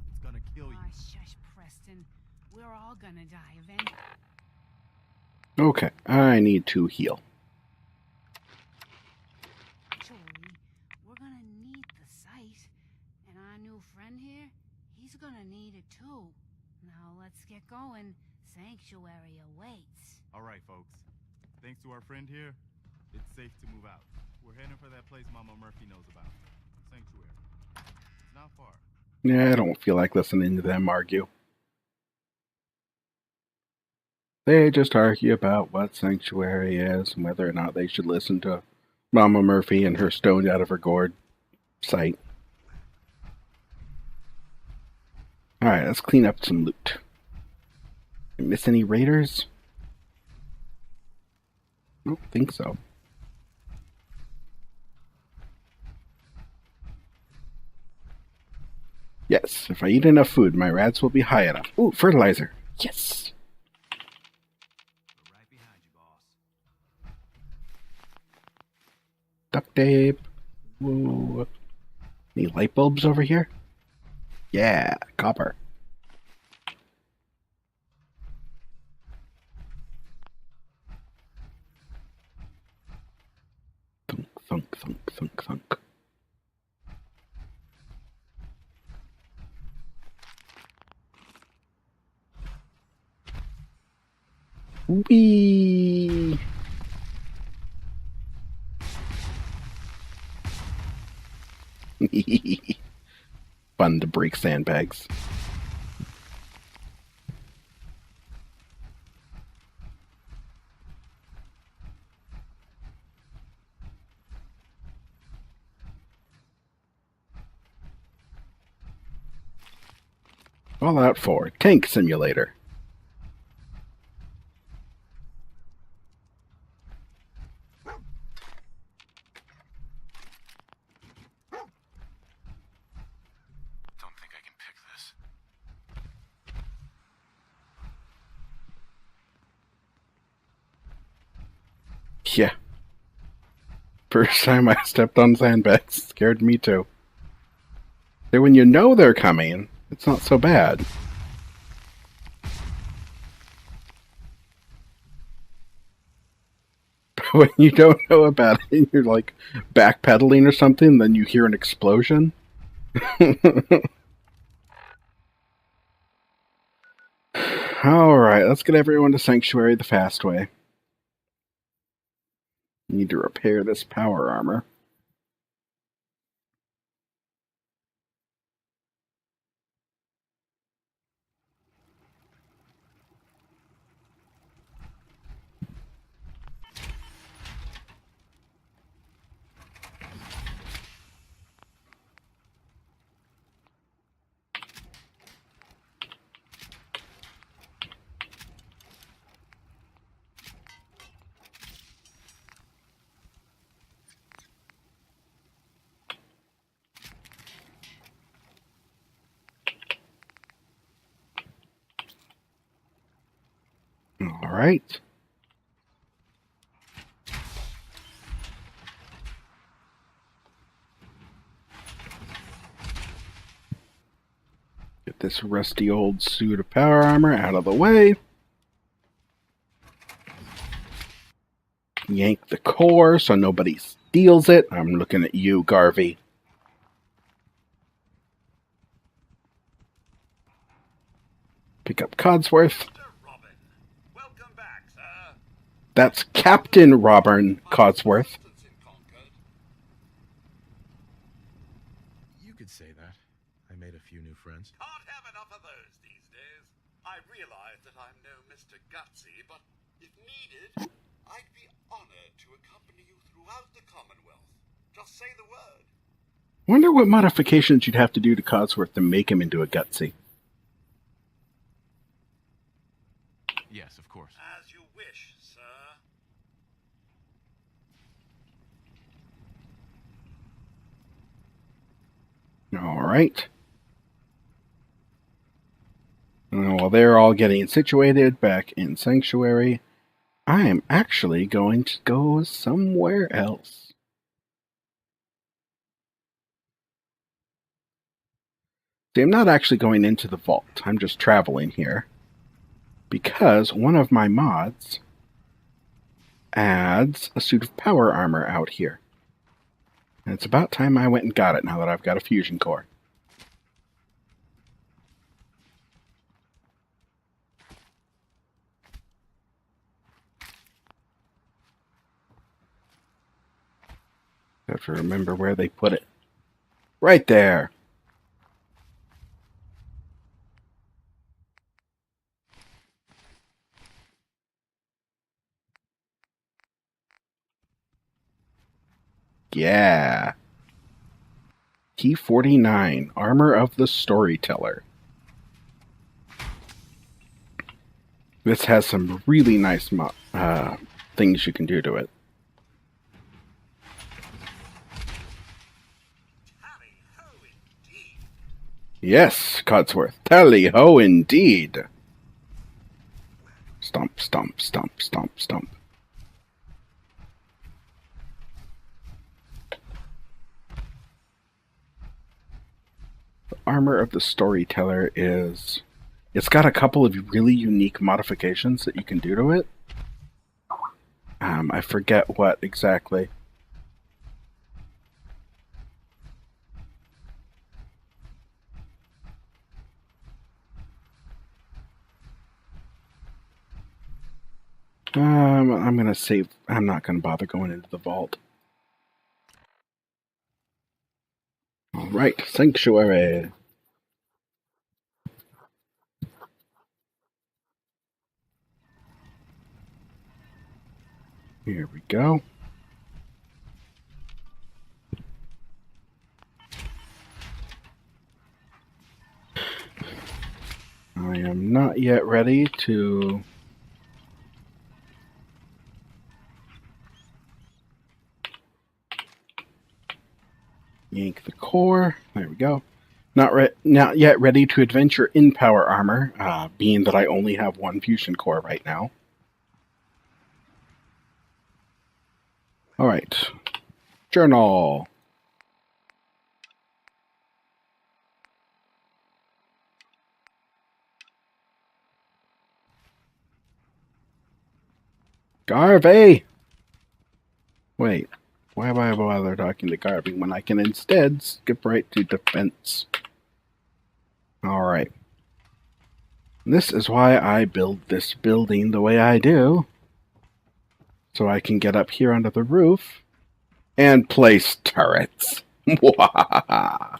it's gonna kill you. Ah, shush, Preston. We're all gonna die eventually. Okay, I need to heal. We're gonna need the sight. And our new friend here, he's gonna need it too. Now let's get going. Sanctuary awaits. All right, folks. Thanks to our friend here, it's safe to move out. We're heading for that place Mama Murphy knows about. Sanctuary. It's not far. Yeah, I don't feel like listening to them argue. They just argue about what Sanctuary is and whether or not they should listen to Mama Murphy and her stoned out of her gourd sight. Alright, let's clean up some loot. Did I miss any raiders? I don't think so. Yes, if I eat enough food, my rats will be high enough. Ooh, fertilizer. Yes! We're right behind you, boss. Duct tape. Whoa. Any light bulbs over here? Yeah, copper. Thunk, thunk, thunk, thunk, thunk. Whee! Fun to break sandbags. Fallout 4 Tank Simulator. Don't think I can pick this. Yeah. First time I stepped on sandbags scared me too. So when you know they're coming, it's not so bad. But when you don't know about it and you're like backpedaling or something, then you hear an explosion. Alright, let's get everyone to Sanctuary the fast way. Need to repair this power armor. Alright. Get this rusty old suit of power armor out of the way. Yank the core so nobody steals it. I'm looking at you, Garvey. Pick up Codsworth. Robin, welcome back, sir. That's Captain Robin Codsworth. You could say that. I made a few new friends. Can't have enough of those these days. I realize that I'm no Mr. Gutsy, but if needed, I'd be honored to accompany you throughout the Commonwealth. Just say the word. Wonder what modifications you'd have to do to Codsworth to make him into a Gutsy. Yes, of course. As you wish, sir. Alright. While they're all getting situated back in Sanctuary, I am actually going to go somewhere else. See, I'm not actually going into the vault. I'm just traveling here. Because one of my mods adds a suit of power armor out here. And it's about time I went and got it now that I've got a fusion core. I have to remember where they put it. Right there! Yeah! T49, Armor of the Storyteller. This has some really nice things you can do to it. Yes, Codsworth. Tally-ho indeed! Stomp, stomp, stomp, stomp, stomp. The Armor of the Storyteller is... It's got a couple of really unique modifications that you can do to it. I forget what exactly. I'm gonna save. I'm not gonna bother going into the vault. Alright, Sanctuary. Here we go. I am not yet ready to... yank the core. There we go. Not yet ready to adventure in power armor, being that I only have one fusion core right now. Alright. Journal. Garvey! Wait, why have I bother talking to Garvey when I can instead skip right to defense? Alright. This is why I build this building the way I do. So I can get up here under the roof and place turrets. Mwahaha!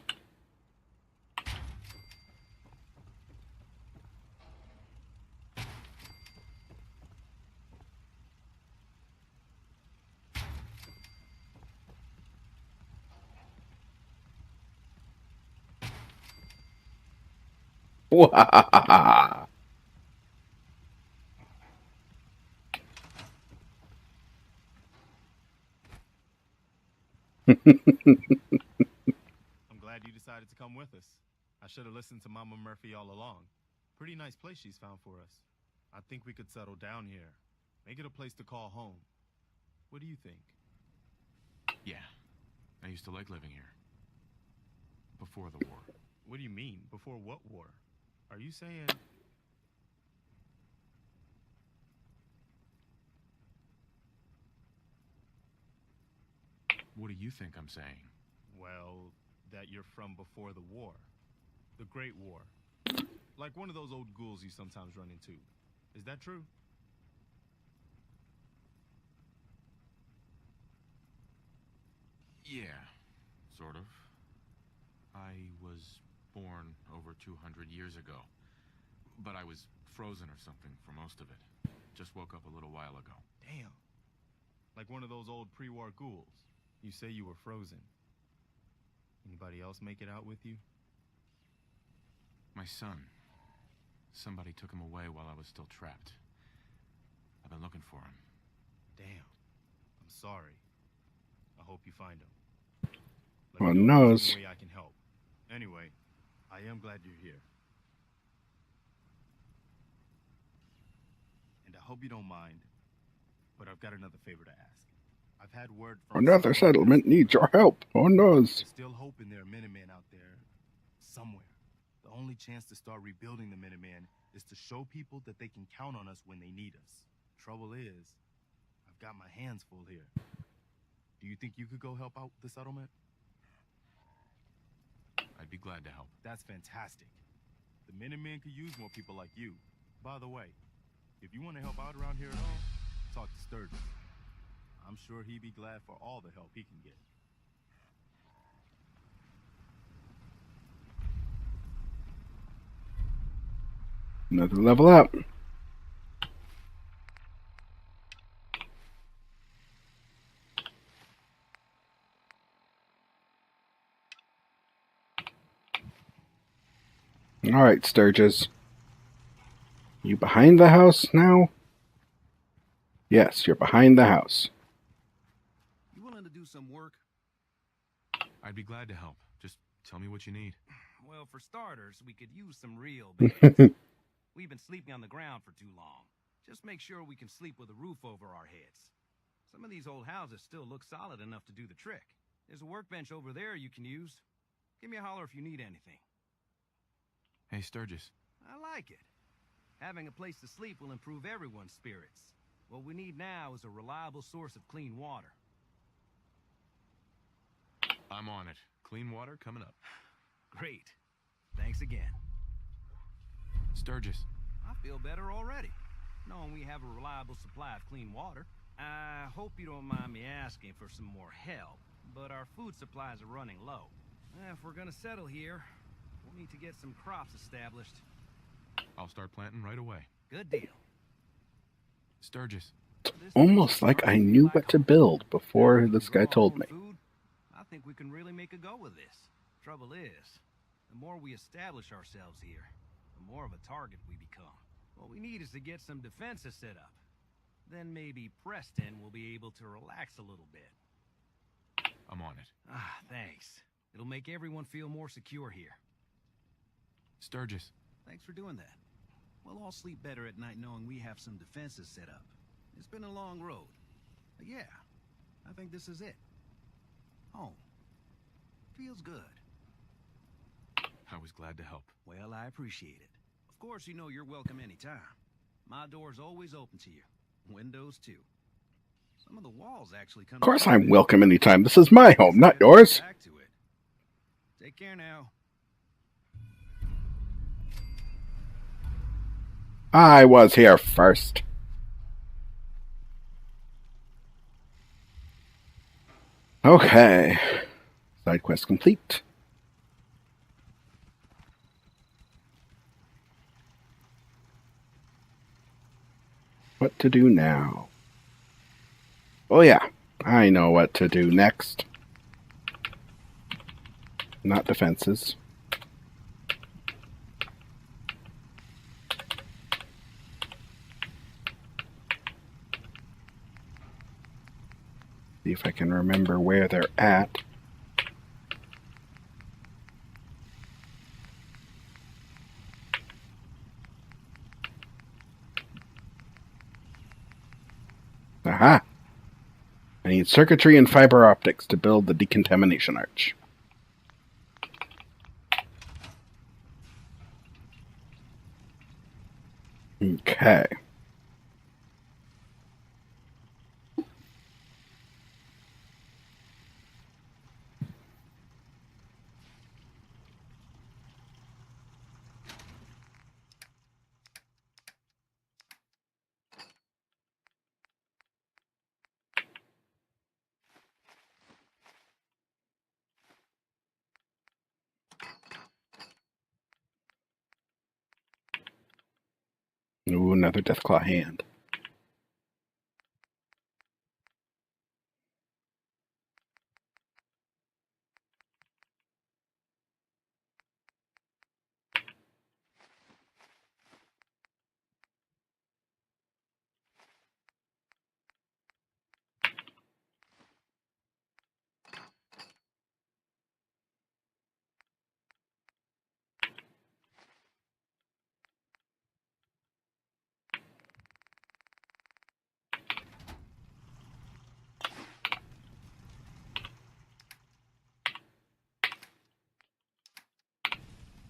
Mwahaha! I'm glad you decided to come with us. I should have listened to Mama Murphy all along. Pretty nice place she's found for us. I think we could settle down here. Make it a place to call home. What do you think? Yeah. I used to like living here. Before the war. What do you mean? Before what war? Are you saying... What do you think I'm saying? Well, that you're from before the war. The Great War. Like one of those old ghouls you sometimes run into. Is that true? Yeah, sort of. I was born over 200 years ago. But I was frozen or something for most of it. Just woke up a little while ago. Damn. Like one of those old pre-war ghouls. You say you were frozen. Anybody else make it out with you? My son. Somebody took him away while I was still trapped. I've been looking for him. Damn. I'm sorry. I hope you find him. Well, knows. Any way I can help. Anyway, I am glad you're here. And I hope you don't mind. But I've got another favor to ask. I've had word from Another settlement needs your help. Oh no. There's still hoping there are Minutemen out there somewhere. The only chance to start rebuilding the Minutemen is to show people that they can count on us when they need us. Trouble is, I've got my hands full here. Do you think you could go help out the settlement? I'd be glad to help. That's fantastic. The Minutemen could use more people like you. By the way, if you want to help out around here at all, talk to Sturgis. I'm sure he'd be glad for all the help he can get. Another level up. Alright, Sturgis. You behind the house now? Yes, you're behind the house. You willing to do some work? I'd be glad to help. Just tell me what you need. Well, for starters, we could use some real beds. We've been sleeping on the ground for too long. Just make sure we can sleep with a roof over our heads. Some of these old houses still look solid enough to do the trick. There's a workbench over there you can use. Give me a holler if you need anything. Hey, Sturgis. I like it. Having a place to sleep will improve everyone's spirits. What we need now is a reliable source of clean water. I'm on it. Clean water coming up. Great. Thanks again. Sturgis. I feel better already, knowing we have a reliable supply of clean water. I hope you don't mind me asking for some more help, but our food supplies are running low. If we're gonna settle here, we'll need to get some crops established. I'll start planting right away. Good deal. Sturgis. Almost like I knew what to build before this guy told me. I think we can really make a go of this. Trouble is, the more we establish ourselves here, the more of a target we become. What we need is to get some defenses set up. Then maybe Preston will be able to relax a little bit. I'm on it. Thanks. It'll make everyone feel more secure here. Sturgis. Thanks for doing that. We'll all sleep better at night knowing we have some defenses set up. It's been a long road. But yeah, I think this is it. Home. Feels good. I was glad to help. Well, I appreciate it. Of course, you know you're welcome anytime. My door's always open to you. Windows, too. Some of the walls actually come... Of course I'm welcome anytime. This is my home, not yours. Back to it. Take care now. I was here first. Okay. Side quest complete. What to do now? Oh yeah, I know what to do next. Not defenses. See if I can remember where they're at. Aha! I need circuitry and fiber optics to build the decontamination arch. Okay. Ooh, another Deathclaw hand.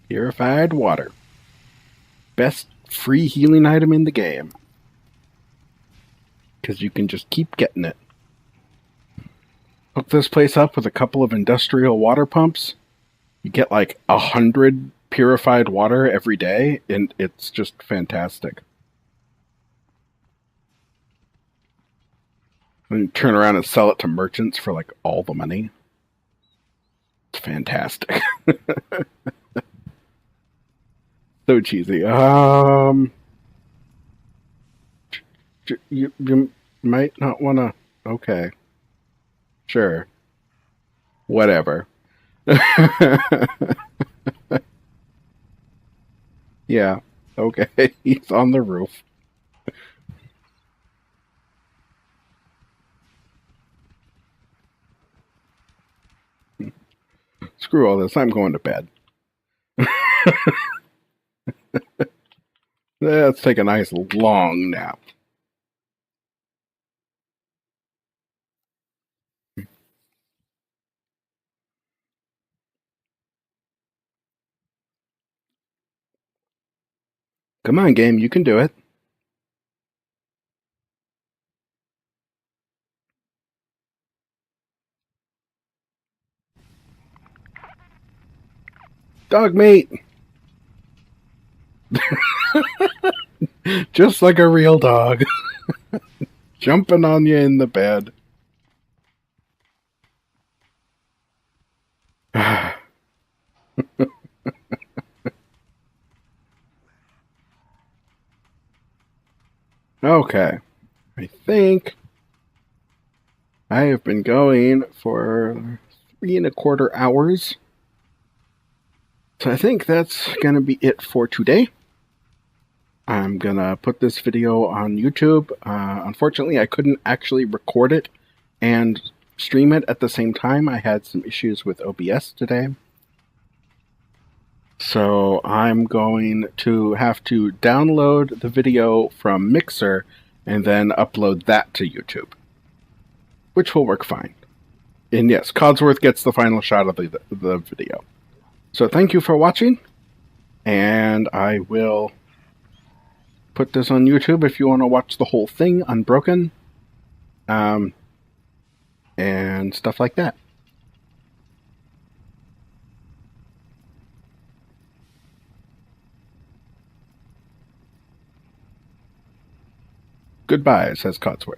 Purified water. Best free healing item in the game. Because you can just keep getting it. Hook this place up with a couple of industrial water pumps. You get like 100 purified water every day, and it's just fantastic. And you turn around and sell it to merchants for like all the money. It's fantastic. So cheesy. You might not want to. Okay. Sure. Whatever. Yeah. Okay. He's on the roof. Screw all this. I'm going to bed. Let's take a nice long nap. Come on, game. You can do it. Dog meat. Just like a real dog. Jumping on you in the bed. Okay. I think I have been going for 3¼ hours. So I think that's going to be it for today. I'm going to put this video on YouTube. Unfortunately, I couldn't actually record it and stream it at the same time. I had some issues with OBS today. So I'm going to have to download the video from Mixer and then upload that to YouTube, which will work fine. And yes, Codsworth gets the final shot of the video. So thank you for watching, and I will put this on YouTube if you want to watch the whole thing unbroken, and stuff like that. Goodbye, says Codsworth.